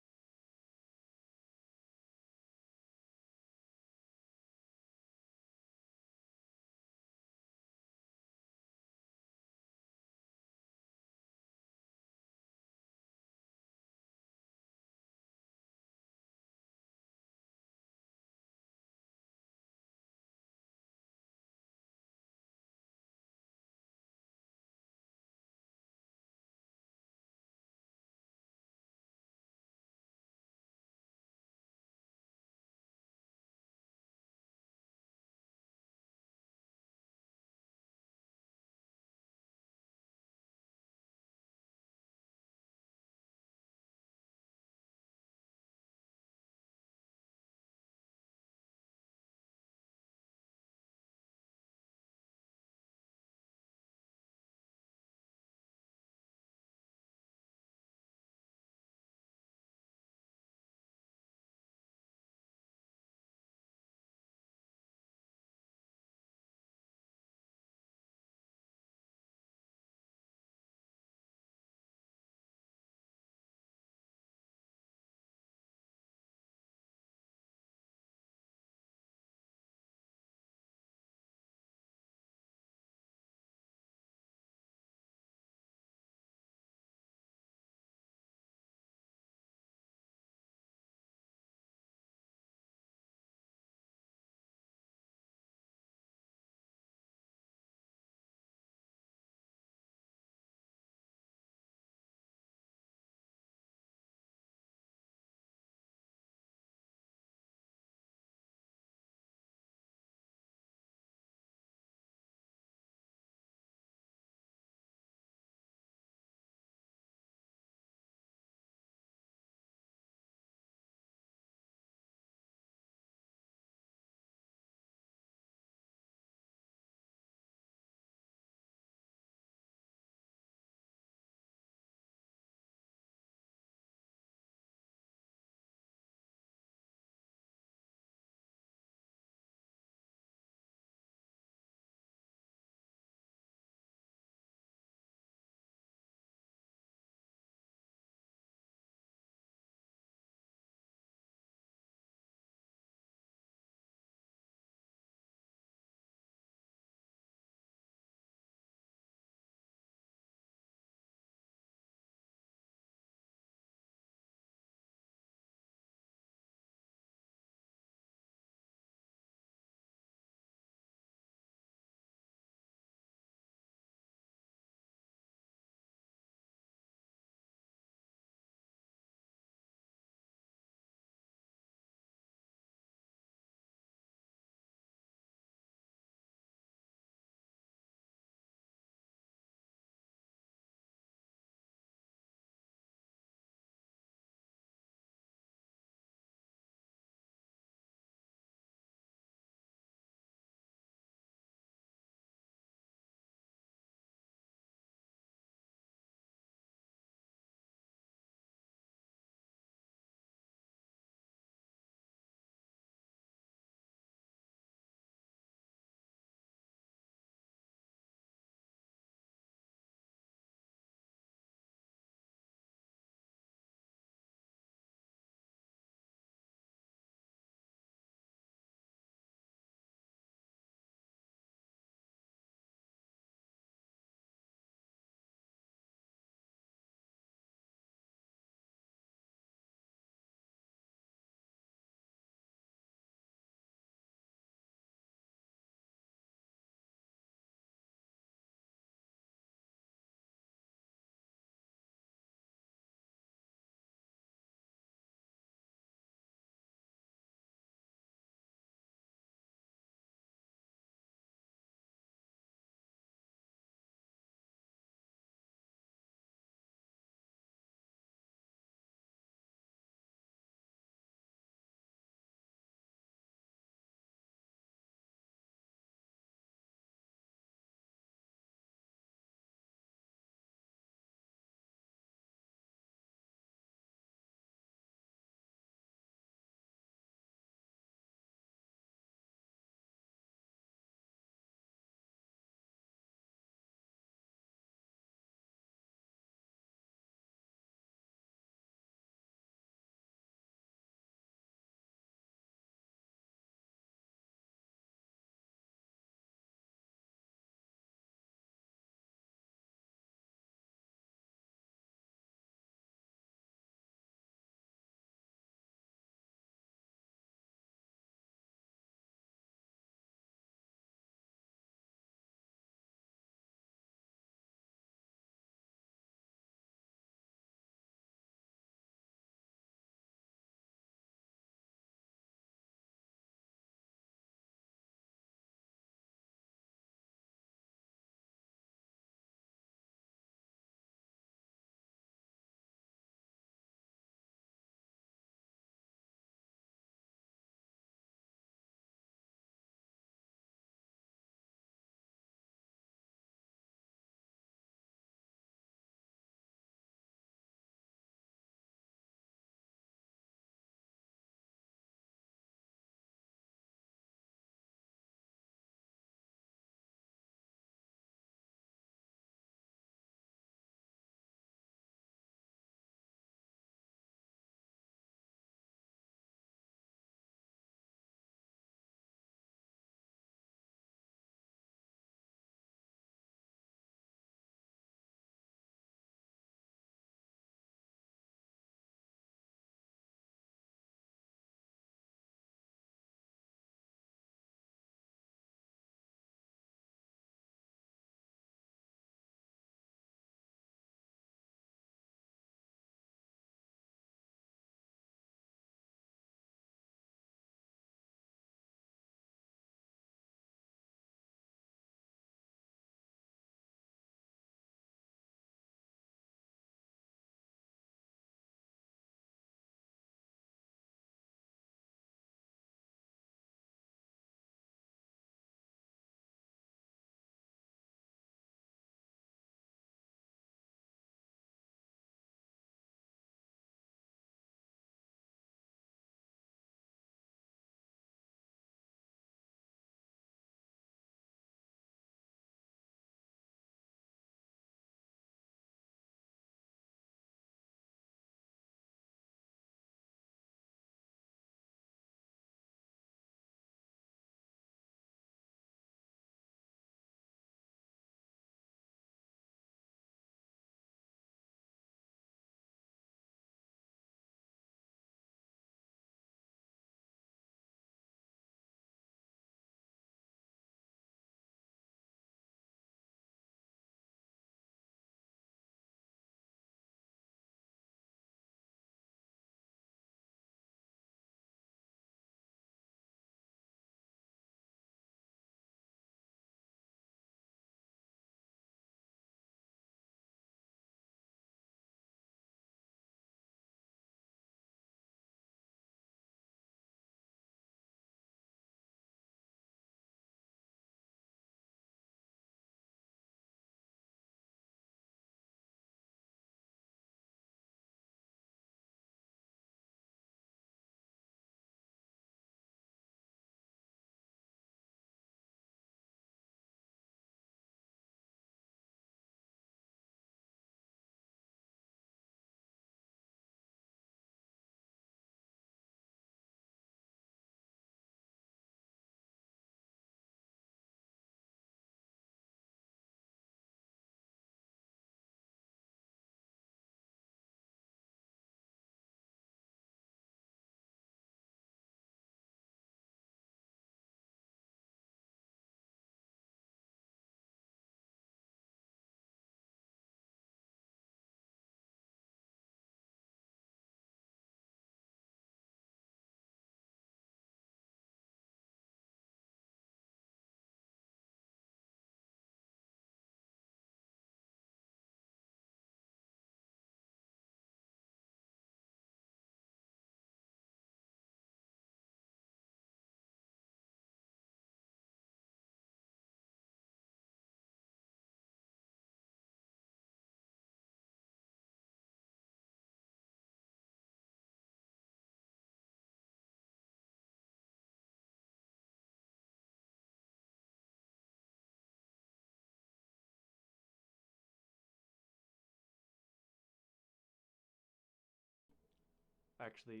Actually,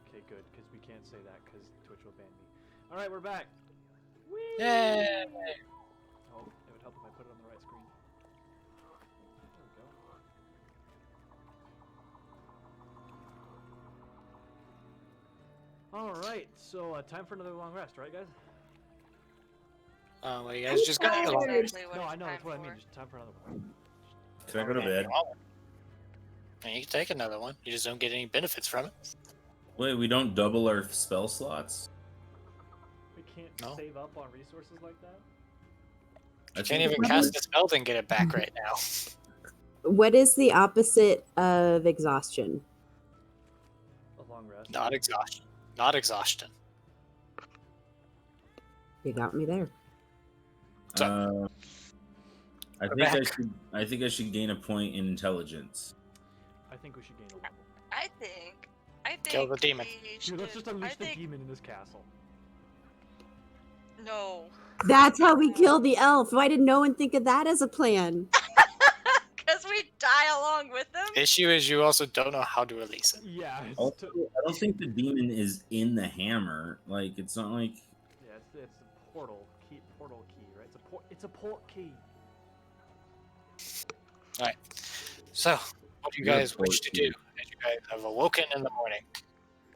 okay, good, because we can't say that because Twitch will ban me. All right, we're back. Whee! Yay! Oh, it would help if I put it on the right screen. There we go. All right, so time for another long rest, right, guys? Well, you guys just got tired. your long rest. Exactly what No, it's I know, time that's what I mean. for. Just time for another one. Can I go to bed? And you can take another one. You just don't get any benefits from it. Wait, we don't double our spell slots? We can't No. save up on resources like that? You can't even cast a spell and get it back right now. What is the opposite of exhaustion? A long rest. Not exhaustion. Not exhaustion. You got me there. I think I should gain a point in intelligence. I think we should gain a level. I think. Kill the demon. we Dude, let's should- just unleash I the think- demon in this castle. No. That's how we kill the elf. Why did no one think of that as a plan? Because we die along with them? Issue is you also don't know how to release it. Yeah, it's Also, I don't think the demon is in the hammer. Like, it's not like... yeah, it's a portal key, right? It's a port key. Alright. So, what do you You're a guys wish port to key. do as you guys have awoken in the morning?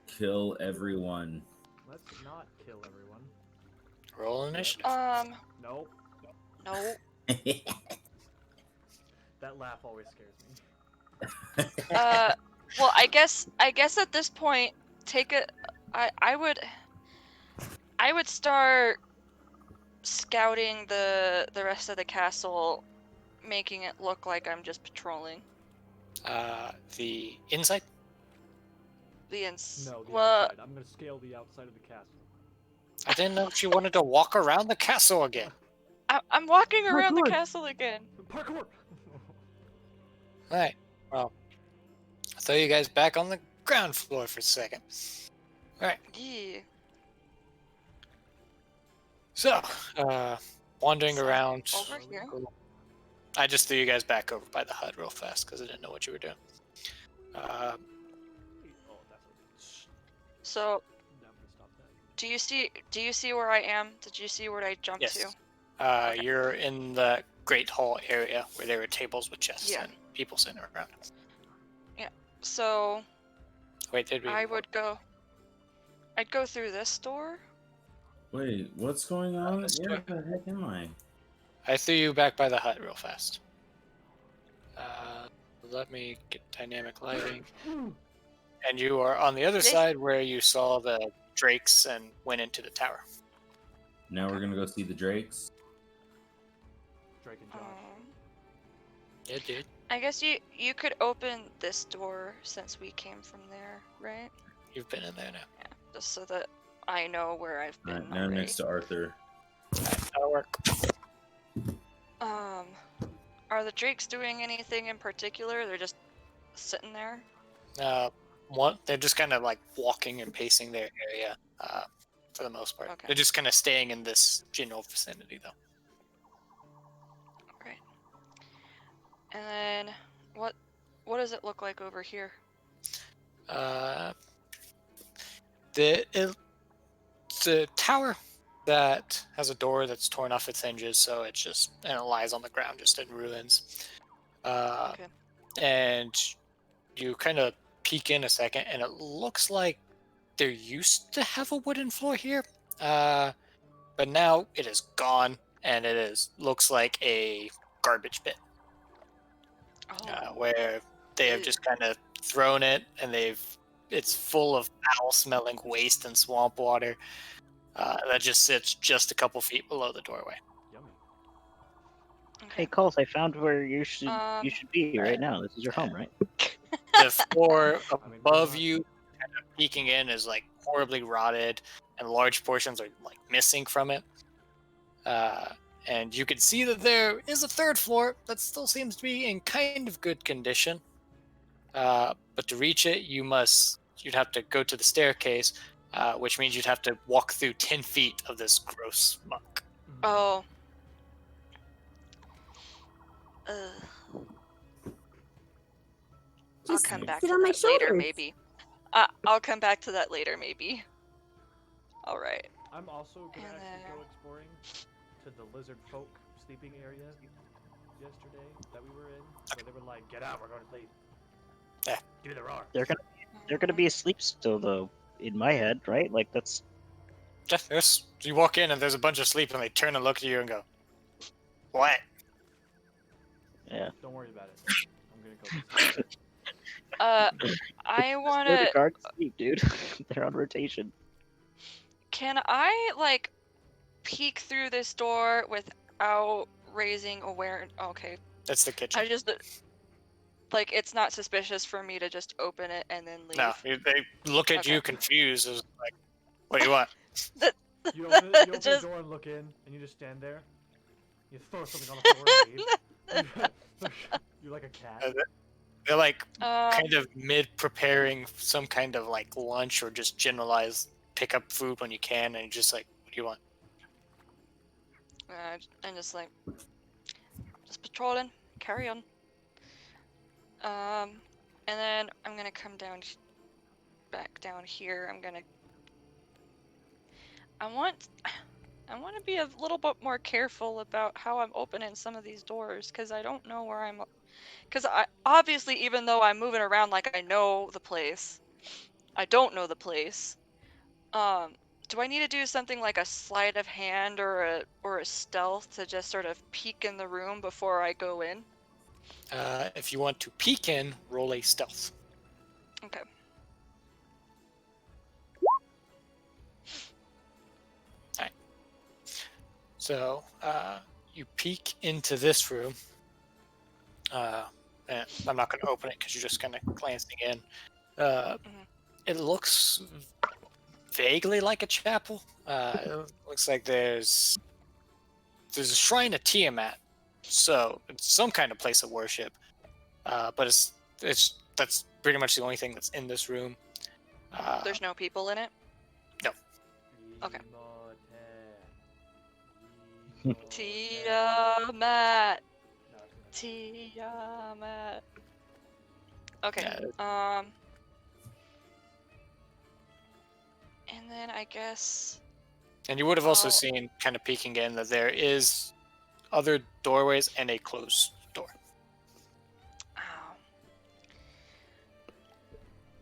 Kill everyone. Let's not kill everyone. Roll initiative. Nope. No. That laugh always scares me. Well, I guess at this point, I would start scouting the rest of the castle, making it look like I'm just patrolling. The inside? No, the well, outside. I'm gonna scale the outside of the castle. I didn't know if you wanted to walk around the castle again. I'm walking around the Parkour. castle again. Parkour! Alright, well, I'll throw you guys back on the ground floor for a second. Alright, Yeah. so, wandering So, around. over here. I just threw you guys back over by the hut real fast because I didn't know what you were doing. Oh, that's So, I'm gonna stop that. do you see where I am? Did you see where I jumped Yes. to? Okay. You're in the Great Hall area where there were tables with chests Yeah. and people sitting around. So, Wait, did we? I'd go through this door. Wait, what's going on? let's do Where it. the heck am I? I threw you back by the hut real fast. Let me get dynamic lighting. And you are on the other This- side where you saw the drakes and went into the tower. Now we're gonna go see the drakes. Drake and Josh. Yeah, dude. I guess you could open this door since we came from there, right? You've been in there now. Yeah, just so that I know where I've been Alright, now already. next to Arthur. Alright, that'll work. Are the drakes doing anything in particular? They're just sitting there. They're just kind of like walking and pacing their area for the most part. Okay. They're just kind of staying in this general vicinity, though. Right. And then what does it look like over here? The tower that has a door that's torn off its hinges, so it lies on the ground just in ruins. Okay. And you kind of peek in a second, and it looks like there used to have a wooden floor here, but now it is gone, and looks like a garbage bin. Oh. Where they have Ew. just kind of thrown it, and it's full of foul-smelling waste and swamp water that just sits just a couple feet below the doorway. Yummy. Okay. Hey, Colt, I found where you should be right Right. now. This is your home, right? The floor I mean, above pretty you, kind of peeking in, is like horribly rotted, and large portions are like missing from it. And you can see that there is a third floor that still seems to be in kind of good condition. But to reach it, you'd have to go to the staircase, which means you'd have to walk through 10 feet of this gross muck. Oh. I'll Just come back sit to on my that later, shoulders. maybe. I'll come back to that later, maybe. All right. I'm also gonna And actually go then- exploring to the lizard folk sleeping area yesterday that we were in, where they were like, "Get out, we're going to sleep." Yeah. Do the roar. They're gonna be asleep still, though. In my head, right? Like that's. Yeah, you walk in and there's a bunch of sleep, and they turn and look at you and go, "What?" Yeah. Don't worry about it. I'm gonna go. Sleep. I want They're the to. guards sleep, dude. They're on rotation. Can I like peek through this door without raising awareness? Okay, That's the kitchen. I just like it's not suspicious for me to just open it and then leave. No, they look at you Okay. confused, as like, "What do you want?" You open the Just- door and look in, and you just stand there. You throw something on the floor and leave. You're like a cat. They're like Um, kind of mid preparing some kind of like lunch or just generalized pick up food when you can, and you're just like, "What do you want?" I'm just like, just patrolling. Carry on. And then I'm gonna come down, back down here. I want to be a little bit more careful about how I'm opening some of these doors, because I don't know where I'm. Because I obviously, even though I'm moving around like I know the place, I don't know the place. Do I need to do something like a sleight of hand or a stealth to just sort of peek in the room before I go in? If you want to peek in, roll a stealth. Okay. So you peek into this room. And I'm not going to open it because you're just kind of glancing in. It looks vaguely like a chapel. It looks like there's a shrine of Tiamat, so it's some kind of place of worship. But that's pretty much the only thing that's in this room. There's no people in it. Okay. Tiamat. Tiamat. Okay. And then I guess. And you would have also seen, kind of peeking in, that there is other doorways and a closed door.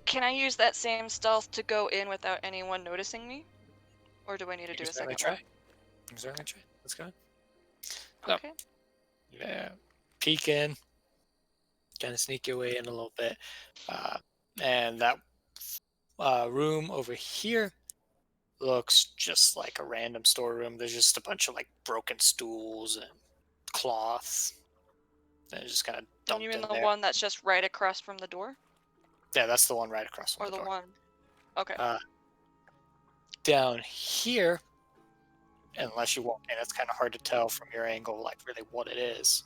Can I use that same stealth to go in without anyone noticing me? Or do I need to do a second try. one? You can certainly try. Let's go. Okay. Yeah. Peek in. Kind of sneak your way in a little bit. And that room over here looks just like a random storeroom. There's just a bunch of like broken stools and cloths. And just kind of dumped You mean in the there. one that's just right across from the door? Yeah, that's the one right across from Or the door. one? Okay. Down here, unless you walk in, it's kind of hard to tell from your angle, like really what it is.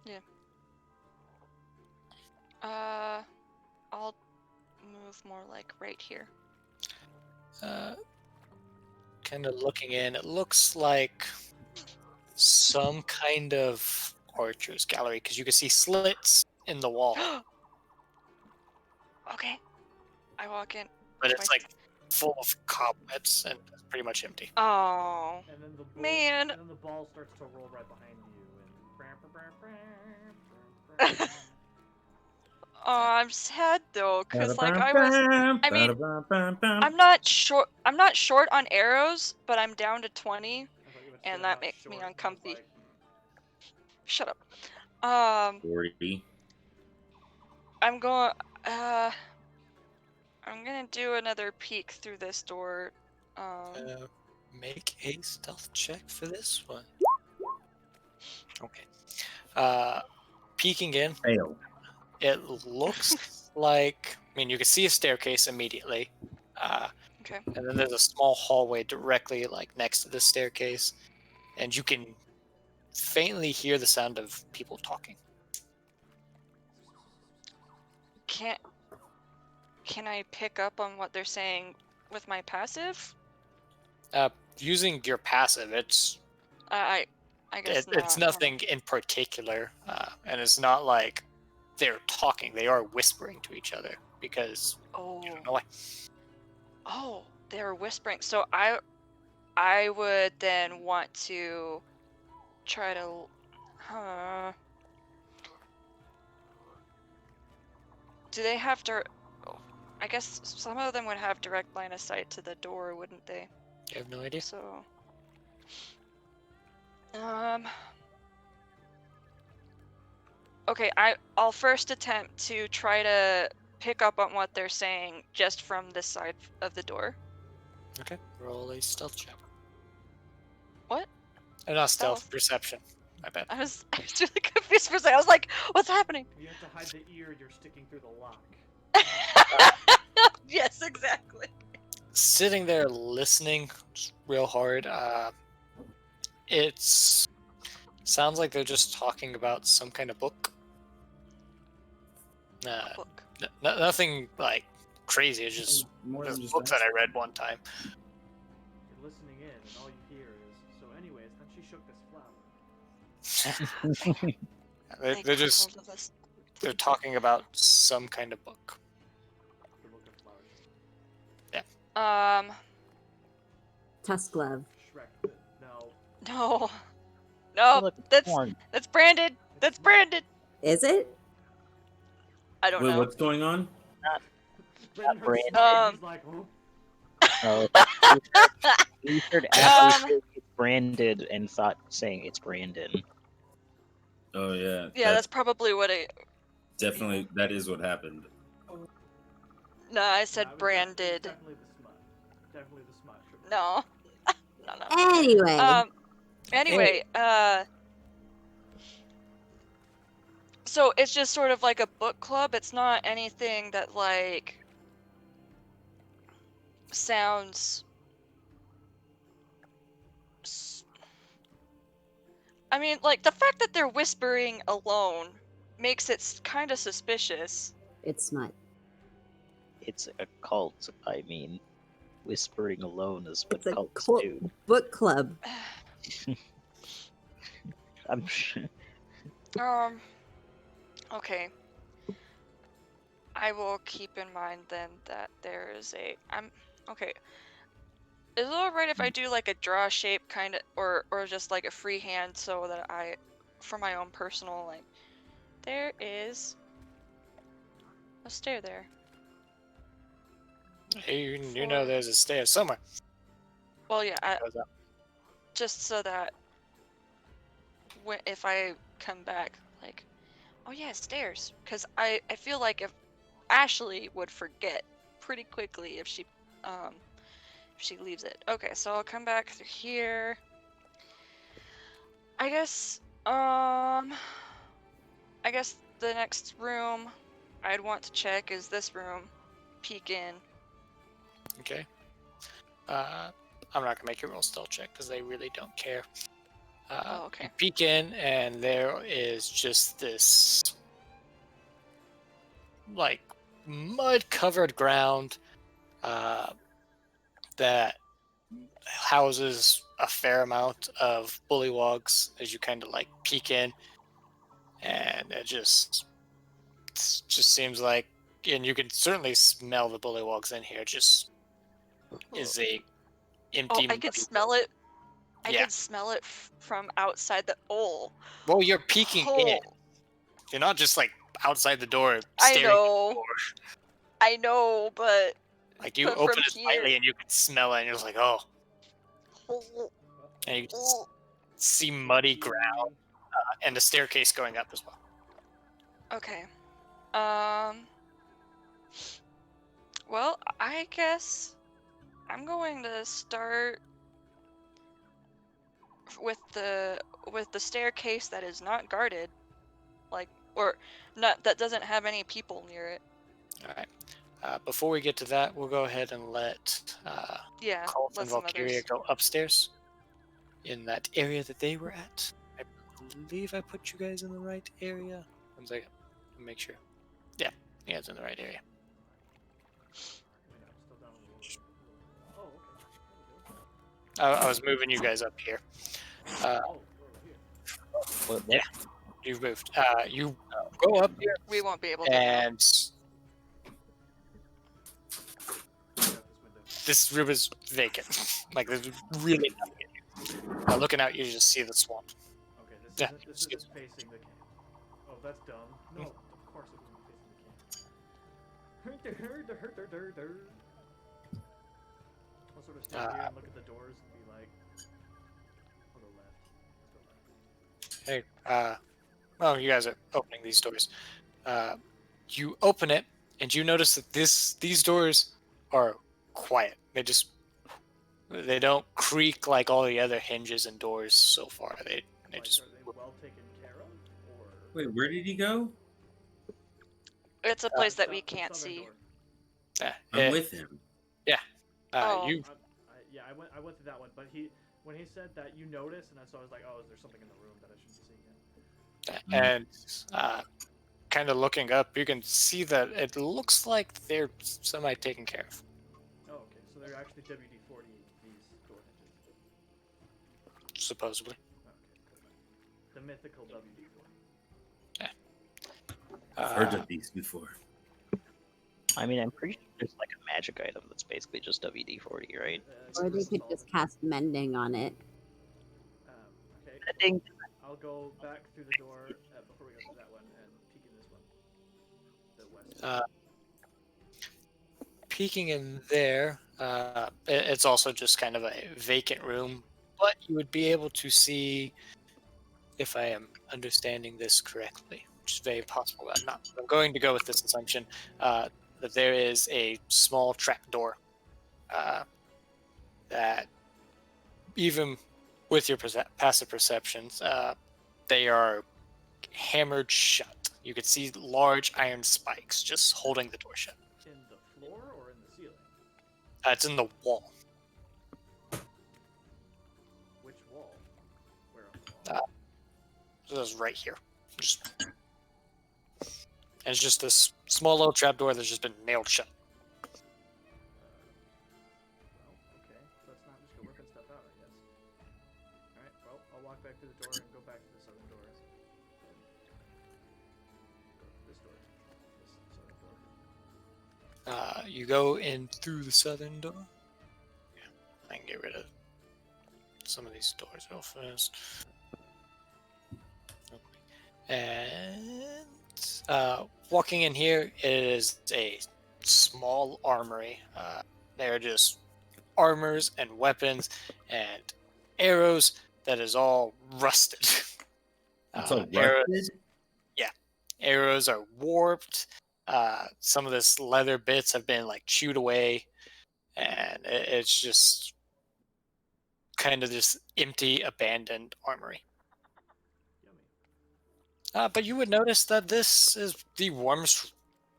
Yeah. I'll move more like right here. Kind of looking in, it looks like some kind of archer's gallery, because you can see slits in the wall, Okay. I walk in. but it's like full of cobwebs and it's pretty much empty. Oh. And then the ball, Man. And then the ball starts to roll right behind you. Oh, I'm sad though, cause like I'm not short on arrows, but I'm down to 20, and that makes me uncomfy. Shut up. 40. I'm gonna do another peek through this door. Make a stealth check for this one. Okay. Peeking in. Fail. It looks like, I mean, you can see a staircase immediately. Okay. And then there's a small hallway directly like next to the staircase. And you can faintly hear the sound of people talking. Can I pick up on what they're saying with my passive? Using your passive, it's I guess not. it's nothing in particular. And it's not like they're talking. They are whispering to each other. because Oh. you don't know why. Oh, they were whispering. So I would then want to try to. Do they have oh, I guess some of them would have direct line of sight to the door, wouldn't they? You have no idea. So. Okay, I'll first attempt to try to pick up on what they're saying just from this side of the door. Okay, roll a stealth check. What? Not stealth, Stealth. perception. I bet. I was really confused for a second. I was like, what's happening? You have to hide the ear you're sticking through the lock. Yes, exactly. Sitting there listening real hard, it's sounds like they're just talking about some kind of book. A book. Nothing like crazy. It's just More this than just book that I read one time. You're listening in, and all you hear is, so anyways, then she shook this flower. They're just they're talking about some kind of book. The book of flowers. Tusk glove. Shrek. No. No. No, Look, that's porn. branded. That's branded. Is it? I don't Wait, know. what's going on? Brendan heard Brandon. Shrek, he's like, oh. Oh, you heard actually it's branded and thought saying it's Brandon. Oh yeah. Yeah, that's probably what it. definitely that is what happened. No, I Nah, said it was branded. Definitely the smut. Definitely the smut. Sure. No. No. Anyway. Anyway, so it's just sort of like a book club. It's not anything that like sounds. I mean, like the fact that they're whispering alone makes it kind of suspicious. It's smut. It's a cult. I mean, whispering alone is what It's a cults cult do. book club. I'm sure. Okay. I will keep in mind then that there is okay. Is it alright if I do like a draw shape kind of, or just like a freehand so that for my own personal, like, there is a stair there. You know there's a stair somewhere. Well, yeah, Goes up. just so that if I come back, like, oh yeah, stairs, because I feel like if Ashley would forget pretty quickly if she leaves it. Okay, so I'll come back through here. I guess the next room I'd want to check is this room. Peek in. Okay. I'm not gonna make you roll stealth check because they really don't care. Oh, okay. You peek in, and there is just this like mud-covered ground that houses a fair amount of bullywogs as you kind of like peek in, and it just seems like, and you can certainly smell the bullywogs in here. Just is a empty. Oh, I could smell it. I Yeah. could smell it from outside the. Oh. Well, you're peeking in. You're not just like outside the door I staring at the know. door. I know, but. Like you But open from it slightly here- and you can smell it, and you're just like, oh. And you can see muddy ground and a staircase going up as well. Okay. Well, I guess I'm going to start with the staircase that is not guarded, like, or not, that doesn't have any people near it. All right. Before we get to that, we'll go ahead and let Yeah, Colt let and some Valkyria others. go upstairs in that area that they were at. I believe I put you guys in the right area. 1 second. Let me make sure. Yeah, you guys in the right area. Wait, I'm still down a little. Oh, okay. I was moving you guys up here. Oh, we're here. Well, there. You've moved. You go up here We won't be able to. and this room is vacant. Like there's really nothing in here. Looking out, you just see the swamp. Okay, Yeah, this excuse isn't facing the camp. Oh, that's dumb. No, of course it wouldn't be facing the camp. I'll sort of stand here and look at the doors and be like, I'll go left. Let's go left. Hey, well, you guys are opening these doors. You open it, and you notice that these doors are quiet. They don't creak like all the other hinges and doors so far. They Like, just are they well taken care of? Or Wait, where did he go? It's a place that the we the can't southern see. door. I'm with him. Oh. you Yeah, I went through that one, but when he said that you noticed, and so I was like, oh, is there something in the room that I shouldn't be seeing yet? and kind of looking up, you can see that it looks like they're semi taken care of. Oh, okay, so they're actually WD-40 these door hinges. Supposedly. Okay, cool. The mythical WD-40. I've heard of these before. I mean, I'm pretty sure there's like a magic item that's basically just WD-40, right? Or they could just cast mending on it. Okay, Mending. I'll go back through the door before we go through that one and peek in this one. The west. Peeking in there, it's also just kind of a vacant room, but you would be able to see, if I am understanding this correctly, which is very possible. I'm going to go with this assumption that there is a small trap door that, even with your passive perceptions, they are hammered shut. You could see large iron spikes just holding the door shut. In the floor or in the ceiling? It's in the wall. Which wall? Where on the wall? So it's right here. And it's just this small little trapdoor that's just been nailed shut. Well, okay. Let's not just go ripping stuff out, I guess. Alright, well, I'll walk back through the door and go back to the southern doors. This door. This southern door. You go in through the southern door. Yeah, I can get rid of some of these doors real fast. And walking in here is a small armory. There are just armors and weapons and arrows that is all rusted. It's all Arrows, rusted? arrows are warped. Some of this leather bits have been like chewed away, and it's just kind of this empty, abandoned armory. Yummy. But you would notice that this is the warmest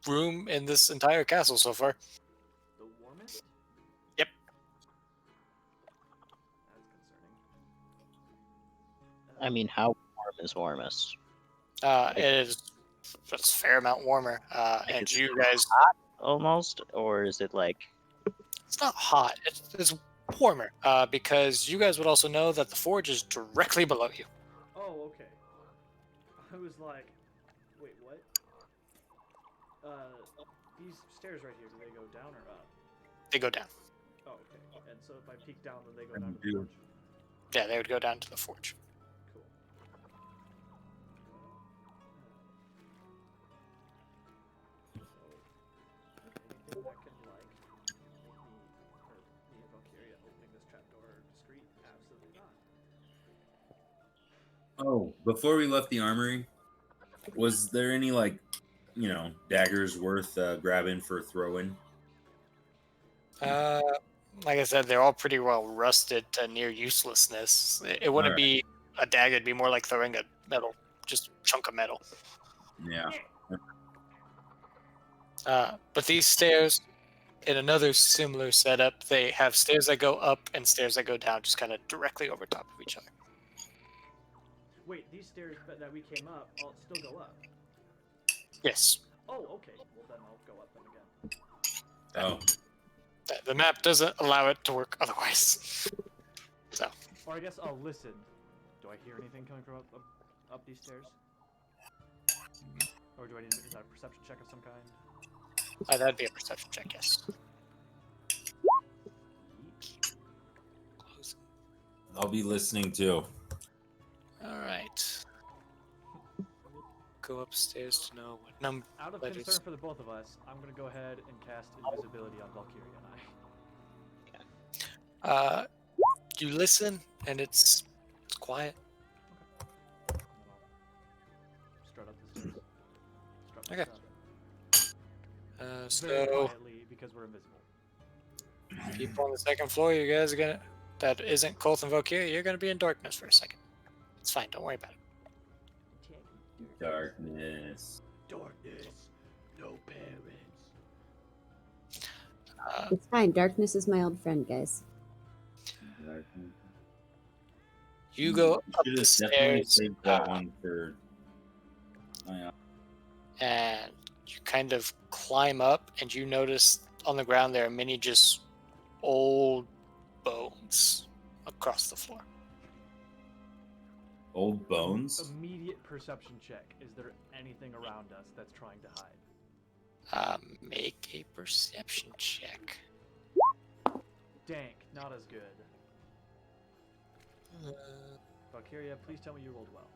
room in this entire castle so far. The warmest? Yep. That's concerning. I mean, how warm is warmest? It is just a fair amount warmer. And is you it guys, Almost, or is it like? it's not hot. It's warmer. Because you guys would also know that the forge is directly below you. Oh, okay. I was like, wait, what? These stairs right here, do they go down or up? They go down. Oh, okay. And so if I peek down, then they go down to do. the forge? Yeah, they would go down to the forge. Cool. So, anything that can, like, make me, or me and Valkyria opening this trapdoor discreet? Absolutely not. Oh, before we left the armory, was there any, like, daggers worth grabbing for throwing? Like I said, they're all pretty well rusted to near uselessness. It wouldn't Alright. be a dagger; it'd be more like throwing a metal, just chunk of metal. Yeah. But these stairs, in another similar setup, they have stairs that go up and stairs that go down, just kind of directly over top of each other. Wait, these stairs that we came up, all still go up? Yes. Oh, okay. Well, then I'll go up them again. Oh. The map doesn't allow it to work otherwise. So, Or I guess I'll listen. Do I hear anything coming from up these stairs? Or do I need to, is that a perception check of some kind? that'd be a perception check, yes. I'll be listening too. All right. Go upstairs to know what number. Out of letters. concern for the both of us, I'm gonna go ahead and cast invisibility on Valkyria and I. You listen, and it's quiet. And then I'll strut up the stairs. Strut my Okay. strut. Very So quietly because we're invisible. people on the second floor, you guys are gonna. That isn't Colt and Valkyria. You're gonna be in darkness for a second. It's fine. Don't worry about it. Darkness. Darkness. No parents. It's fine. Darkness is my old friend, guys. Darkness. You go up Should the have definitely stairs, saved that one for. Oh, yeah. and you kind of climb up, and you notice on the ground there are many just old bones across the floor. Old bones. Immediate perception check. Is there anything around us that's trying to hide? Make a perception check. Dank, not as good. Valkyria, please tell me you rolled well.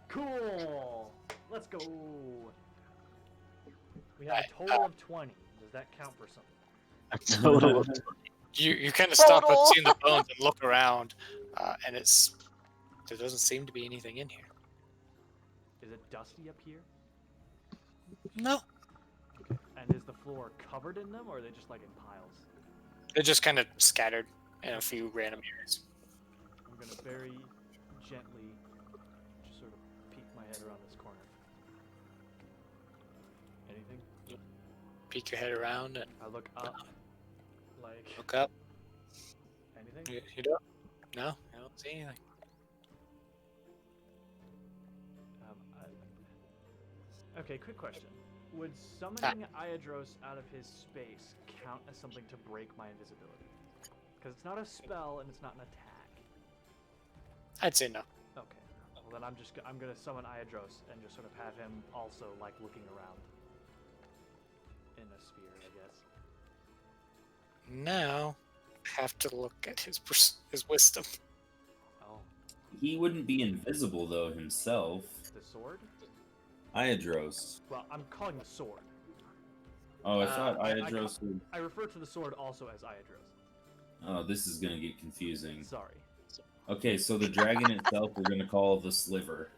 Cool! Let's go! We have a total of 20. Does that count for something? A total of You kind of stop at Total. seeing the bones and look around, and there doesn't seem to be anything in here. Is it dusty up here? No, And is the floor covered in them, or are they just like in piles? they're just kind of scattered in a few random areas. I'm gonna very gently just sort of peek my head around this corner. Anything? Peek your head around and I look up. Like, look up. anything? You don't? No, you don't see anything. Okay, quick question. Would summoning Iadros out of his space count as something to break my invisibility? Because it's not a spell and it's not an attack. I'd say no. Okay. Well, then I'm gonna summon Iadros and just sort of have him also like looking around in a sphere, I guess. Now, I have to look at his wisdom. Oh, He wouldn't be invisible though himself. the sword? Iadros. Well, I'm calling the sword. Oh, I thought I Iadros would. I refer to the sword also as Iadros. Oh, this is gonna get confusing. Sorry. Okay, so the dragon itself we're gonna call the sliver.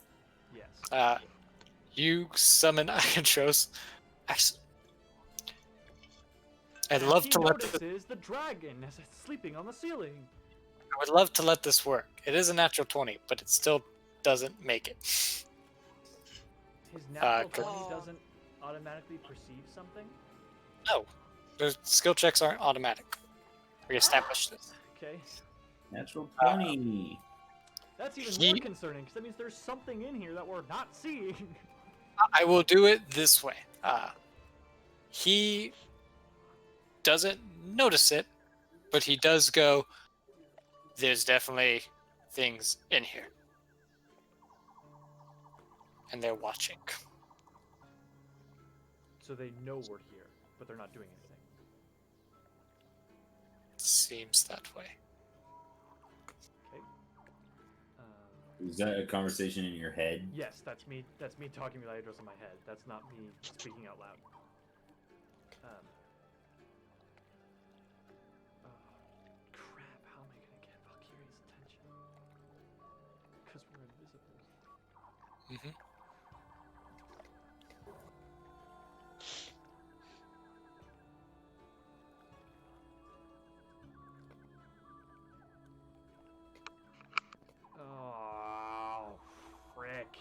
Yes. You summon Iadros. Actually, I'd And love he to let notices the dragon as it's sleeping on the ceiling. I would love to let this work. It is a natural 20, but it still doesn't make it. His natural 20 Oh. doesn't automatically perceive something? No, the skill checks aren't automatic. We established this. Okay. Natural 20. That's even He- more concerning, because that means there's something in here that we're not seeing. I will do it this way. He doesn't notice it, but he does go, there's definitely things in here. And they're watching. So they know we're here, but they're not doing anything. Seems that way. Okay. Is that a conversation in your head? Yes, that's me. That's me talking with Iadros in my head. That's not me speaking out loud. Oh, crap! How am I gonna get Valkyria's attention? Because we're invisible. Mm-hmm. Oh, frick.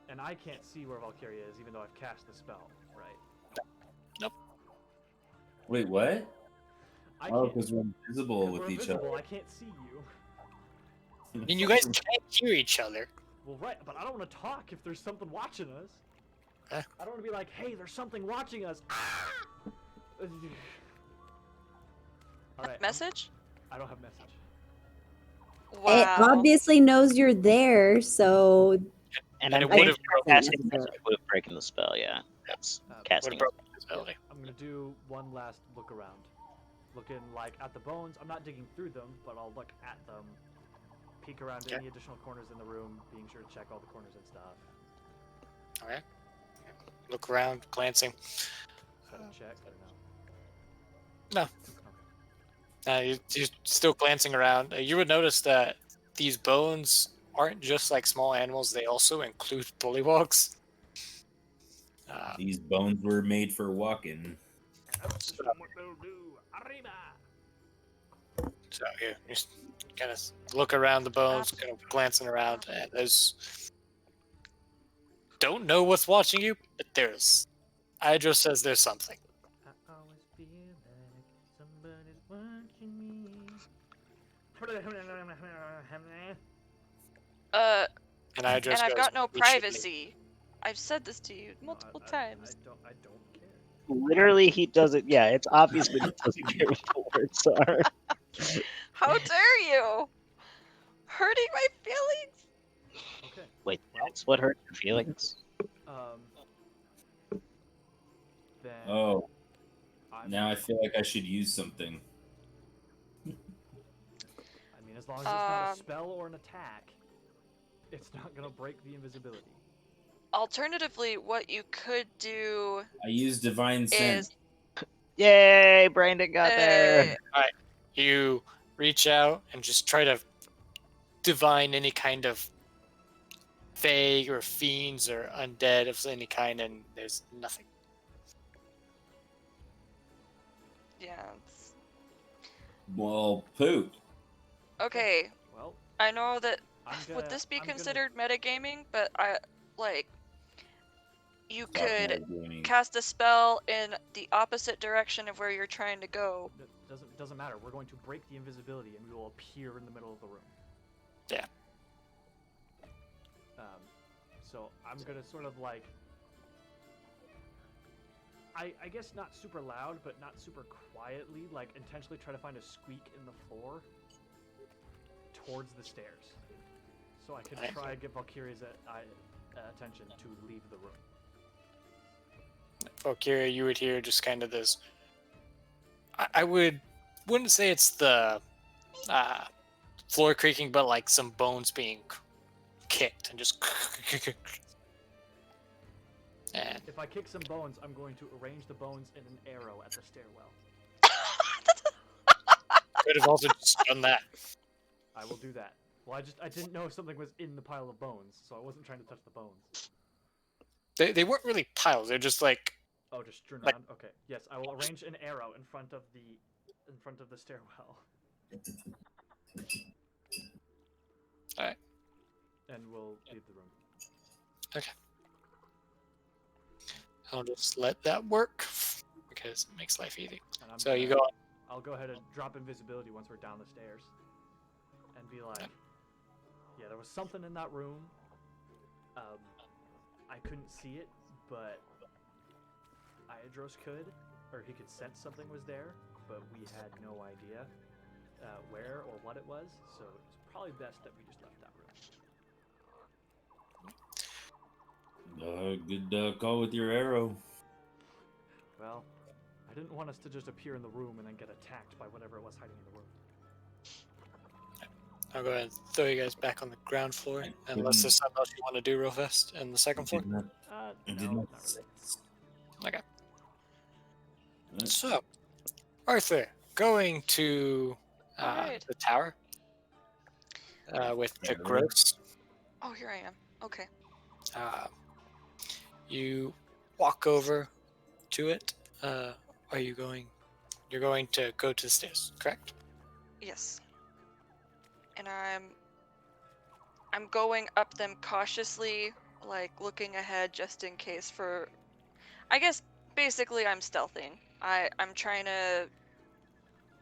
And I can't see where Valkyria is, even though I've cast the spell, right? Wait, what? I Oh, can't. because we're invisible 'Cause with we're each invisible, other. I can't see you. And you guys can't hear each other. Well, right, but I don't want to talk if there's something watching us. Huh? I don't want to be like, hey, there's something watching us. Alright. Message? I don't have message. It Wow. obviously knows you're there, so And And I it think would've casting message would have broken the spell, yeah. That's Would casting. have broken invisibility. I'm gonna do one last look around, looking like at the bones. I'm not digging through them, but I'll look at them, peek around Okay. any additional corners in the room, being sure to check all the corners and stuff. All right. Look around, glancing. Is that a check or no? No. You're still glancing around. You would notice that these bones aren't just like small animals; they also include bullywogs. These bones were made for walking. That's So- what they'll do. Arriba! So you just kind of look around the bones, kind of glancing around, and there's don't know what's watching you, but there's. Idro says there's something. I always feel like somebody's watching me. And Idro And I've goes, got no "You should leave." privacy. I've said this to you No, multiple I times. don't care. Literally, he doesn't. Yeah, it's obvious that he doesn't care what the words are. How dare you? Hurting my feelings? Okay. Wait, that's what hurt your feelings? Then Oh, I'm, now I feel like I should use something. I mean, as long as it's not a Um, spell or an attack, it's not gonna break the invisibility. Alternatively, what you could do I use divine sense. is Yay, Brandon got there. You reach out and just try to divine any kind of vague or fiends or undead of any kind, and there's nothing. yeah. It's... Well, poop. Okay, Well, I know that I'm gonna, would this be I'm gonna- considered metagaming? But you Fuck could metagaming. cast a spell in the opposite direction of where you're trying to go. It doesn't matter. We're going to break the invisibility, and we will appear in the middle of the room. Yeah. So I'm gonna sort of like, I guess not super loud, but not super quietly, like intentionally try to find a squeak in the floor towards the stairs, so I can Right. try and get Valkyria's attention to leave the room. Valkyria, you would hear just kind of this. I wouldn't say it's the floor creaking, but like some bones being kicked and just. And If I kick some bones, I'm going to arrange the bones in an arrow at the stairwell. could have also just done that. I will do that. Well, I didn't know if something was in the pile of bones, so I wasn't trying to touch the bones. They weren't really piles. They're just like Oh, just strewn Like- around. Okay. Yes, I will arrange an arrow in front of the stairwell. Alright. And we'll leave the room. I'll just let that work because it makes life easy. And I'm So you gonna- go. I'll go ahead and drop invisibility once we're down the stairs, and be like, "Yeah, there was something in that room. I couldn't see it, but Iadros could, or he could sense something was there, but we had no idea where or what it was. So it's probably best that we just left that room." Good call with your arrow. Well, I didn't want us to just appear in the room and then get attacked by whatever it was hiding in the room. I'll go ahead and throw you guys back on the ground floor, unless there's something else you want to do real fast in the second floor. No, Did not not really. Okay. So, Arthur, going to Alright. the tower with the Tower. gross. Oh, here I am. Okay. You walk over to it. Are you going? You're going to go to the stairs, correct? Yes. And I'm going up them cautiously, like looking ahead just in case for I guess basically I'm stealthing. I'm trying to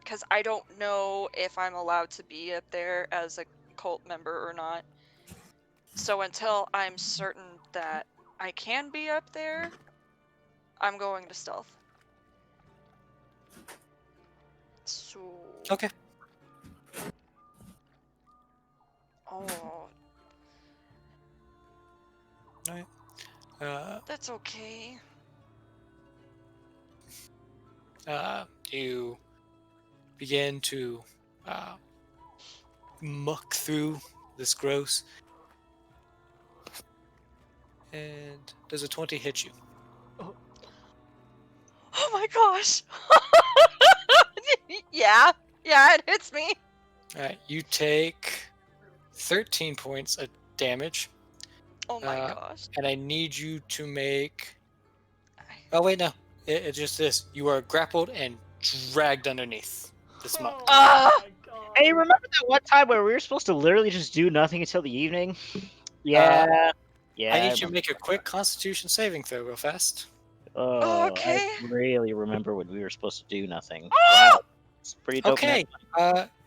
cuz I don't know if I'm allowed to be up there as a cult member or not. So until I'm certain that I can be up there, I'm going to stealth. So Okay. Oh, Alright. that's okay. You begin to muck through this gross. And does a 20 hit you? Oh my gosh. Yeah, it hits me. Alright, you take 13 points of damage. Oh my gosh. And I need you to make... Oh, wait, no. It's just this. You are grappled and dragged underneath this muck. Ah! my god. Hey, remember that one time where we were supposed to literally just do nothing until the evening? Yeah. I need you to remember make a that. quick Constitution saving throw real fast. Oh, Okay. I really remember when we were supposed to do nothing. Ah! Wow. It's pretty dope. Okay,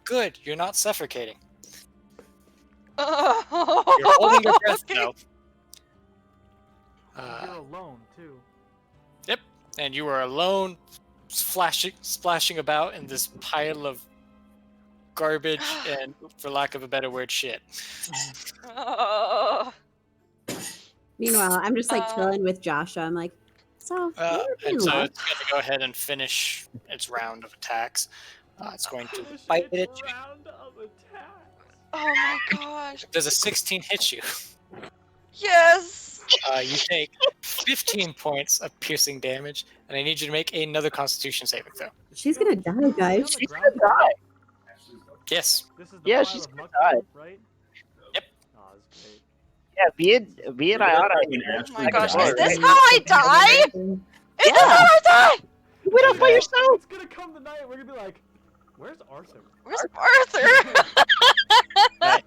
good. You're not suffocating. Oh, You're holding your breath, okay. though. You're alone too. Yep, and you are alone, splashing about in this pile of garbage and, for lack of a better word, shit. Oh. Meanwhile, I'm just like chilling with Joshua. I'm like, so And so it's going to go ahead and finish its round of attacks. It's going to bite at you. Round of attacks. Oh my gosh. Does a 16 hit you? Yes. You take 15 points of piercing damage, and I need you to make another Constitution saving throw. she's gonna die, guys. She's gonna die. Yes. This is the Yeah, pile she's of gonna muck, die. right? Yep. Oh, that's great. Yeah, me and Ayana. Oh my gosh, Right. is this how I die? Is this how I die? You went off by yourself. It's gonna come the night we're gonna be like, where's Arthur? Where's Arthur? Right.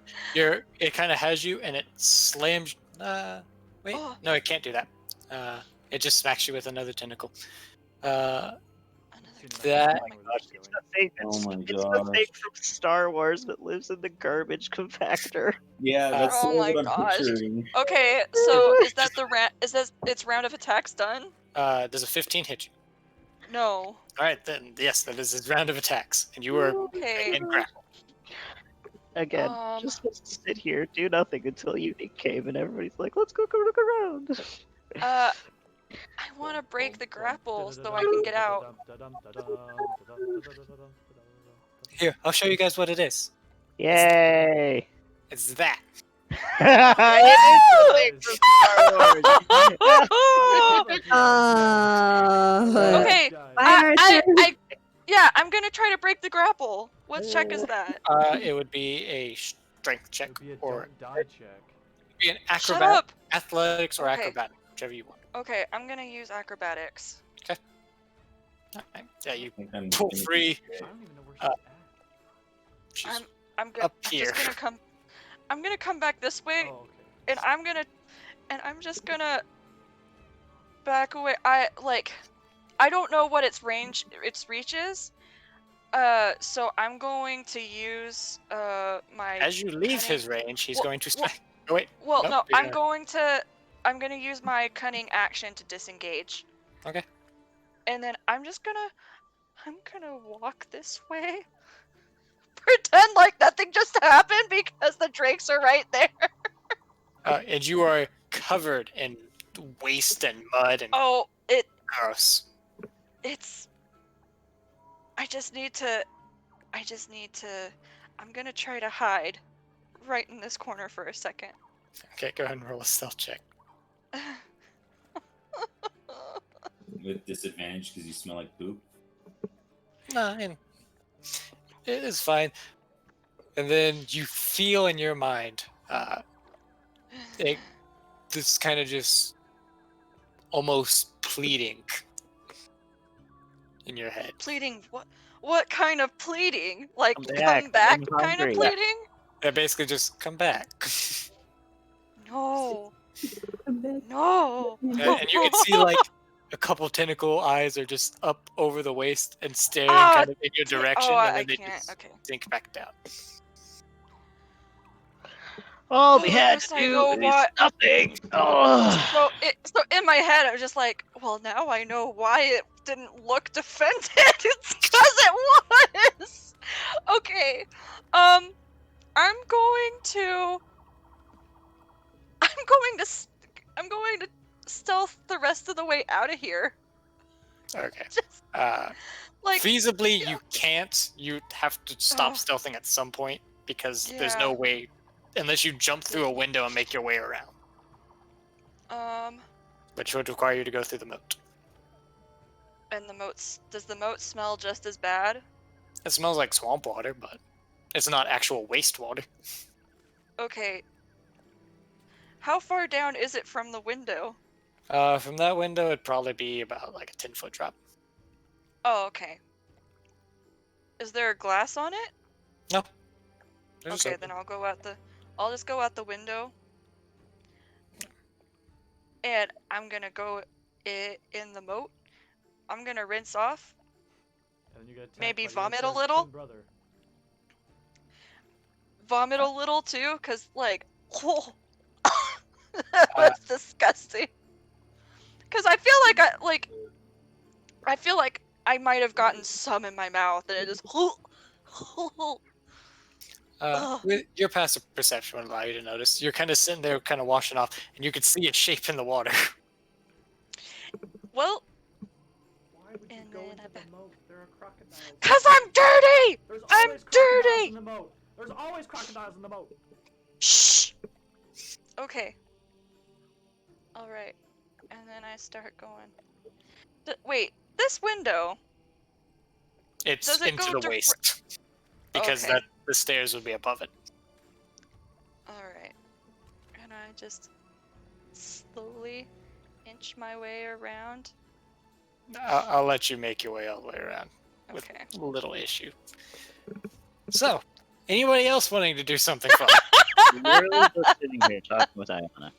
It kind of has you, and it slams. Wait, Oh. no, it can't do that. It just smacks you with another tentacle. That- It's the thing, Oh my it's the thing gosh. from Star Wars that lives in the garbage compactor. Yeah, that's Oh my what I'm gosh. picturing. Okay, so is that its round of attacks done? Does a 15 hit you? No. All right, then yes, that is his round of attacks, and you are Okay. in grapple. Again, just supposed to sit here, do nothing until evening came, and everybody's like, "Let's go look around." I want to break the grapple so I can get out. Here, I'll show you guys what it is. Yay! It's that. It is the thing from Star Wars. Okay, Bye, Arthur. yeah, I'm gonna try to break the grapple. What check is that? It would be a strength check It'd be a or die check. be an Shut acrobat, up. athletics, or Okay. acrobatic, whichever you want. Okay, I'm gonna use acrobatics. Alright. Yeah, you I think I'm pull gonna free. I don't even know where she's at. She's I'm up just here. gonna come. I'm gonna come back this way, Oh, okay. and I'm just gonna back away. I don't know what its reach is. So I'm going to use my. As you leave cunning- his range, he's Well- going to well- smack. Oh wait. Well, Nope, no, you're I'm gonna use my cunning action to disengage. Okay. And then I'm gonna walk this way. Pretend like nothing just happened because the drakes are right there. And you are covered in waste and mud and Oh, gross. it's. I just need to. I'm gonna try to hide right in this corner for a second. Okay, go ahead and roll a stealth check. With disadvantage because you smell like poop. No, it is fine. And then you feel in your mind, this kind of just almost pleading in your head. Pleading? What kind of pleading? Like Come come back, back I'm kind of hungry. pleading? Yeah, basically just come back. No. No. And you can see like a couple tentacle eyes are just up over the waist and staring Ah, kind of in your direction, Oh, and I then they can't. just Okay. sink back down. All we had Yes, to I do know is what- nothing. Oh. So in my head, I was just like, well, now I know why it didn't look defended. It's because it was. Okay. I'm going to stealth the rest of the way out of here. Okay. Just- Like, Feasibly, you can't. You have to stop Oh. stealthing at some point because there's Yeah. no way, unless you jump through a window and make your way around, which would require you to go through the moat. and does the moat smell just as bad? It smells like swamp water, but it's not actual wastewater. Okay. How far down is it from the window? From that window, it'd probably be about like a 10-foot drop. Oh, okay. Is there a glass on it? No. They're just Okay, open. then I'll just go out the window. And I'm gonna go in the moat. I'm gonna rinse off. And then you get attacked Maybe by vomit a Yosa's little? twin brother. Vomit a little too, cause like, that was disgusting. Cause I feel like I might have gotten some in my mouth, and it just. Ugh. With your passive perception would allow you to notice. You're kind of sitting there, kind of washing off, and you can see its shape in the water. Well, Why would you And go then into I the bet- moat? There are crocodiles. cause I'm dirty. There's I'm always crocodiles dirty! in the moat. There's always crocodiles in the moat. Shh. Okay. All right. And then I start going. Wait, this window. It's Does it into go the waist because Okay. the stairs would be above it. All right. And I just slowly inch my way around. I'll let you make your way all the way around with Okay. a little issue. So, anybody else wanting to do something fun? Literally just sitting here talking with Iona.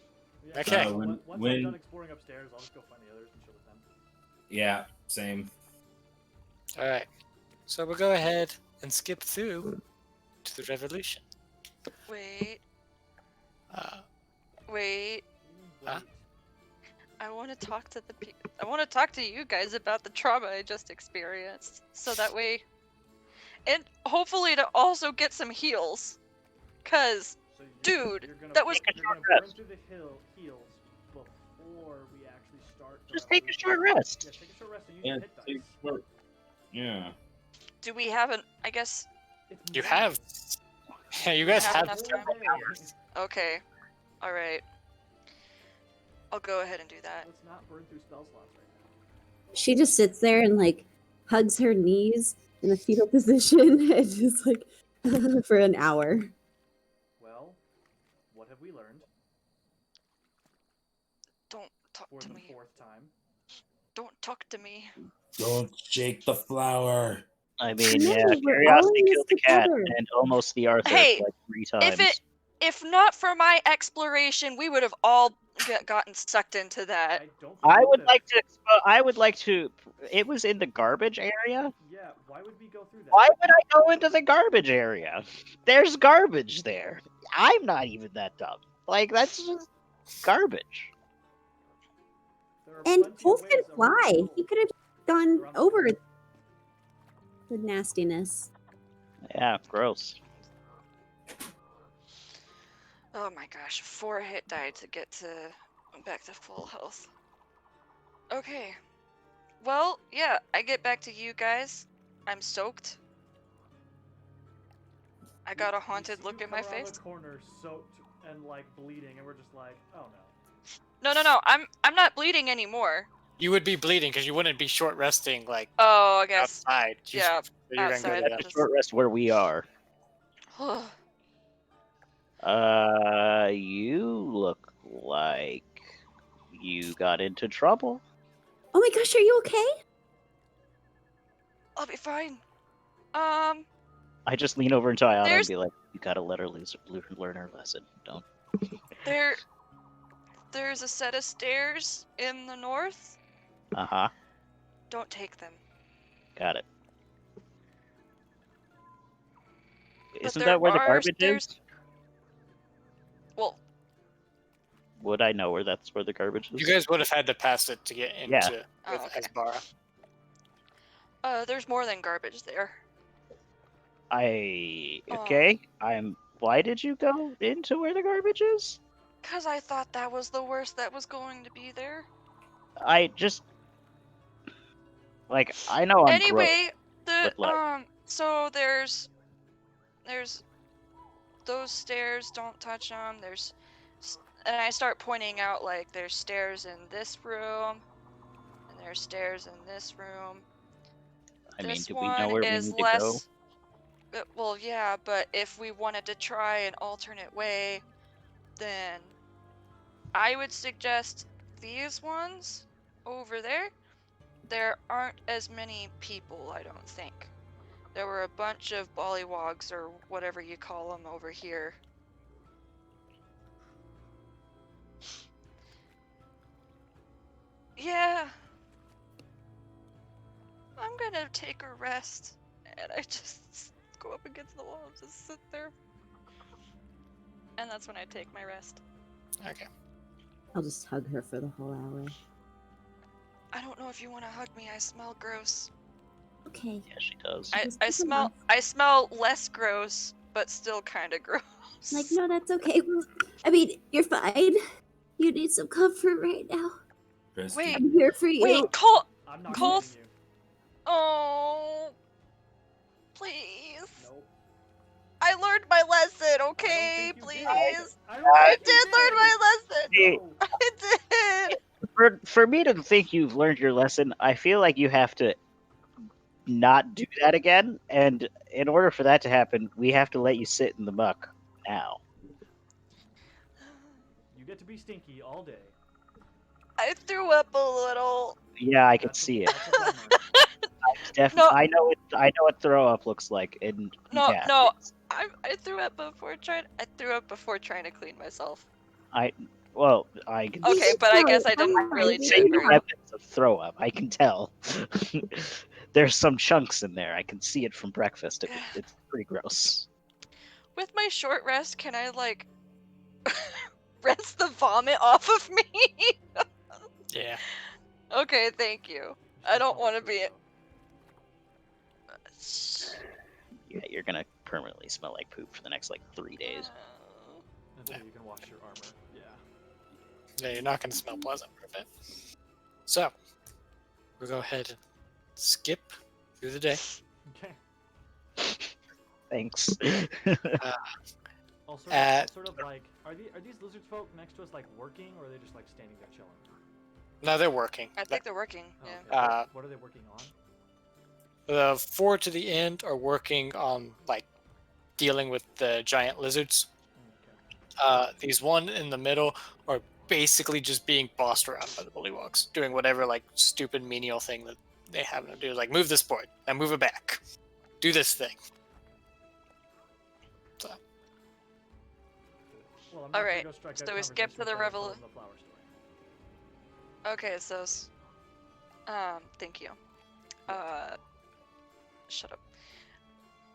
Yeah, Okay. so When- once when- I'm done exploring upstairs, I'll just go find the others and chill with them. Yeah, same. All right. So we'll go ahead and skip through to the revolution. Wait. Uh, Wait. Huh? I want to talk to I want to talk to you guys about the trauma I just experienced, so that way, and hopefully to also get some heals, cause So Dude, you're gonna, that was- you're gonna Take a short burn rest. through the heals before we actually start. the Just take a short revolution. rest. Yeah, take a short rest and use Yeah, your hit take dice. short. Yeah. do we have I guess. It's you May. have. Yeah, you guys have have. enough time. May. Okay. All right. I'll go ahead and do that. Let's not burn through spell slots right now. She just sits there and like hugs her knees in a fetal position and just like for an hour. Well, what have we learned Don't talk for to the me. fourth time? Don't talk to me. Don't shake the flower. I mean, No, yeah, we're all curiosity in this killed the cat together. and almost the Arthur Hey, like 3 times. If not for my exploration, we would have all gotten sucked into that. I don't. I think would that- like to. I would like to. It was in the garbage area. Yeah. Why would we go through that? Why would I go into the garbage area? There's garbage there. I'm not even that dumb. Like that's just garbage. There are And plenty of Wolf ways can around the fly. world. He could have gone Around the over world. the nastiness. Yeah, gross. Oh my gosh, 4 hit die to get back to full health. Okay. Well, yeah, I get back to you guys. I'm soaked. I got a We haunted see look you in my come around face. the corner, soaked and like bleeding, and we're just like, oh No, no. no, no. I'm not bleeding anymore. You would be bleeding because you wouldn't be short resting like Oh, I guess. outside. yeah, You're gonna outside. go That's to a Just- short rest where we are. You look like you got into trouble. Oh my gosh, are you okay? I'll be fine. I just lean over into Iana There's- and be like, "You gotta let her learn her lesson. Don't." There's a set of stairs in the north. Uh huh. Don't take them. Got it. But Isn't there that where the are garbage stairs- is? Well, Would I know where that's where the garbage is? You guys would have had to pass it to get into Yeah. Oh, with okay. Asbara. There's more than garbage there. Okay. Why did you go into where the garbage is? 'Cause I thought that was the worst that was going to be there. Like, I know I'm gross. Anyway, but, like- so there's those stairs. Don't touch them. And I start pointing out like there's stairs in this room, and there's stairs in this room. I mean, This do we one know where we is need to go? less. Well, yeah, but if we wanted to try an alternate way, then I would suggest these ones over there. There aren't as many people, I don't think. There were a bunch of bollywogs or whatever you call them over here. Yeah. I'm gonna take a rest. And I just go up against the wall and just sit there. And that's when I take my rest. Okay. I'll just hug her for the whole hour. I don't know if you want to hug me. I smell gross. Okay. Yeah, she does. I smell less gross, but still kind of gross. Like, no, that's okay. I mean, you're fine. You need some comfort right now. Press Wait. D. I'm here for you. Wait, Cole. I'm not Cole- hitting you. Oh, please. Nope. I learned my lesson, I don't okay? think you Please. did. I don't I think you did learn my lesson. See, No. I did. for me to think you've learned your lesson, I feel like you have to not do that again. And in order for that to happen, we have to let you sit in the muck now. You get to be stinky all day. I threw up a little. Yeah, I can That's a- see it. that's a bummer. Definitely, No. I know what throw up looks like. And No, yeah, no. I threw up before trying to clean myself. Well, I can Okay, You but I threw guess it. I didn't I'm really fine. do see it very. evidence of throw up. I can tell. There's some chunks in there. I can see it from breakfast. It's pretty gross. With my short rest, can I like rest the vomit off of me? Yeah. Okay, thank you. You I should don't follow want to through, be. though. Yeah, you're gonna permanently smell like poop for the next like 3 days. Until you can wash your armor. Yeah. Yeah, you're not going to smell pleasant for a bit. So, we'll go ahead and skip through the day. Okay. Thanks. Also, At- sort of like, are these lizard folk next to us like working, or are they just like standing there chilling? No, they're working. I think they're working. Oh, Yeah. okay. What are they working on? The four to the end are working on like dealing with the giant lizards. Okay. These one in the middle are basically just being bossed around by the bullywugs, doing whatever like stupid menial thing that they have them do. Like move this board, now move it back, do this thing. So, Well, I'm not Alright, gonna go strike so out we skip conversation to the with revel- the flower store. Okay, so thank you. Shut up.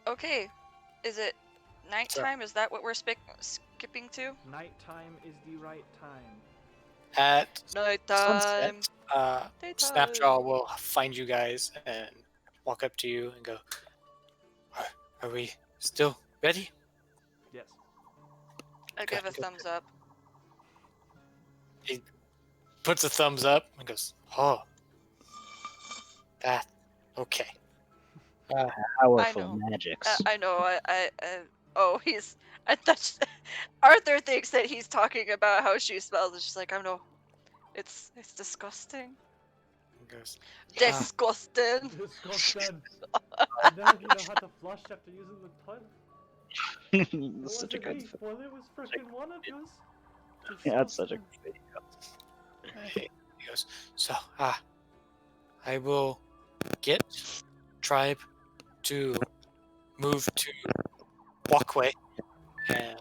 Okay, is it nighttime? Is that what we're skipping to? Nighttime is the right time. at Nighttime. sunset, Daytime. Snapjaw will find you guys and walk up to you and go, are we still ready? Yes. I give a Good. thumbs up. Puts a thumbs up and goes, oh, that, okay. Powerful know. magics. I know. Oh, he's. I thought Arthur thinks that he's talking about how she smells. And she's like, I know. It's disgusting. He goes, Disgusting. Disgusting. And then you know how to flush after using the toilet. It That's such a wasn't good. me, well, it was freaking one of us. Yeah, that's such a Disgusting. good video. he goes, so, I will get tribe to move to walkway, and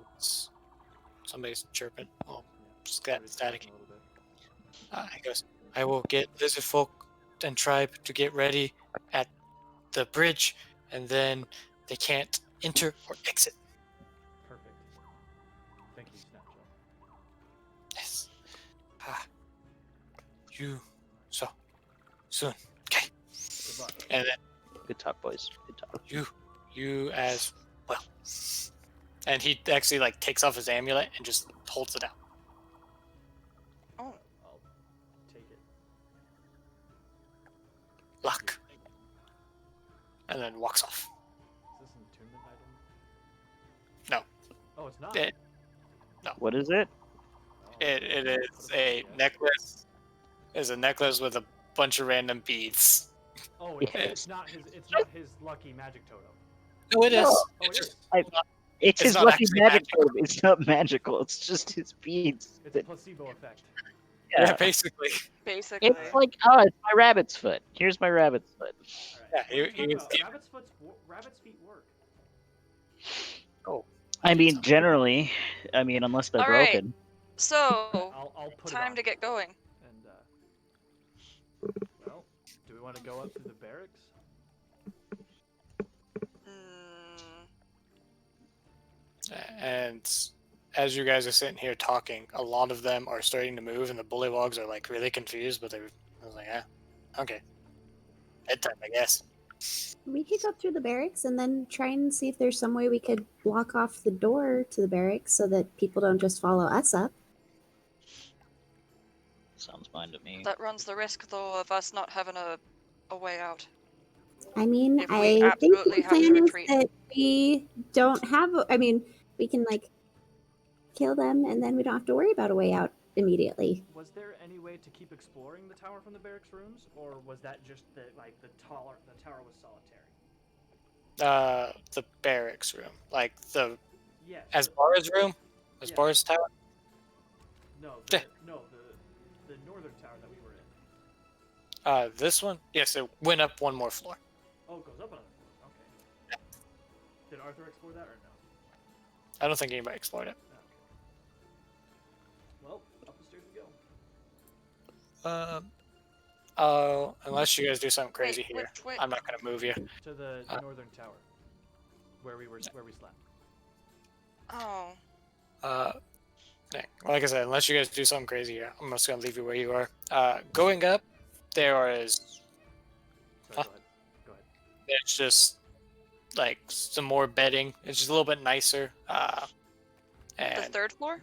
somebody's chirping. Oh, just got static. A little bit. He goes, I will get lizard folk and tribe to get ready at the bridge, and then they can't enter or exit. Perfect. Thank you, Snapchat. Yes. You so soon. Okay. Good luck. And then Good talk, boys. Good talk. you as well. And he actually like takes off his amulet and just holds it out. Oh, I'll take it. Luck. and then walks off. Is this an attunement item? No. Oh, it's not. It, What is it? Oh, it is what a guess? necklace. It's a necklace with a bunch of random beads. Oh, Yes. it's not his. It's not his lucky magic totem. No, it is. No. Oh, It's it just is. It's It's his not lucky actually magic magical. totem. It's not magical. It's just his beads. It's a placebo effect. yeah, basically. Basically. It's like, oh, it's my rabbit's foot. Here's my rabbit's foot. All right. Yeah, what are you talking he- about? Rabbit's feet work. I mean, generally, unless they're All right. broken. So, I'll put it time on. to get going. And well, do we want to go up to the barracks? And as you guys are sitting here talking, a lot of them are starting to move, and the bullywogs are like really confused. But I was like, okay, bedtime, I guess. We could go through the barracks and then try and see if there's some way we could block off the door to the barracks so that people don't just follow us up. Sounds fine to me. That runs the risk, though, of us not having a way out. I mean, If we I think absolutely the have to plan is retreat. that we don't have. We can like kill them, and then we don't have to worry about a way out immediately. Was there any way to keep exploring the tower from the barracks rooms, or was that just the tower was solitary? The barracks room, like the Yes. Asbara's room, Asbara's tower. No, Yeah. the northern tower that we were in. This one, yes, it went up one more floor. Oh, it goes up another floor. Okay. Did Arthur explore that or no? I don't think anybody explored it. Okay. Well, up the stairs we go. Unless you guys do something crazy Wait, here, which way? I'm not gonna move you. To the northern tower, where we slept. Oh. Yeah, like I said, unless you guys do something crazy here, I'm just gonna leave you where you are. Going up, there is Sorry, Huh? Go ahead. it's just like some more bedding. It's just a little bit nicer. The And third floor?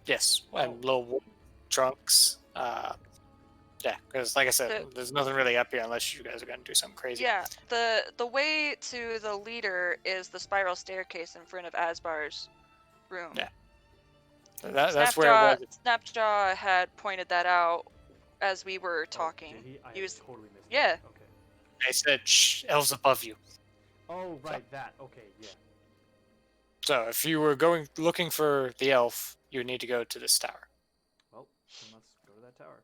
yes, and little wood trunks. Yeah, because like I said, there's nothing really up here unless you guys are gonna do something crazy. Yeah. The way to the leader is the spiral staircase in front of Asbar's room. Yeah. That's where it was. Snapjaw had pointed that out as we were talking. Oh, did he? I He was- totally missed yeah. that. Okay. I said, shh, elves above you. Oh, right, that. Okay, yeah. So if you were looking for the elf, you would need to go to this tower. Well, then let's go to that tower.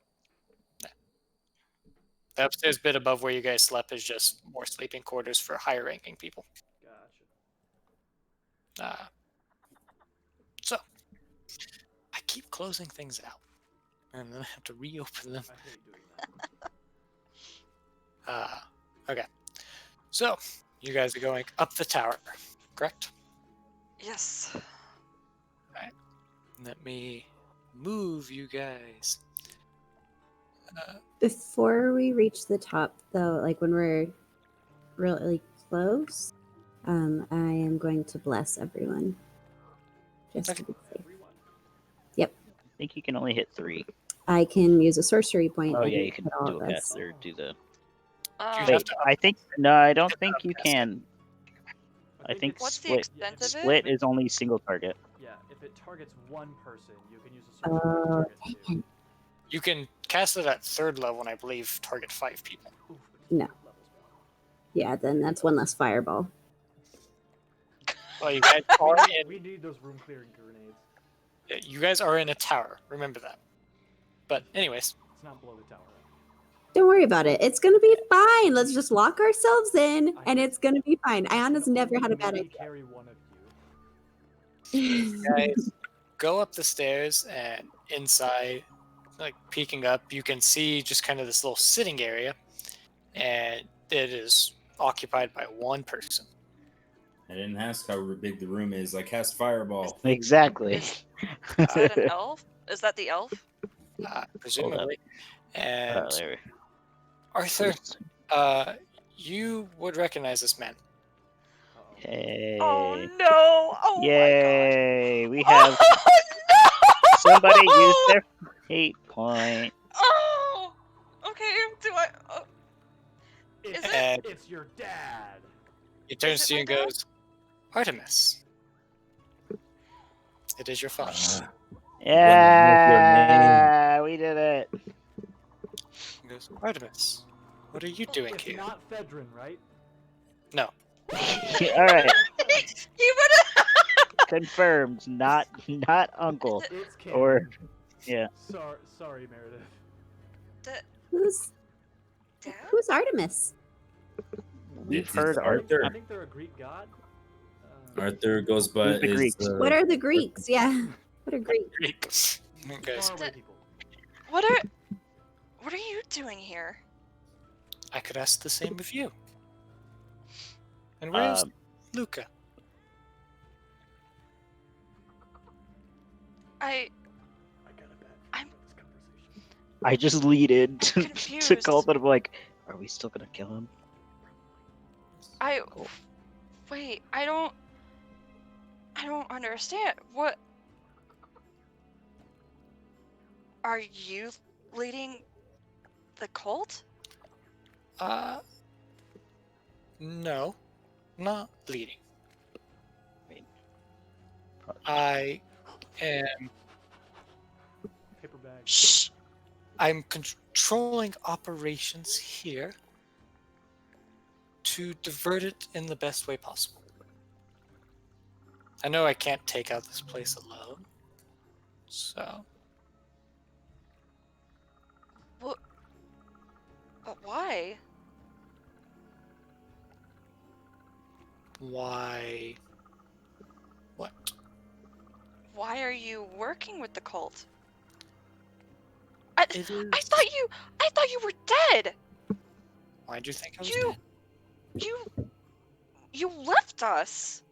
The upstairs bit above where you guys slept is just more sleeping quarters for higher ranking people. Gotcha. So I keep closing things out, and then I have to reopen them. I hate doing that. Okay. So you guys are going up the tower, correct? Yes. Let me move you guys. Before we reach the top, though, like when we're really close, I am going to bless everyone. Just to be safe. Everyone. I think you can only hit 3. I can use a sorcery point. Oh I yeah, can you can put all do of a this. cast or do the. You Um, have to I think no, I don't think you can. I think it's- What's the split. extent of it? Split is only single target. Yeah, if it targets one person, you can use a sorcery point to target two. dang. You can cast it at 3rd level, and I believe target 5 people. Oof, but No. it's levels one. Yeah, then that's one less fireball. Well, you guys are in. We need those room clearing grenades. You guys are in a tower. Remember that. But anyways, Let's not blow the tower up. Don't worry about it. It's gonna be fine. Let's just lock ourselves in, and it's gonna be fine. Ayana's never had a bad Maybe idea. carry one of you guys go up the stairs, and inside, like peeking up, you can see just kind of this little sitting area, and it is occupied by one person. I didn't ask how big the room is. I cast fireball. Exactly. Is that an elf? Is that the elf? Presumably. And There. Arthur, you would recognize this man. Uh-oh. Hey. Oh no! Oh Yay! We my god! have Oh no! somebody use their hate point. Oh. Okay. Do I? It's, Is it? it's your dad. He turns Is it to you my and dad? goes, Artemis. It is your father. Yeah, we did it. He goes, Artemis, what are you doing It's here? not Fedrin, right? No. All right, You would confirmed. Not uncle. It's canon. Or yeah. Sorry, Meredith. Who's Dad? who's Artemis? We've It's heard Arthur. I think they're a Greek god. Arthur goes by Who's the is Greeks? What are the Greeks? Yeah. What are Greeks? Greek. He goes, Faraway people. What are you doing here? I could ask the same of you. And where's Luca? I I got a bad I'm- feeling about this conversation. I just lead in to confused. Colton. I'm like, are we still gonna kill him? Cool. wait, I don't understand. What are you leading the cult? No, not leading. Wait. I am. Paper bag. Shh. I'm controlling operations here to divert it in the best way possible. I know I can't take out this place alone, so What? But why? why? What? Why are you working with the cult? It is. I thought you were dead. Why'd you think I was You dead? you left us.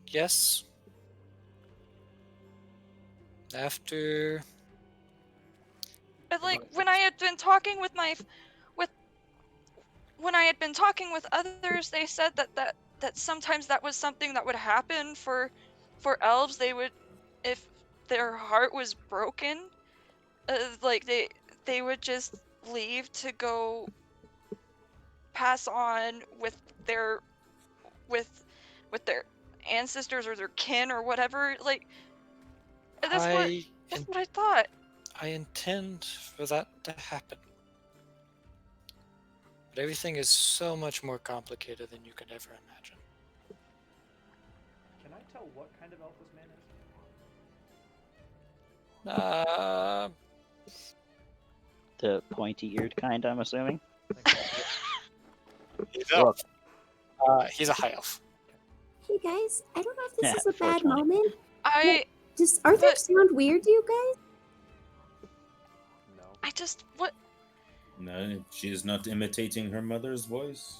Yes. After But like when I had been talking with when I had been talking with others, they said that sometimes that was something that would happen for elves. They would, if their heart was broken, like they would just leave to go pass on with their with their ancestors or their kin or whatever. Like that's what I thought. I intend for that to happen. But everything is so much more complicated than you could ever imagine. Can I tell what kind of elf this man is? The pointy-eared kind, I'm assuming. He's Look. he's a high elf. Hey guys, I don't know if this Yeah, is a bad 420. moment. I Does Arthur But- sound weird to you guys? No. just what No, she is not imitating her mother's voice.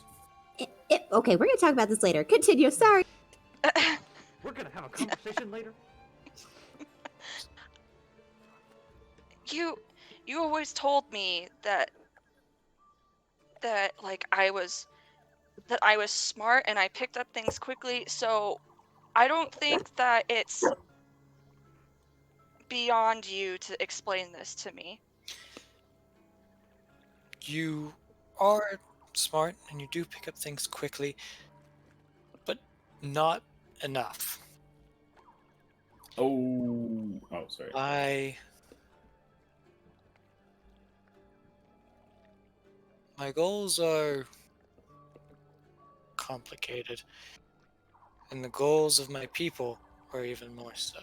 Okay, we're gonna talk about this later. Continue. Sorry. We're gonna have a conversation later. you always told me that like I was smart and I picked up things quickly, so I don't think that it's beyond you to explain this to me. You are smart and you do pick up things quickly, but not enough. Oh, sorry. My goals are complicated, and the goals of my people are even more so.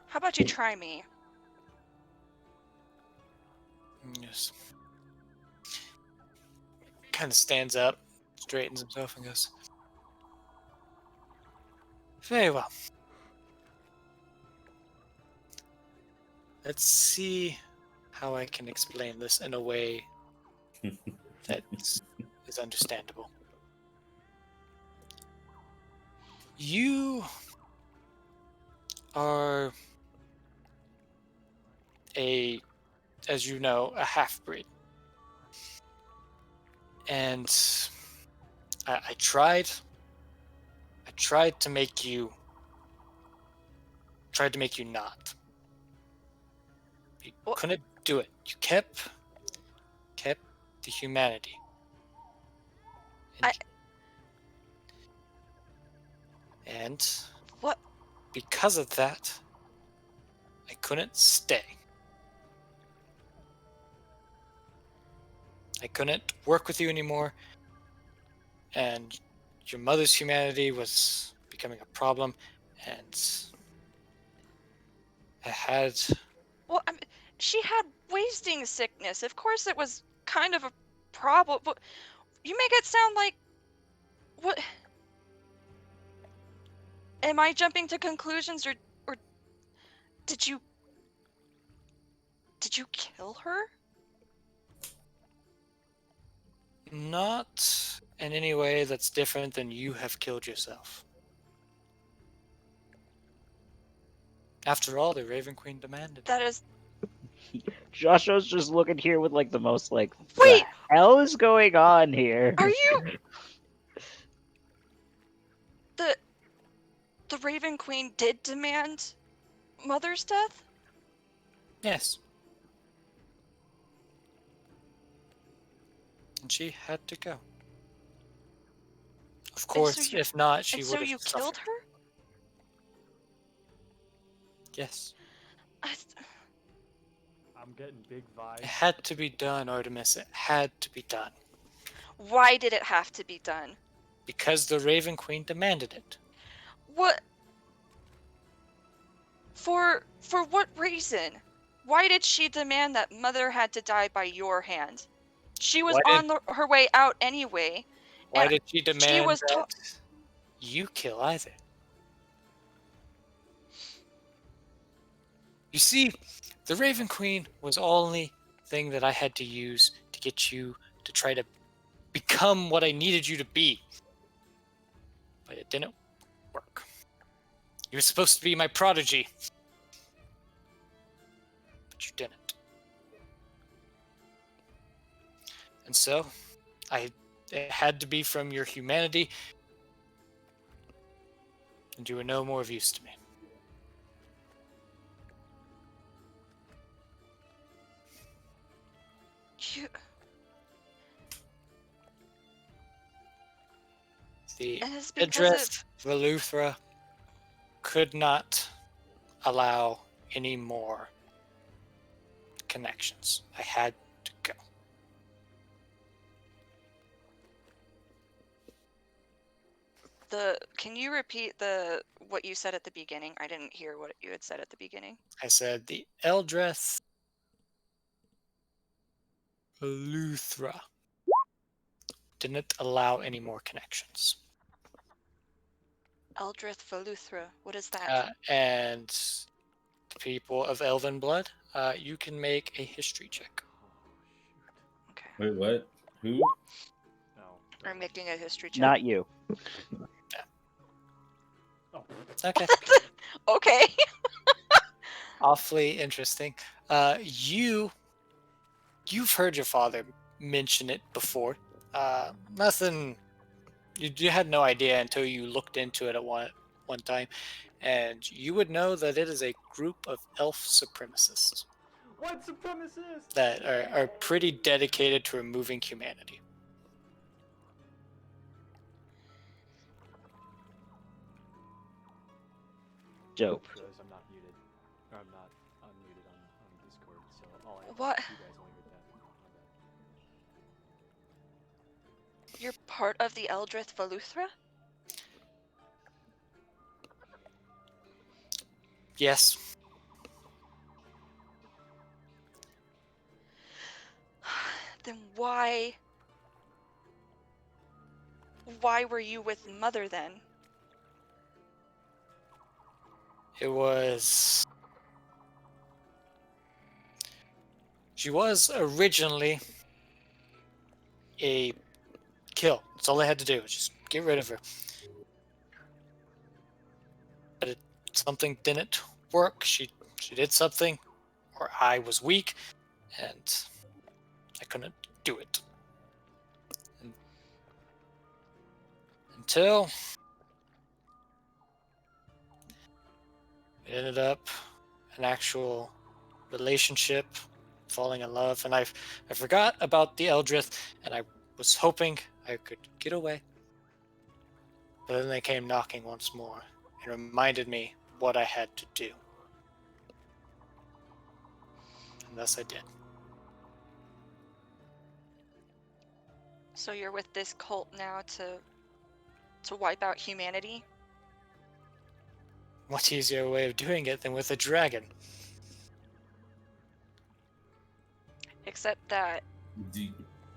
How about you try me? Yes. Kind of stands up, straightens himself, and goes, very well. Let's see how I can explain this in a way that is understandable. You are as you know, a half-breed. And I tried to make you not. You What? couldn't do it. You kept the humanity. I- And What? because of that, I couldn't stay. I couldn't work with you anymore, and your mother's humanity was becoming a problem, and I had. Well, I mean, she had wasting sickness. Of course, it was kind of a problem. But you make it sound like what? Am I jumping to conclusions, or did you kill her? Not in any way that's different than you have killed yourself. After all, the Raven Queen demanded. That is. Joshua's just looking here with like the most like, Wait! the hell is going on here? Are you the Raven Queen did demand Mother's death? Yes. And she had to go. Of course, if not, she And would so have you suffered. killed her? Yes. I'm getting big vibes. It had to be done, Artemis. It had to be done. Why did it have to be done? Because the Raven Queen demanded it. What? For what reason? Why did she demand that Mother had to die by your hand? She was her way out anyway. Why and did she demand was that ta- you kill either? You see, the Raven Queen was the only thing that I had to use to get you to try to become what I needed you to be. But it didn't work. You were supposed to be my prodigy. But you didn't. And so, it had to be from your humanity, and you were no more of use to me. You... The And it's because Idrith Veluthra could not allow any more connections. I had to go. Can you repeat what you said at the beginning? I didn't hear what you had said at the beginning. I said the Eldrith Veluthra didn't allow any more connections. Eldrith Veluthra. What is that? And the people of Elven blood, you can make a history check. Okay. Wait, what? Who? Oh, I'm making a history check. Not you. Oh. Okay. Okay. Awfully interesting. You've heard your father mention it before. Nothing. You had no idea until you looked into it at one time, and you would know that it is a group of elf supremacists White supremacists! that are pretty dedicated to removing humanity. Dope. I realize I'm not muted. Or I'm not unmuted on Discord, so What? you guys only heard that. My bad. You're part of the Eldrith Veluthra? Yes. Then why were you with Mother then? It was. She was originally a kill. That's all I had to do. Just get rid of her. But something didn't work. She did something, or I was weak, and I couldn't do it. Until it ended up an actual relationship falling in love, and I forgot about the Eldrith, and I was hoping I could get away. But then they came knocking once more and reminded me what I had to do. And thus I did. So you're with this cult now to wipe out humanity? What easier way of doing it than with a dragon? Except that Do,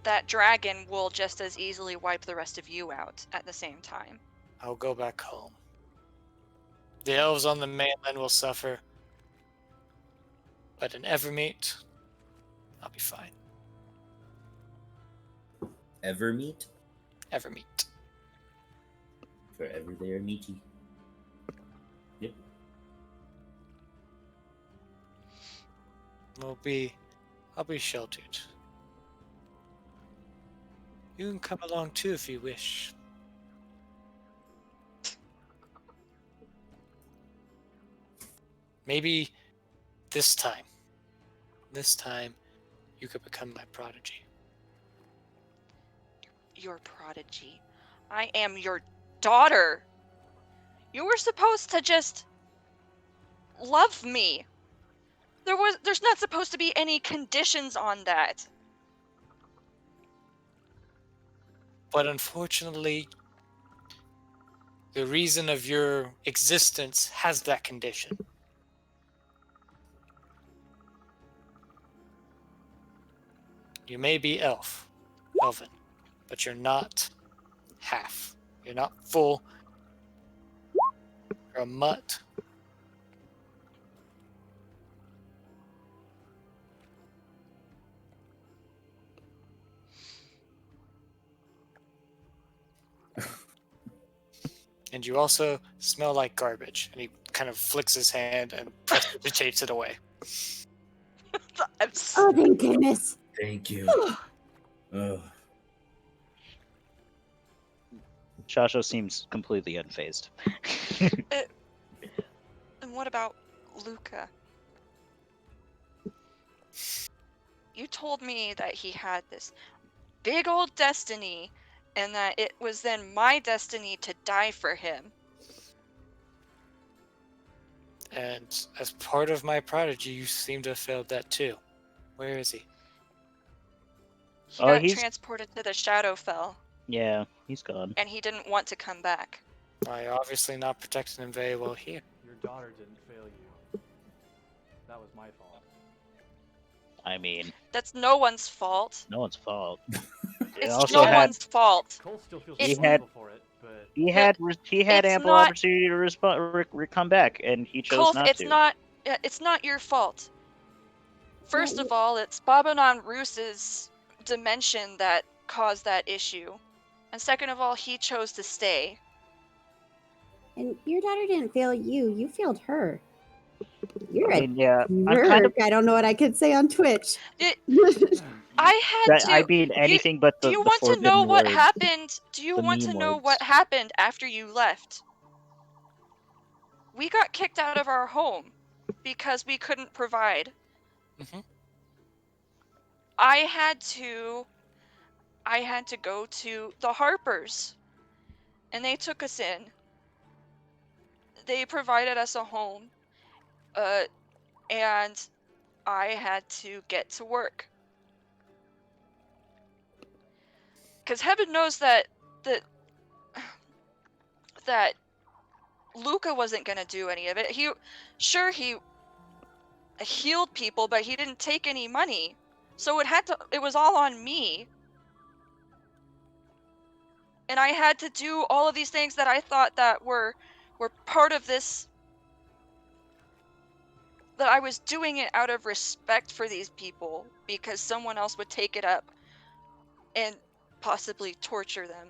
that dragon will just as easily wipe the rest of you out at the same time. I'll go back home. The elves on the mainland will suffer, but in Evermeet, I'll be fine. ever meet? Evermeet. Forever they are meaty. Yep. I'll be sheltered. You can come along too if you wish. Maybe this time you could become my prodigy. Your prodigy. I am your daughter. You were supposed to just love me. There's not supposed to be any conditions on that. But unfortunately, the reason of your existence has that condition. You may be elven, but you're not half. You're not full. You're a mutt. And you also smell like garbage. And he kind of flicks his hand and precipitates it away. Oh, thank goodness. Thank you. Oh, Shasho seems completely unfazed. And what about Luca? You told me that he had this big old destiny and that it was then my destiny to die for him. And as part of my prodigy, you seem to have failed that too. Where is he? He Oh, got he's- transported to the Shadowfell, Yeah, he's gone. and he didn't want to come back. Well, you're obviously not protecting him very well here. Your daughter didn't fail you. That was my fault. I mean, That's no one's fault. no one's fault. It It's also no had one's fault. Cole still feels He responsible for it, but he had It's ample not- opportunity to come back, and he chose Kolth, not it's to. it's not your fault. First of all, it's Babanon Roos's dimension that caused that issue. And second of all, he chose to stay. And your daughter didn't fail you. You failed her. You're I a mean, yeah, I'm jerk. kind of. I don't know what I could say on Twitch. I had to. I mean, anything but the. Do you the want to forbidden know what words. happened? Do you The want to meme know words. what happened after you left? We got kicked out of our home because we couldn't provide. Mhm. I had to go to the Harpers, and they took us in. They provided us a home, and I had to get to work. Because heaven knows that Luca wasn't gonna do any of it. He healed people, but he didn't take any money. So it was all on me. And I had to do all of these things that I thought that were part of this, that I was doing it out of respect for these people because someone else would take it up and possibly torture them.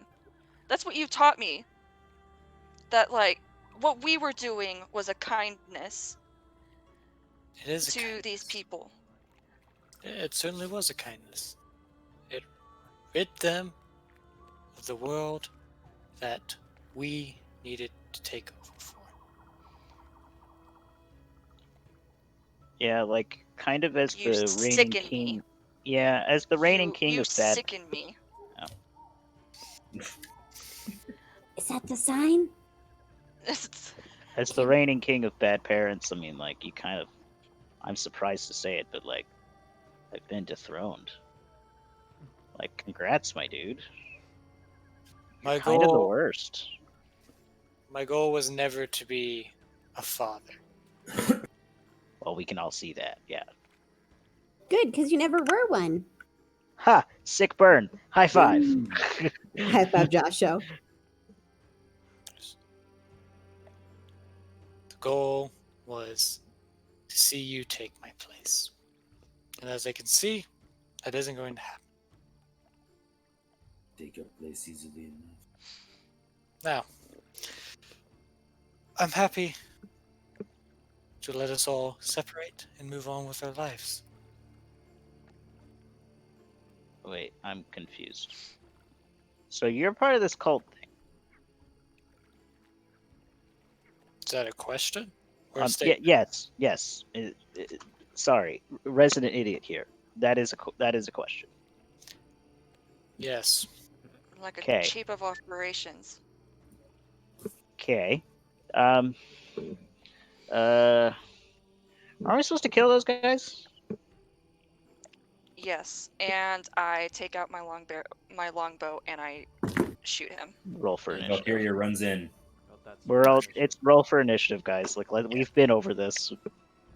That's what you taught me. That like what we were doing was a kindness It is a to kindness. these people. It certainly was a kindness. It rid them of the world that we needed to take over for. Yeah, like kind of as You the reigning sicken king. me. Yeah, as the reigning king you of bad. sicken me. Is that the sign? As the reigning king of bad parents, I mean, like, you kind of. I'm surprised to say it, but, like, I've been dethroned. Like, congrats, my dude. My Kind of the goal, worst. my goal was never to be a father. Well, we can all see that, yeah. Good, because you never were one. Ha! Sick burn. High five. High five, Joshua. The goal was to see you take my place. And as I can see, that isn't going to happen. Take your place easily enough. Now, I'm happy to let us all separate and move on with our lives. Wait, I'm confused. So you're part of this cult thing? Is that a question? Or a Yeah, statement? yes. Sorry, resident idiot here. That is a question. Yes. Like a Okay. chief of operations. Okay. Are we supposed to kill those guys? Yes, and I take out my longbow and I shoot him. Roll for And initiative. Valkyria runs in. Well, that's We're all. initiative. It's roll for initiative, guys. Like we've been over this.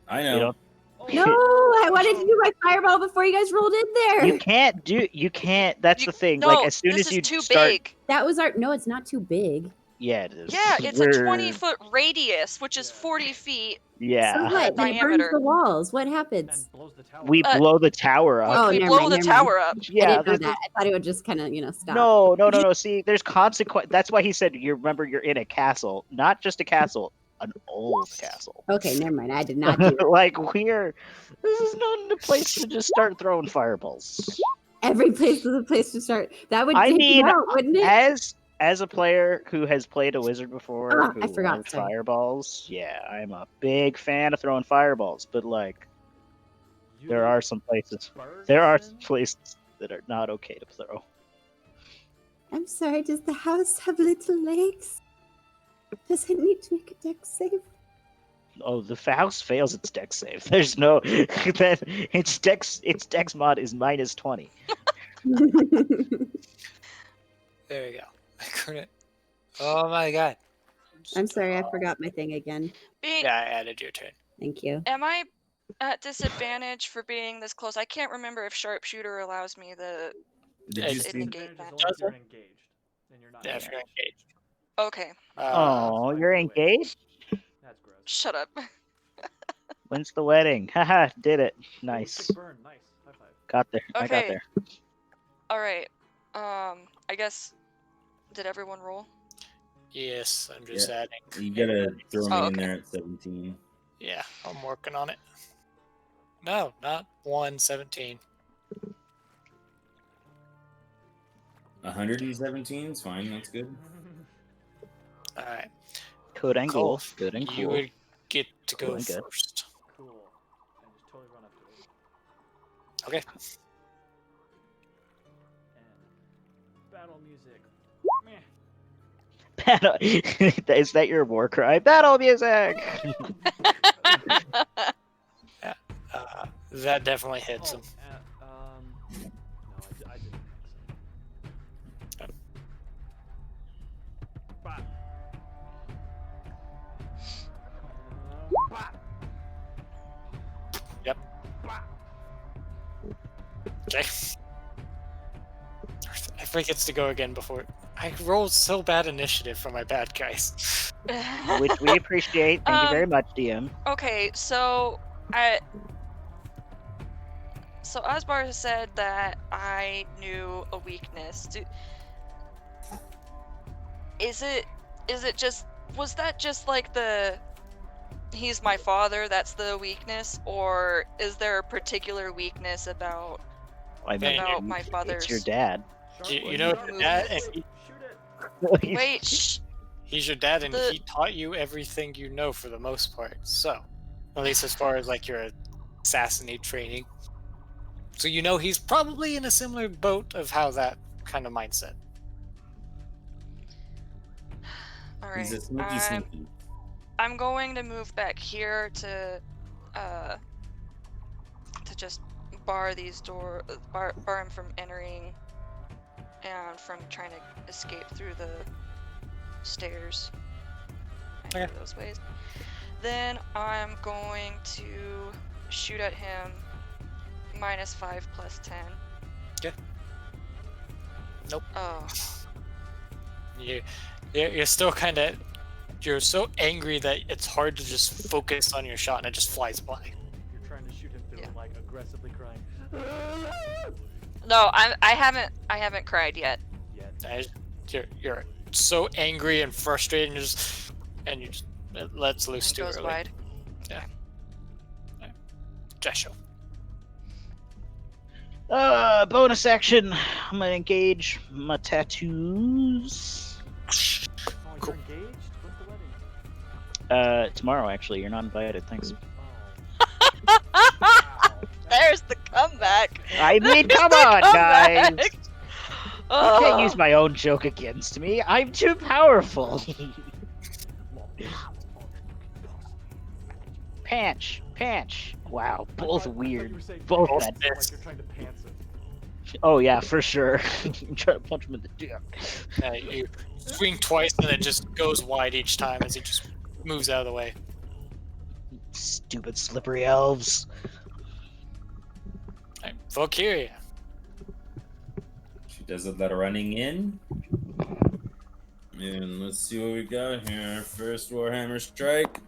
I We know. don't. Oh, No, I wanted to do my fireball before you guys rolled in there. You can't do. You can't. That's the thing. No, Like as soon this as is you too start. big. That was our. No, it's not too big. Yeah, it is. Yeah, it's a We're- 20-foot radius, which is Yeah. 40 feet. Yeah. So what? Then it burns Diameter. the walls. What happens? and blows the tower. We up. blow the tower up. Oh, we never blow mind, the never mind. tower up. I Yeah, didn't know there's that. I thought it would just kind of, stop. no. See, there's consequence. That's why he said. You remember, you're in a castle, not just a castle, an old castle. Okay, never mind. I did not do that. Like this is not a place to just start throwing fireballs. Every place is a place to start. That would I take mean, you out, wouldn't it? as a player who has played a wizard before, Ah, who I forgot, loves sorry. fireballs, yeah, I'm a big fan of throwing fireballs. But like, You there are some places, birds there are in? places that are not okay to throw. I'm sorry. Does the house have little legs? Does it need to make a deck save? Oh, the house fails its dex save. There's no that its dex mod is -20. There we go. I couldn't. Oh my god. I'm sorry. I forgot my thing again. Yeah, I added your turn. Thank you. Am I at disadvantage for being this close? I can't remember if sharpshooter allows me the. Did It you it see? negate Advantage that. is only if you're engaged, and you're not. Yeah, if you're engaged. Okay, Oh, that's you're fine, do it. engaged? That's gross. shut up. When's the wedding? Haha, did it. Ooh, Nice. sick burn. Nice. High five. Got there. I got Okay. there. All right. I guess. Did everyone roll? Yes, I'm just Yeah. adding. You gotta throw me Oh, in okay. there at 17. Yeah, I'm working on it. No, not 117. 117 is fine. That's good. All right. Good and cool. Kolf, Good and you cool. would get to Cool go and good. first. Cool. And just totally run up to it. Okay. And battle music. Meh. Battle. Is that your war cry? Battle music. That definitely hits him. No, I didn't. Bah. Bah. Yep. Bah. Okay. I think it's to go again before. I rolled so bad initiative for my bad guys. Which we appreciate. Thank you very much, DM. Okay, so Asbar has said that I knew a weakness. Is it just, was that just like the he's my father, that's the weakness, or is there a particular weakness about I mean, about my father's? it's your dad. You know Sharp your one. dad, and Shoot it. Wait, shh. he's your dad, and The- he taught you everything you know for the most part. So, at least as far as like your assassinate training. So you know he's probably in a similar boat of how that kind of mindset. All He's a right. sneaky sneaky. I'm going to move back here to just bar these bar him from entering and from trying to escape through the stairs. Okay. Either of those ways. Then I'm going to shoot at him. -5 + 10. Okay. Nope. Oh. You're still kind of. You're so angry that it's hard to just focus on your shot and it just flies by. You're trying to shoot him through Yeah. like aggressively crying. No, I haven't cried yet. You're so angry and frustrated and you just it lets loose It too goes early. wide. Yeah. Joshua. Bonus action. I'm gonna engage my tattoos. Oh, Cool. you're engaged? When's the wedding? Tomorrow actually. You're not invited. Thanks. Oh. Wow. There's the comeback. I mean, There's come the on, comeback. guys. Oh. You can't use my own joke against me. I'm too powerful. Panch. Wow, both I thought weird. you were saying Both pants, bad. like you're trying to pants it. Oh yeah, for sure. I'm trying to punch him in the dick. You swing twice and it just goes wide each time as he just moves out of the way. Stupid slippery elves. Right, Valkyria. She does a lot of running in. And let's see what we got here. First Warhammer strike.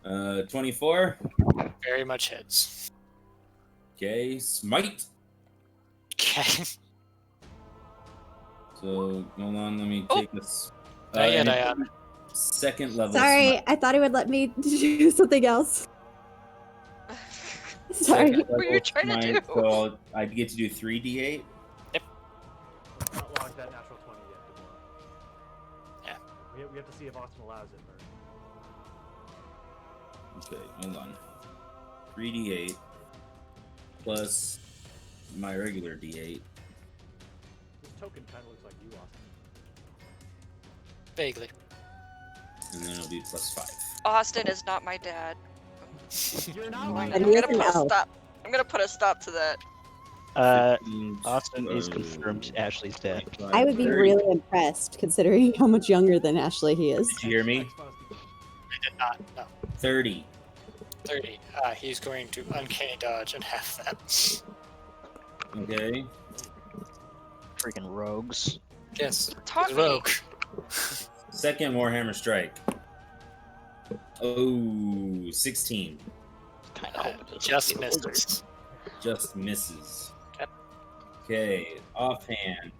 24. Very much hits. Okay, smite. Okay. So hold on, let me Oh. take this. Not yet, and Diana. second level. Sorry, smite. I thought it would let me do something else. Sorry. Second What were you level trying to smite, do? So I get to do 3d8. Not log that natural 20 yet. Yeah. We have to see if Austin allows it first. Okay, hold on. 3d8 plus my regular d8. This token kind of looks like you, Austin. Vaguely. And then it'll be plus 5. Austin is not my dad. You're not I'm lying. And gonna he is put an a elf. stop. I'm gonna put a stop to that. 15, Austin is confirmed Ashley's dad. 25, I would be 30. really impressed considering how much younger than Ashley he is. Did you hear me? I did not. No. 30. 30. He's going to uncanny dodge and half that. Okay. Freaking rogues. Yes. Taught He's me. rogue. Second Warhammer strike. Oh, 16. Kind of hoping this Just would be a wizard. misses. Just misses. Yep. Okay, offhand.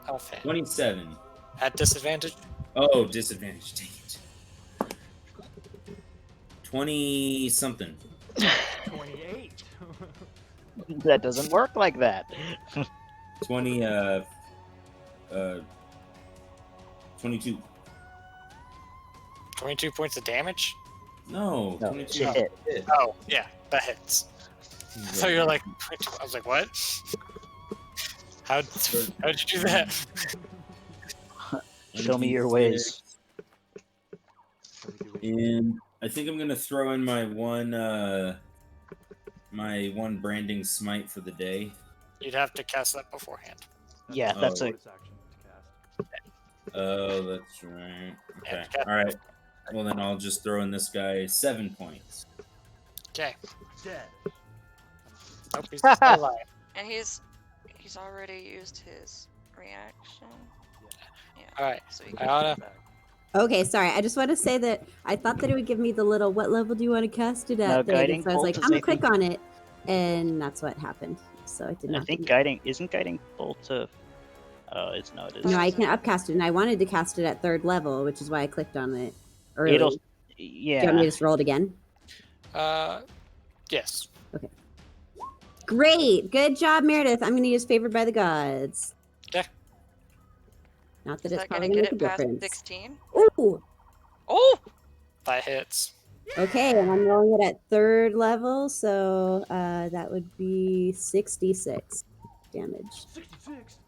Offhand. 27. At disadvantage? Oh, disadvantage. Dang it. 20 something. 28. That doesn't work like that. 20, 22. 22 points of damage? No, No, 22. it's a hit. hit. Oh, yeah, that hits. So you're like, 22. I was like, what? How'd you do that? Show me your ways. And I think I'm gonna throw in my one branding smite for the day. You'd have to cast that beforehand. Yeah, that's a bonus action to cast. Oh, that's right. Okay. Yeah, cast- All right. Well, then I'll just throw in this guy 7 points. Okay. Dead. Nope, he's still alive. And he's already used his reaction. Yeah. Alright. So you can Iana, Okay, sorry. I just want to say that I thought that it would give me the little "what level do you want to cast it No, at?" thing. guiding So I was like, bolt I'm is, gonna I click on it, and that's what happened. So I did I not. think guiding bolt to. Oh, it's no, it is. No, I can upcast it, and I wanted to cast it at 3rd level, which is why I clicked on it early. It'll. Do you want me Yeah. to just roll it again? yes. Great, good job, Meredith. I'm gonna use favored by the gods. Okay. Not that Is it's that probably gonna gonna get make a it past difference. 16? Ooh, Oh! That hits. Okay, and I'm rolling it at 3rd level, so that would be 66 damage 66.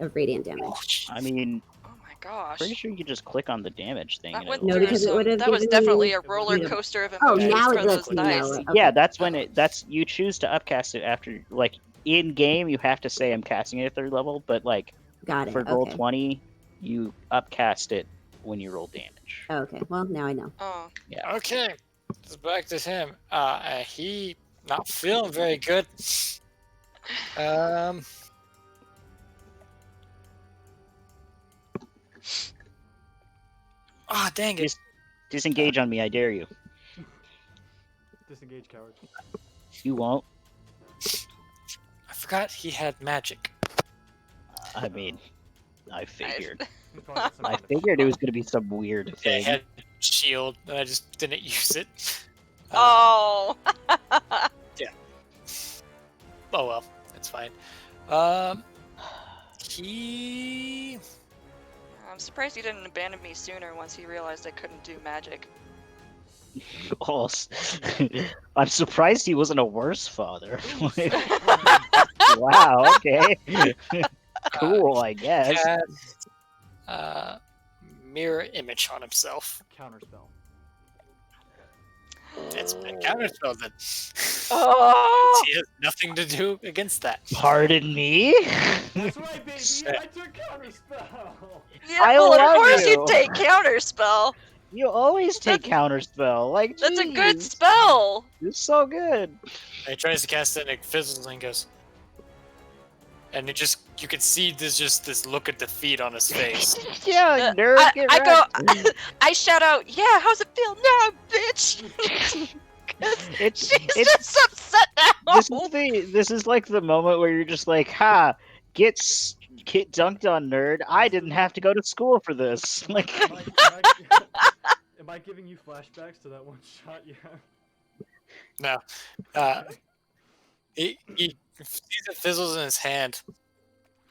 of radiant damage. I mean, Oh my gosh. pretty sure you could just click on the damage thing. That and went it'll- No, through because it some. would have That was given definitely me. a roller Yeah. coaster of Oh, emotions now for it lets those me know dice. it. Yeah, Okay. that's when that's you choose to upcast it after, like, in game you have to say I'm casting it at 3rd level, but like Got it. for roll Okay. 20 you upcast it when you roll damage. Okay. Well, now I know. Oh. Yeah. Okay, so back to him. He not feeling very good. Ah, dang it. Disengage on me, I dare you. Disengage, coward. You won't. I forgot he had magic. I mean, I figured. He's probably got some I kind of- figured it was gonna be some weird I thing. had shield, and I just didn't use it. Oh. Oh well, it's fine. He I'm surprised he didn't abandon me sooner once he realized I couldn't do magic. Oh, I'm surprised he wasn't a worse father. Wow, okay. Cool, I guess. cast mirror image on himself. Counterspell. It's been counterspell then. Oh. He has nothing to do against that. Pardon me? That's right, baby. I took counterspell. Yeah, I well, love of course you. you take counterspell. You always take counterspell. Like, That's a good jeez, spell. It's so good. And he tries to cast it and it fizzles and goes. And it just, you can see there's just this look at defeat on his face. Yeah, nerd, get I go. wrecked. I shout out, "Yeah, how's it feel now, bitch?" It's She's just upset now. this is like the moment where you're just like, ha, get dunked on, nerd. I didn't have to go to school for this. Like, Am I giving you flashbacks to that one shot you had? No. He sees it fizzles in his hand,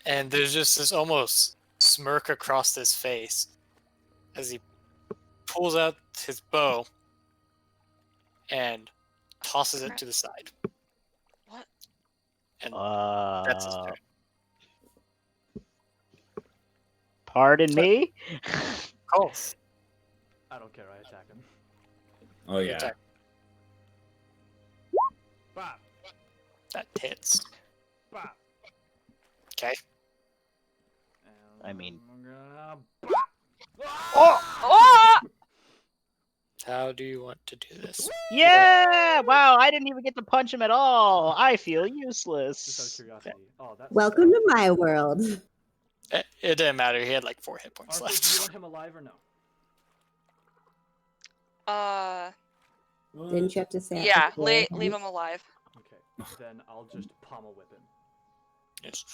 and there's just this almost smirk across his face as he pulls out his bow and tosses it to the side. What? And that's his turn. Pardon me? Oh, I don't care. I attack him. Oh yeah. attack. Bop. That hits. Bop. Okay. And I mean- I'm gonna bop. Oh! How do you want to do this? Yeah! Wow, I didn't even get to punch him at all. I feel Just out of useless. curiosity. Oh, that's. Welcome to my world. It didn't matter. He had like 4 hit points Arthur, do you left. want him alive or no? Didn't you have to say? it Yeah, before? leave him alive. Okay, then I'll just pommel whip him. Just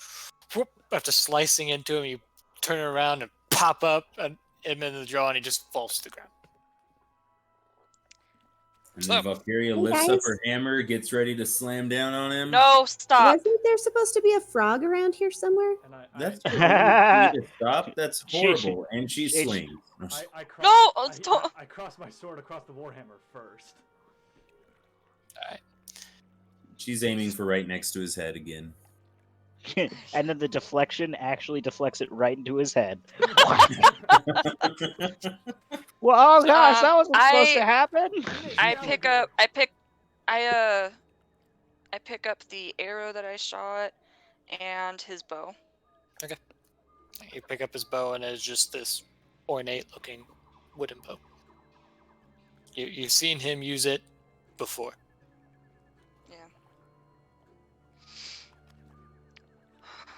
whoop, after slicing into him, you turn around and pop up and him in the draw, and he just falls to the ground. And then Valkyria Hey, lifts up guys. her hammer, gets ready to slam down on him. No, stop. Wasn't there supposed to be a frog around here somewhere? And That's I, for you to stop. That's She- horrible. And she she- slings. I cross, No, I, don't- I cross my sword across the warhammer first. She's aiming for right next to his head again. And then the deflection actually deflects it right into his head. Well, oh gosh, that wasn't supposed to happen. I pick up the arrow that I shot and his bow. You pick up his bow, and it's just this ornate-looking wooden bow. You've seen him use it before. Yeah.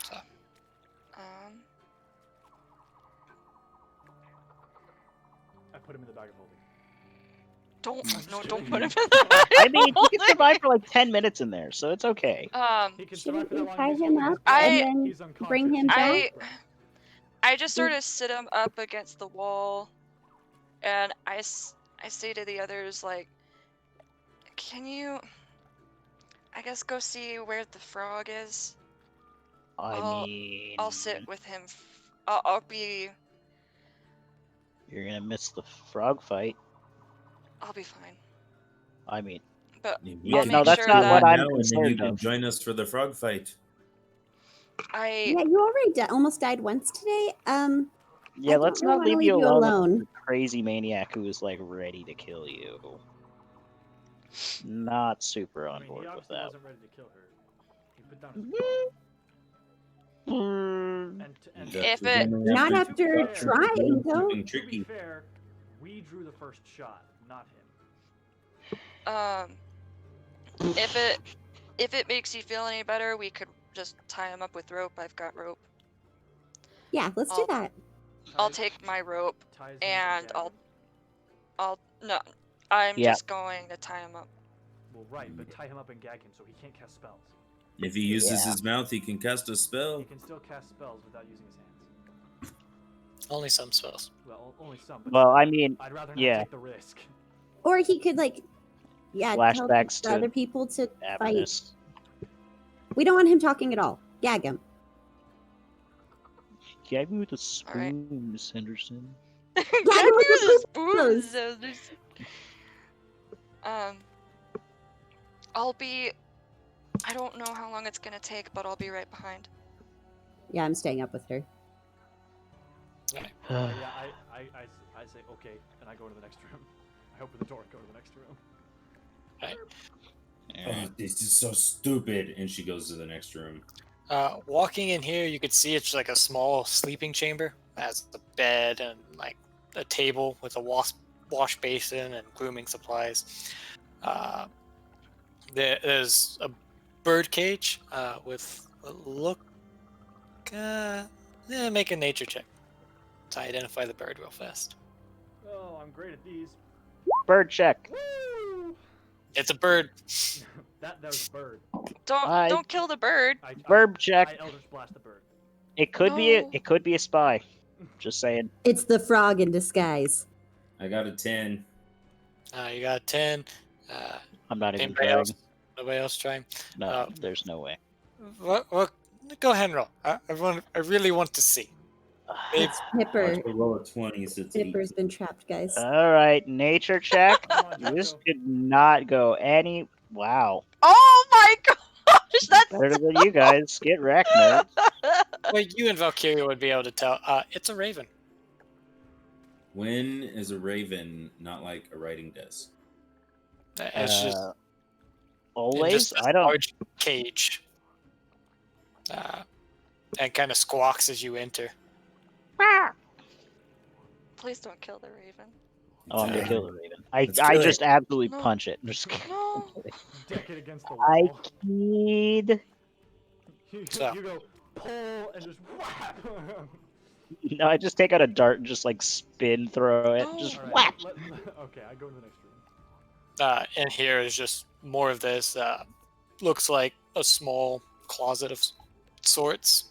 So. I put him in the bag of holding. Don't put him in I mean, he can survive for like 10 minutes in there, so it's okay. He can Shouldn't survive for we that long. tie He's him holding up his bow. and then He's unconscious. bring him down? I just sort of sit him up against the wall, and I say to the others, like, can you, I guess, go see where the frog is? I I'll- mean, I'll sit with him. I'll be. You're gonna miss the frog fight. I'll be fine. I mean, But We Yeah, can no, get that's you not one what I'm now, and then you concerned can of. join us for the frog fight. I Yeah, you already almost died once today. yeah, don't let's really not wanna leave leave you you alone alone. with the crazy maniac who is like ready to kill you. Not super I on mean, he board with obviously that. wasn't ready to kill her. He put down his Mm. phone. And If was it- only Not to after be fair- trying, doing though. something To be tricky. fair, we drew the first shot, not him. if it makes you feel any better, we could just tie him up with rope. I've got rope. Yeah, let's do that. I'll take my rope Tie his hands and gag him. no, I'm Yeah. just going to tie him up. Well, right, but tie him up and gag him so he can't cast spells. If he uses Yeah. his mouth, he can cast a He spell. can still cast spells without using his hands. Only some spells. Well, only some. But Well, I mean, I'd rather not yeah. take the risk. Or he could tell Flashbacks the to other people to fight. Avernus. We don't want him talking at all. Gag him. Gag me with a Alright. spoon, Miss Henderson. Gag him me with with the a spoon, spoons. Sanders. I'll be. I don't know how long it's gonna take, but I'll be right behind. Yeah, I'm staying up with her. Yeah, I say okay, and I go to the next room. I open the door and go to the next room. Oh, this is so stupid. And she goes to the next room. Walking in here, you could see it's like a small sleeping chamber. It has a bed and like a table with a wash basin and grooming supplies. There's a bird cage with a look. Make a nature check to identify the bird real fast. Oh, I'm great at these. Bird check. Woo! It's a bird. That was a bird. Don't kill the bird. Verb check. I Eldritch Blast the bird. It could be a spy. Just saying. It's the frog in disguise. I got a 10. You got a 10. I'm not even Anybody trying. else? Nobody else trying? No, there's no way. What? Go ahead and roll. I really want to see. It's Pipper. I roll a 20, so it's Pipper's 18. been trapped, guys. All right, nature check. Come on, This Draco. could not go any. Wow. Oh my gosh, that's Better than you guys. Get wrecked, nerds. Well, you and Valkyria would be able to tell. It's a raven. When is a raven not like a writing desk? It's just in Always. just a I don't. large cage. And kind of squawks as you enter. Please don't kill the raven. Oh, I'm gonna kill the raven. Let's I kill just it. absolutely No. punch it. Just No. Deck it against the I wall. keyed. So. You go pull and just whap. No, I just take out a dart and just like spin throw it. No. Just All right, whack. okay, I go to the next room. And here is just more of this. Looks like a small closet of sorts.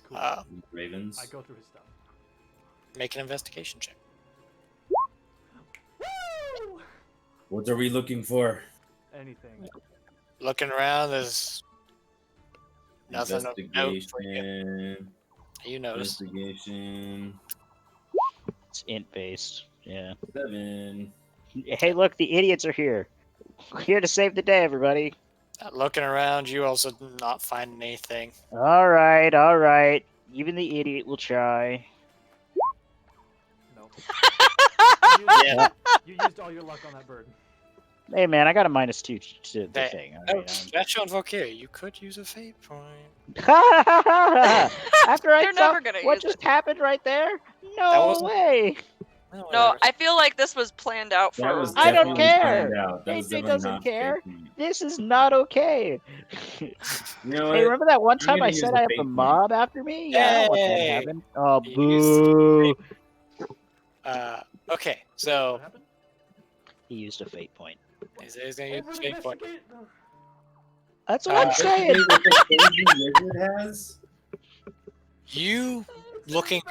Ravens. I go through his stuff. Make an investigation check. Woo! What are we looking for? Anything. Looking around, there's nothing of note for you. Investigation. You notice. Investigation. It's int based. Yeah. 7. Hey, look, the idiots are here. Here to save the day, everybody. Looking around, you also do not find anything. All right, all right. Even the idiot will try. No. Yeah. You used all your luck on that bird. Hey, man, I got a -2 to the Hey, thing. All Oh, right, that's on Valkyria. You could use a fate point. After I You're saw never gonna what use just it. happened right there, That no wasn't- way. Oh, No, whatever. I feel like this was planned out for. That was I don't definitely care. planned out. That was AJ definitely doesn't not care. fake. This is not okay. You know Hey, what? remember that one I'm time gonna I use said the I have fake a point. mob after me? Yeah, I don't want that to Hey! happen. Oh, You boo. Okay, What so happened? He used a fate point. he's gonna use a Overly fate point. investigate. That's what I'm saying. Investigate what the crazy wizard has? You looking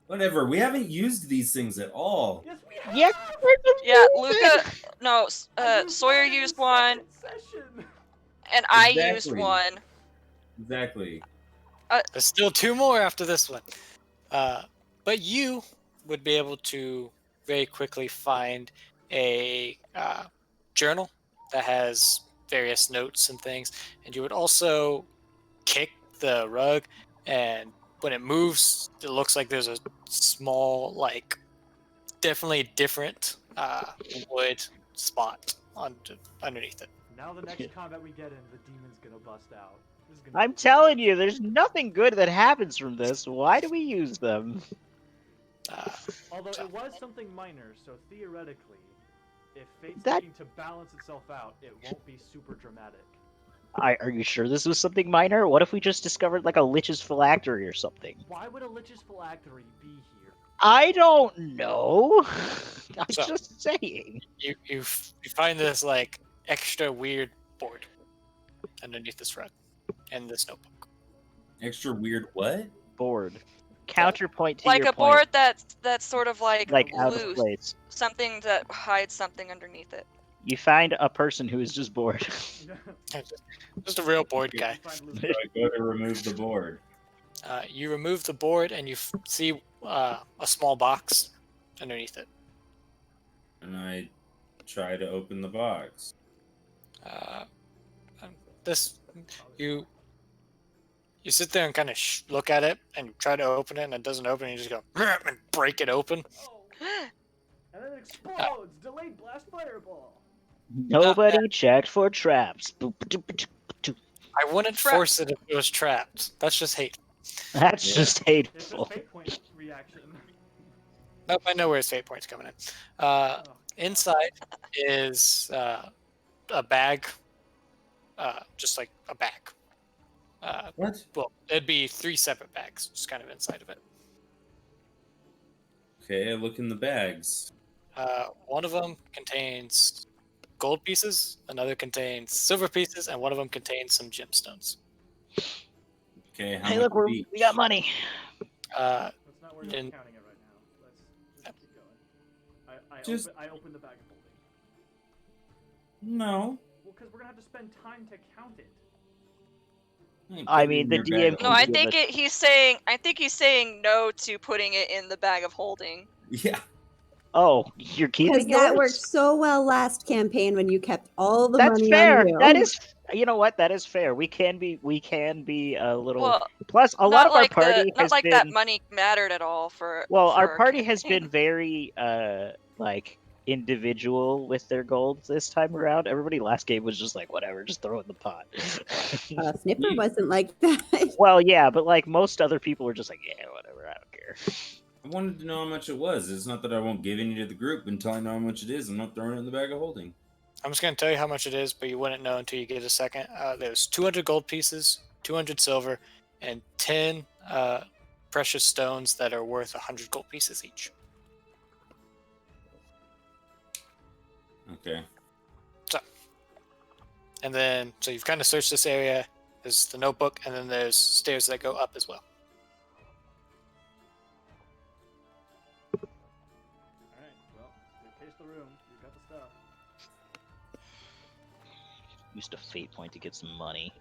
Whatever. We haven't used these things at all. Yes, we have. Yes, Yeah, Luca. No, Sawyer used one, Session. and I used Exactly. one. Exactly. There's still 2 more after this one. But you would be able to very quickly find a journal that has various notes and things, and you would also kick the rug, and when it moves, it looks like there's a small, like, definitely different wood spot underneath it. Now the next combat we get in, the demon's gonna bust out. This is gonna I'm be telling great. you, there's nothing good that happens from this. Why do we use them? Although it was something minor, so theoretically, if fate's That- looking to balance itself out, it won't be super dramatic. Are you sure this was something minor? What if we just discovered like a lich's phylactery or something? Why would a lich's phylactery be here? I don't know. I'm So- just saying. You find this like extra weird board underneath this rug and this notebook. Extra weird what? Board. Counterpoint to Like your a point. board that's sort of like Out of loose, place. something that hides something underneath it. You find a person who is just bored. Just a real board guy. Find loose- So I go to remove the board. You remove the board and you see a small box underneath it. And I try to open the box. This you sit there and kind of look at it and try to open it, and it doesn't open. And you just go and break it open. Oh, and then it explodes! Delayed blast fireball! Nobody checked for traps. Boop, doop, doop, doop. I wouldn't Trap. force it if it was trapped. That's just hate. That's Yeah. just It's a hateful. fate point reaction. Nope, I know where his fate point's coming in. Oh, Inside is a bag, just like a bag. What? Well, it'd be 3 separate bags, just kind of inside of it. Okay, I look in the bags. One of them contains gold pieces, another contains silver pieces, and one of them contains some gemstones. Okay, how Hey, much look, we got money. That's not where you're In- counting it right now. Let's keep going. Just- I opened the bag of holding. No. Well, because we're gonna have to spend time to count it. ain't I putting mean, in the your bag DM of No, I holding. think he's saying no to putting it in the bag of holding. Yeah. Oh, you're Because keeping that yours? worked so well last campaign when you kept all the That's money fair. on you. That is, you know what? That is fair. We can be a little. Well, Plus, a lot of our party not has like been. that money mattered at all for. Well, for our party has campaign. been very like individual with their gold this time around. Everybody last game was just like, whatever, just throw it in the pot. Snipper wasn't like that. Well, yeah, but like most other people were just like, yeah, whatever, I don't care. I wanted to know how much it was. It's not that I won't give any to the group until I know how much it is. I'm not throwing it in the bag of holding. I'm just going to tell you how much it is, but you wouldn't know until you get a second. There's 200 gold pieces, 200 silver, and 10 precious stones that are worth 100 gold pieces each. Okay. And then, so you've kind of searched this area. There's the notebook, and then there's stairs that go up as well. Alright, well, we cased the room. We've got the stuff. Used a fate point to get some money.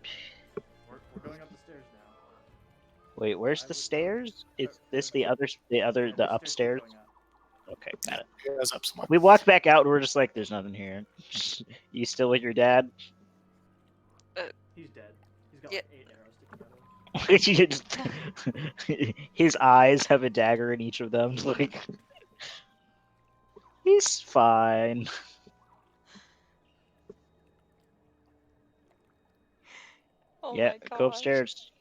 We're going up the stairs now. Wait, where's the stairs? Is this the upstairs? Going up. Okay, got it. It goes up some more. We walked back out and we're just like, there's nothing here. You still with your dad? He's dead. He's got Yeah. like 8 arrows sticking out of him. You just- His eyes have a dagger in each of them. Like, he's fine. Oh Yeah, my go gosh. upstairs.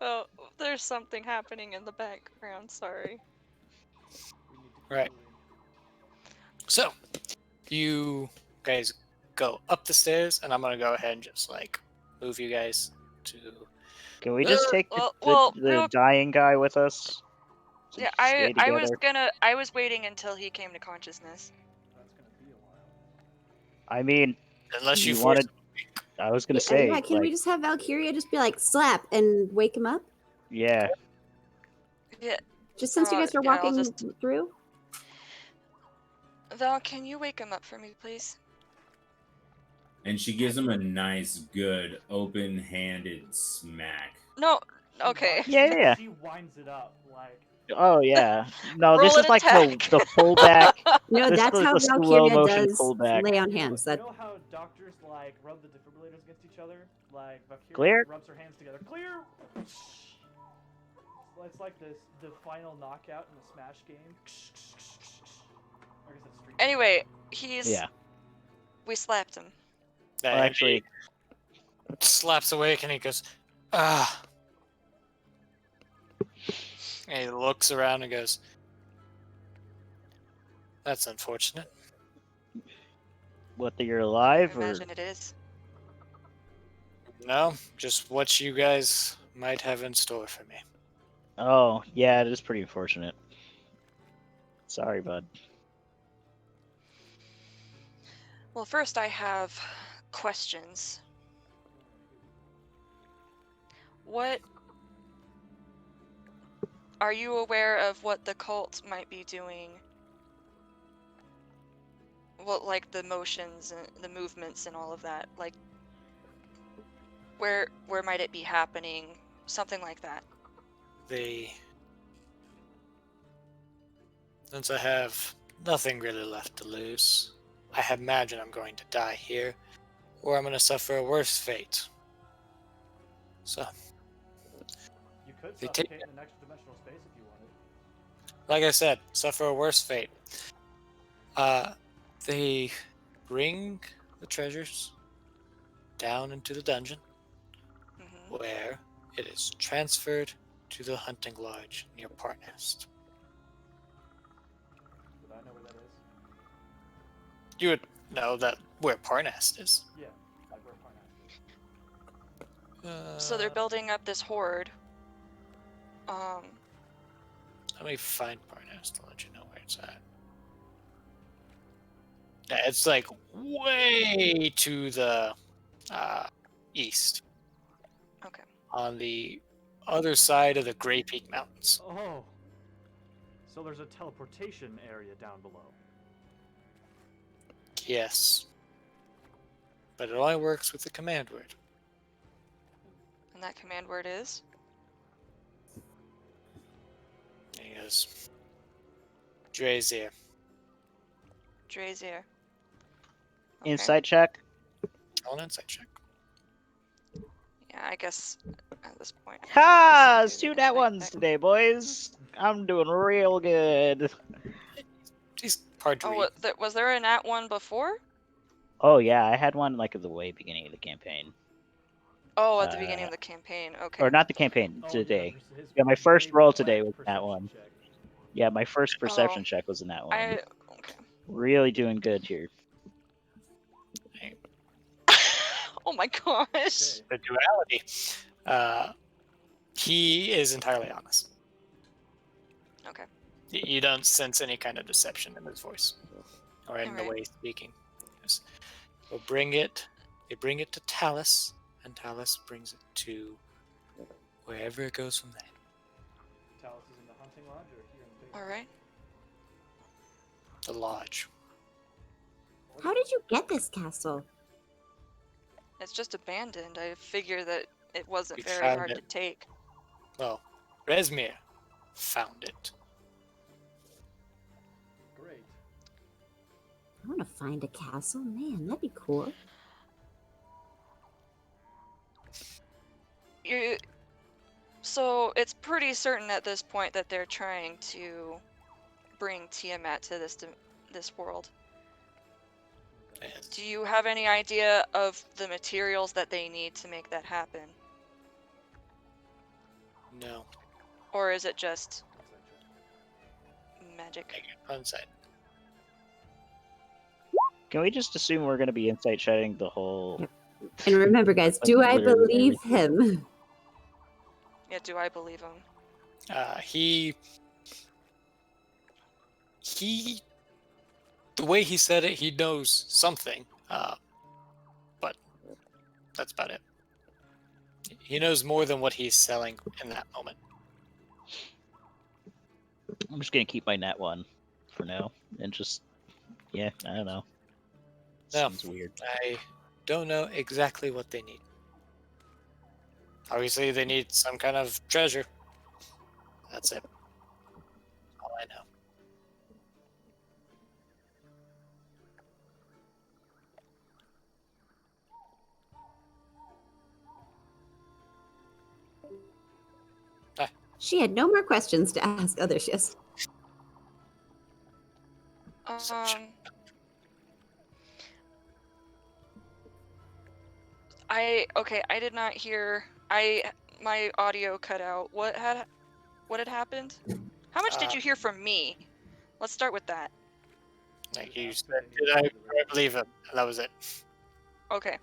Oh, there's something happening in the background. Sorry. We need to keep Right. moving. So, you guys go up the stairs, and I'm going to go ahead and just, like, move you guys to... Can we just take well, the real- dying guy with us? So Yeah, stay I was waiting until he came to consciousness. That's gonna be a while. I mean, Unless you you force wanted. I was gonna say, Yeah, can we like, just have Valkyria just be like slap and wake him up? yeah. Yeah, Just since you guys are yeah, I'll walking just- through? Val, can you wake him up for me, please? And she gives him a nice, good, open-handed smack. No. She Okay. winds- Yeah, yeah. She winds it up like Oh yeah. No, this Roll is an like attack. the pullback. No, This that's is how the slow Valkyria motion does pullback. lay on hands. You That know how doctors like rub the defibrillators against each other? Like Valkyria Clear? rubs her hands together. Clear. It's like the final knockout in the Smash game. Or is it Street? Anyway, he's. Yeah. We slapped him. Well, And actually, he slaps awake and he goes, ah. And he looks around and goes, that's unfortunate. what? You're I alive, or imagine it is. No, just what you guys might have in store for me. oh yeah, it is pretty unfortunate. Sorry, bud. Well, first I have questions. What are you aware of what the cult might be doing? Well, like the motions and the movements and all of that. Like, where might it be happening? Something like that. Since I have nothing really left to lose, I imagine I'm going to die here, or I'm going to suffer a worse fate. So, You could They take- suffocate in the next dimensional space if you wanted. like I said, suffer a worse fate. They bring the treasures down into the dungeon, Hmm. where it is transferred to the hunting lodge near Part Nest. Would I know where that is? You would know that where Part Nest is. Yeah, like where Parnas is. So they're building up this horde. Let me find Part Nest to let you know where it's at. Yeah, it's like way to the east, Okay. on the other side of the Grey Peak Mountains. Oh. So there's a teleportation area down below. Yes. But it only works with the command word. And that command word is? He goes, Drazier. Drazier. Insight check. Roll an insight check. Yeah, I guess at this point. Ha! I'll It's do two the nat insight ones check. today, boys. I'm doing real good. He's hard to Oh, read. was there a nat one before? Oh yeah, I had one like at the way beginning of the campaign, Oh, at the beginning of the campaign. Okay. or not the campaign Oh, today. his Yeah, my first way roll blank today was that perception one. check. Yeah, my first perception Oh, check was in that one. Okay. Really doing good here. Oh my gosh. Okay. The duality. He is entirely honest. Okay. You don't sense any kind of deception in his voice or in the Alright. way he's speaking. Yes. They bring it to Talus, and Talus brings it to wherever it goes from there. Talus is in the hunting lodge or here in the base? All right. The lodge. How did you get this castle? It's just abandoned. I figure that it wasn't We very found hard it. to take. Well, Resmir found it. Great. I want to find a castle. Man, that'd be cool. So it's pretty certain at this point that they're trying to bring Tiamat to this world. Yes. Do you have any idea of the materials that they need to make that happen? No. Or is it just magic? Make it fun side. Can we just assume we're going to be insight shedding the whole? And remember, guys, do I Literally believe everything. him? Yeah, do I believe him? The way he said it, he knows something, but that's about it. He knows more than what he's selling in that moment. I'm just going to keep my nat one for now, and just I don't know. No. Seems weird. I don't know exactly what they need. Obviously, they need some kind of treasure. That's it. I know. She had no more questions to ask other shifts. I did not hear. My audio cut out. What had happened? How much did you hear from me? Let's start with that. Like you said, did I believe him? And that was it. Okay.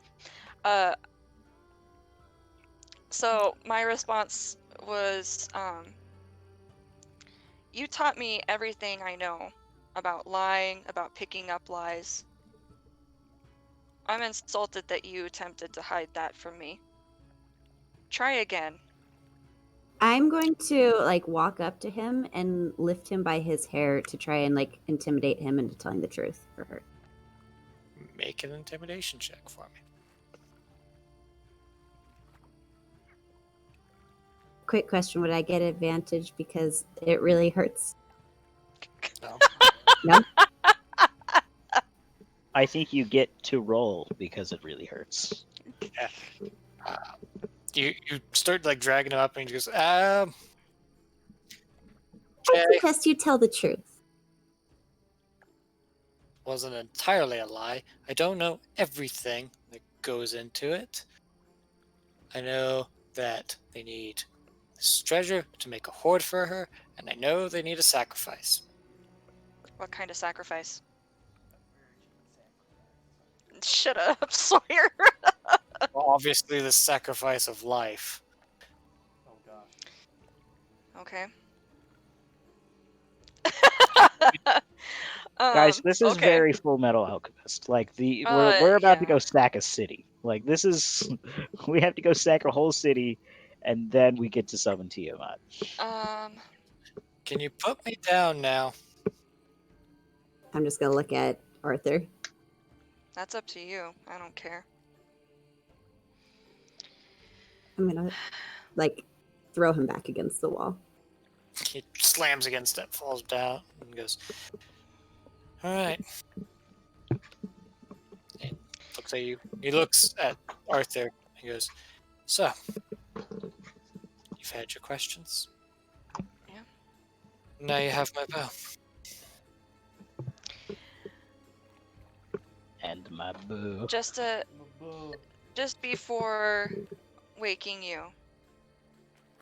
So my response was, you taught me everything I know about lying, about picking up lies. I'm insulted that you attempted to hide that from me. Try again. I'm going to like walk up to him and lift him by his hair to try and like intimidate him into telling the truth for her. Make an intimidation check for me. Quick question, would I get advantage because it really hurts? No. No? I think you get to roll because it really hurts. Yeah. You start like dragging him up and he goes, I okay. suggest you tell the truth. Wasn't entirely a lie. I don't know everything that goes into it. I know that they need this treasure to make a hoard for her, and I know they need a sacrifice. What kind of sacrifice? Shut up, Sawyer. Well, obviously, the sacrifice of life. Oh gosh. Okay. Guys, this is okay. very Full Metal Alchemist. Like we're about to Yeah. go sack a city. Like this is we have to go sack a whole city, and then we get to summon Tiamat. Can you put me down now? I'm just gonna look at Arthur. That's up to you. I don't care. I'm gonna like throw him back against the wall. He slams against it, falls down, and goes, all right. He looks at you. He looks at Arthur. He goes, so, you've had your questions? Yeah. Now you have my bow. And my boo. Just before waking you,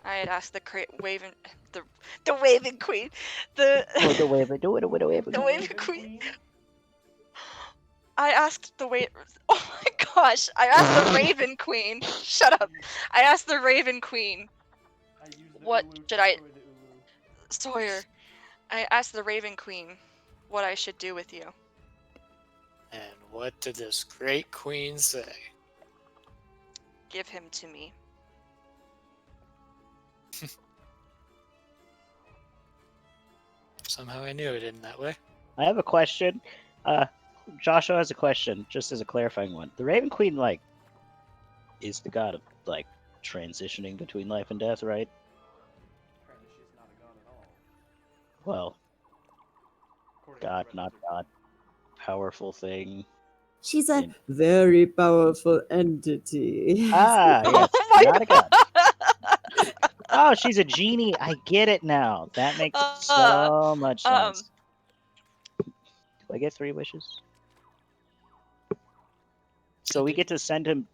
I had asked the Raven Queen, the Raven Queen. I asked the Oh my gosh! I asked the Raven Queen. Shut up! I asked the Raven Queen. What should I? Sawyer. I asked the Raven Queen what I should do with you. And what did this great queen say? Give him to me. Somehow I knew it in that way. I have a question. Joshua has a question, just as a clarifying one. The Raven Queen, like, is the god of like transitioning between life and death, right? Apparently she's not a god at all. Well, According to god, the not rest of god. Powerful thing. She's a In- very powerful entity. Ah, yes. Oh my Not a god. Oh, she's a genie. I get it now. That makes so much sense. Do I get 3 wishes? So we get to send him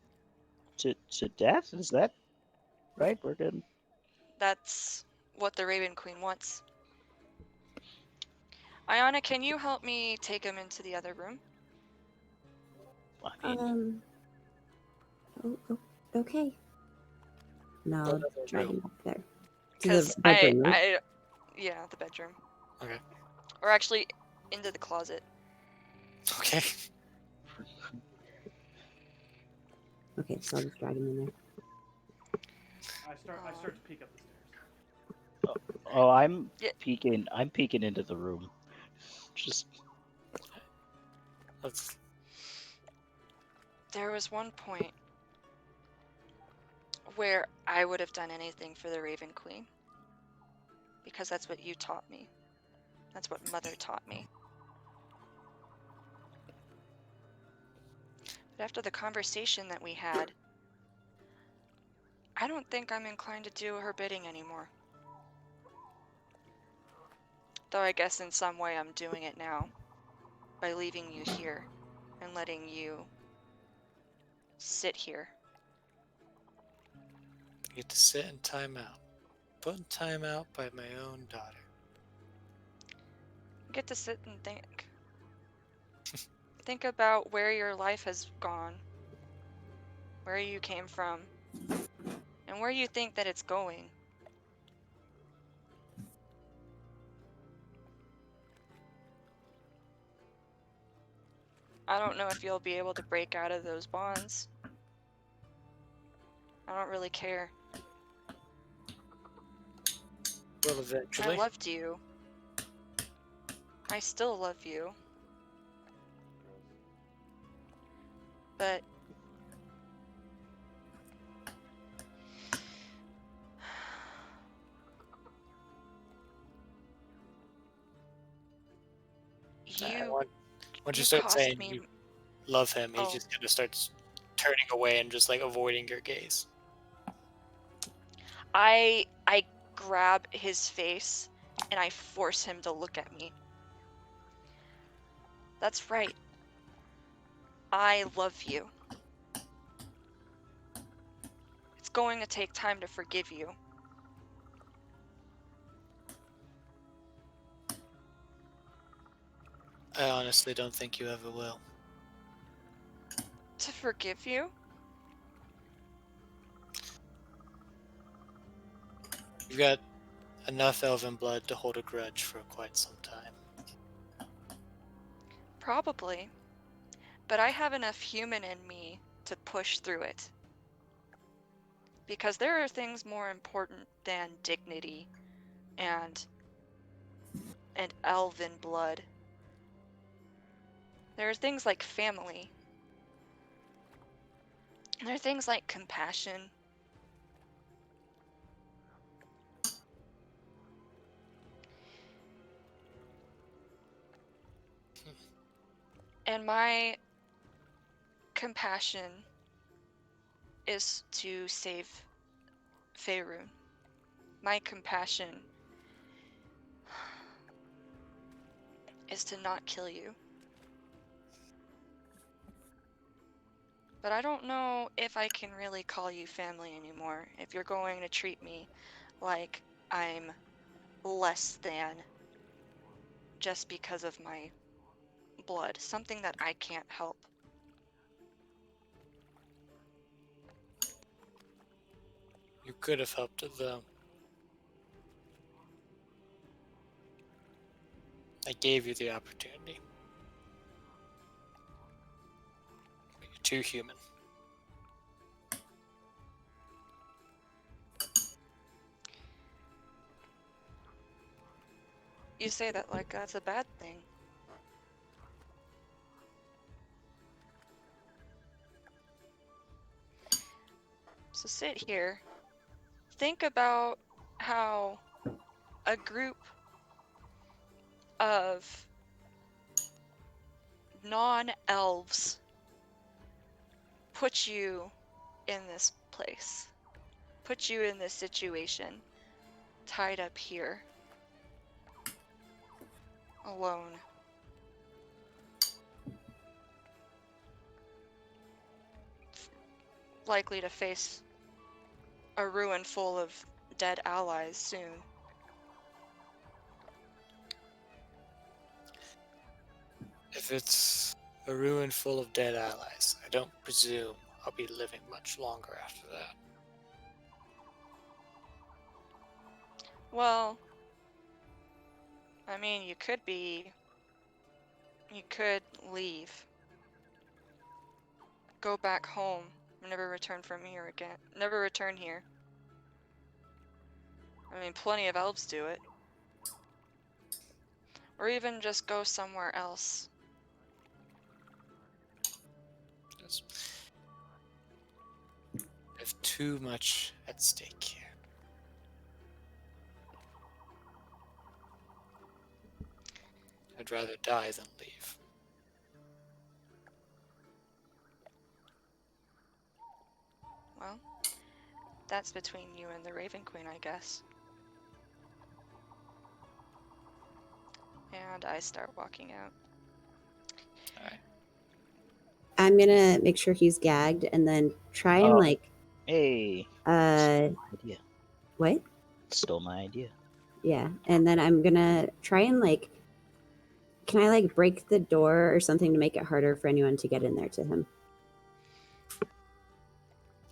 to death? Is that right? We're good. That's what the Raven Queen wants. Iona, can you help me take him into the other room? I mean, Okay. No, Another drag him room. back there. To Because the bedroom, right? yeah, the bedroom. Okay. Or actually, into the closet. Okay. Okay, so I'll just drag him in there. I start to peek up the stairs. oh, I'm Yeah. peeking. I'm peeking into the room. Just Let's. There was one point where I would have done anything for the Raven Queen. Because that's what you taught me. That's what Mother taught me. But after the conversation that we had, I don't think I'm inclined to do her bidding anymore. Though I guess in some way I'm doing it now, by leaving you here and letting you sit here. I get to sit in timeout. Put in timeout by my own daughter. Get to sit and think. Think about where your life has gone, where you came from, and where you think that it's going. I don't know if you'll be able to break out of those bonds. I don't really care. Well, eventually. I loved you. I still love you. But you Once you you start cost saying me. you love him, he Oh. just kind of starts turning away and just like avoiding your gaze. I grab his face and I force him to look at me. That's right. I love you. It's going to take time to forgive you. I honestly don't think you ever will. To forgive you? You've got enough elven blood to hold a grudge for quite some time. Probably. But I have enough human in me to push through it. Because there are things more important than dignity and elven blood. There are things like family. There are things like compassion. And my compassion is to save Faerun. My compassion is to not kill you. But I don't know if I can really call you family anymore, if you're going to treat me like I'm less than just because of my blood, something that I can't help. You could have helped them. I gave you the opportunity. But you're too human. You say that like that's a bad thing. So sit here. Think about how a group of non-elves put you in this place, put you in this situation, tied up here, alone. Likely to face a ruin full of dead allies soon. If it's a ruin full of dead allies, I don't presume I'll be living much longer after that. Well, I mean, you could leave. Go back home. Never return from here again. Never return here. I mean, plenty of elves do it. Or even just go somewhere else. Yes. I have too much at stake here. would rather die than leave. Well, that's between you and the Raven Queen, I guess. And I start walking out. Alright. I'm gonna make sure he's gagged and then try and Oh. like Hey, idea. what? Stole my idea. Yeah. And then I'm gonna try and like can I like break the door or something to make it harder for anyone to get in there to him?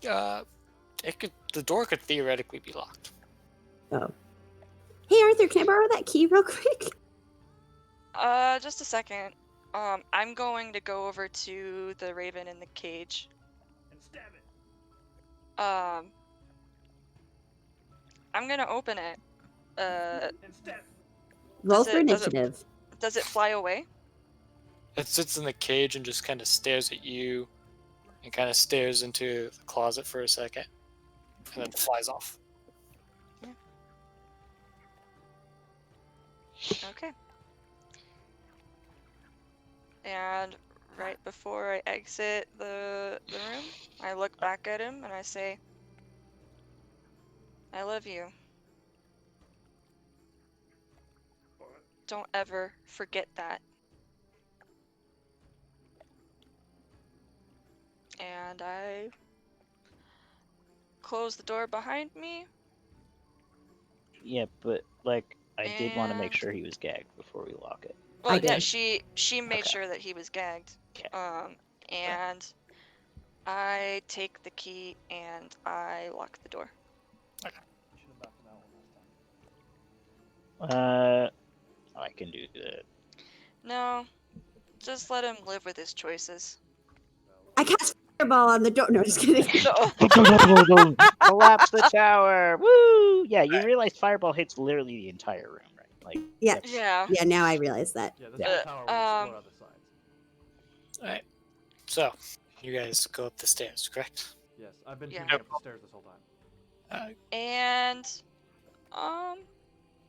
The door could theoretically be locked. Oh. Hey Arthur, can I borrow that key real quick? Just a second. I'm going to go over to the Raven in the cage. And stab it. I'm gonna open it. And stab it. Roll Does for it- does it- initiative. Does it fly away? It sits in the cage and just kind of stares at you and kind of stares into the closet for a second and then flies off. Okay. And right before I exit the room, I look back at him and I say, I love you. Don't ever forget that. And I close the door behind me. Yeah, but like I did want to make And- sure he was gagged before we lock it. Well, yeah, did. she made Okay. sure that he was gagged. Okay. And I take the key and I lock the door. Should have knocked him out one last time. I can do that. No, just let him live with his choices. I cast fireball on the door. No, just kidding. No. Collapse the tower! Woo! Yeah, you realize fireball hits literally the entire room, right? Like, Yeah. that's- Yeah. Yeah, now I realize that. Yeah, this Yeah. whole tower will explode out the sides. Alright. So, you guys go up the stairs, correct? Yes, I've been Yeah. peeking up the stairs this whole time. And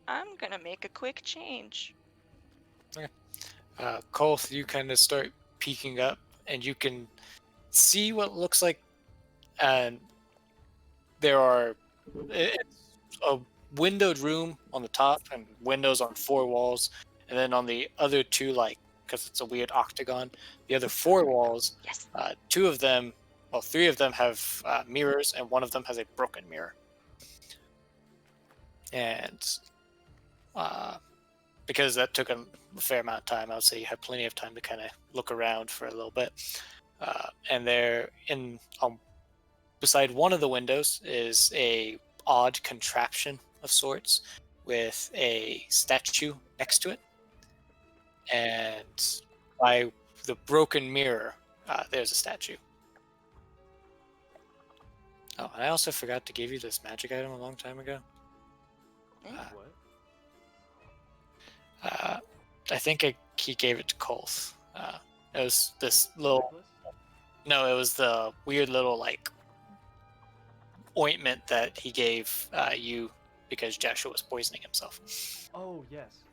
I'm gonna make a quick change. Kolth, you kind of start peeking up and you can see what looks like it's a windowed room on the top and windows on 4 walls, and then on the other 2, like, because it's a weird octagon, the other 4 walls, Yes. 3 of them have mirrors and one of them has a broken mirror. And because that took a fair amount of time, I would say you had plenty of time to kind of look around for a little bit. And there, beside one of the windows, is a odd contraption of sorts with a statue next to it. And by the broken mirror, there's a statue. Oh, and I also forgot to give you this magic item a long time ago. What? I think he gave it to Kolth. It was this little. Necklace? No, it was the weird little like ointment that he gave you because Joshua was poisoning himself. Oh, yes.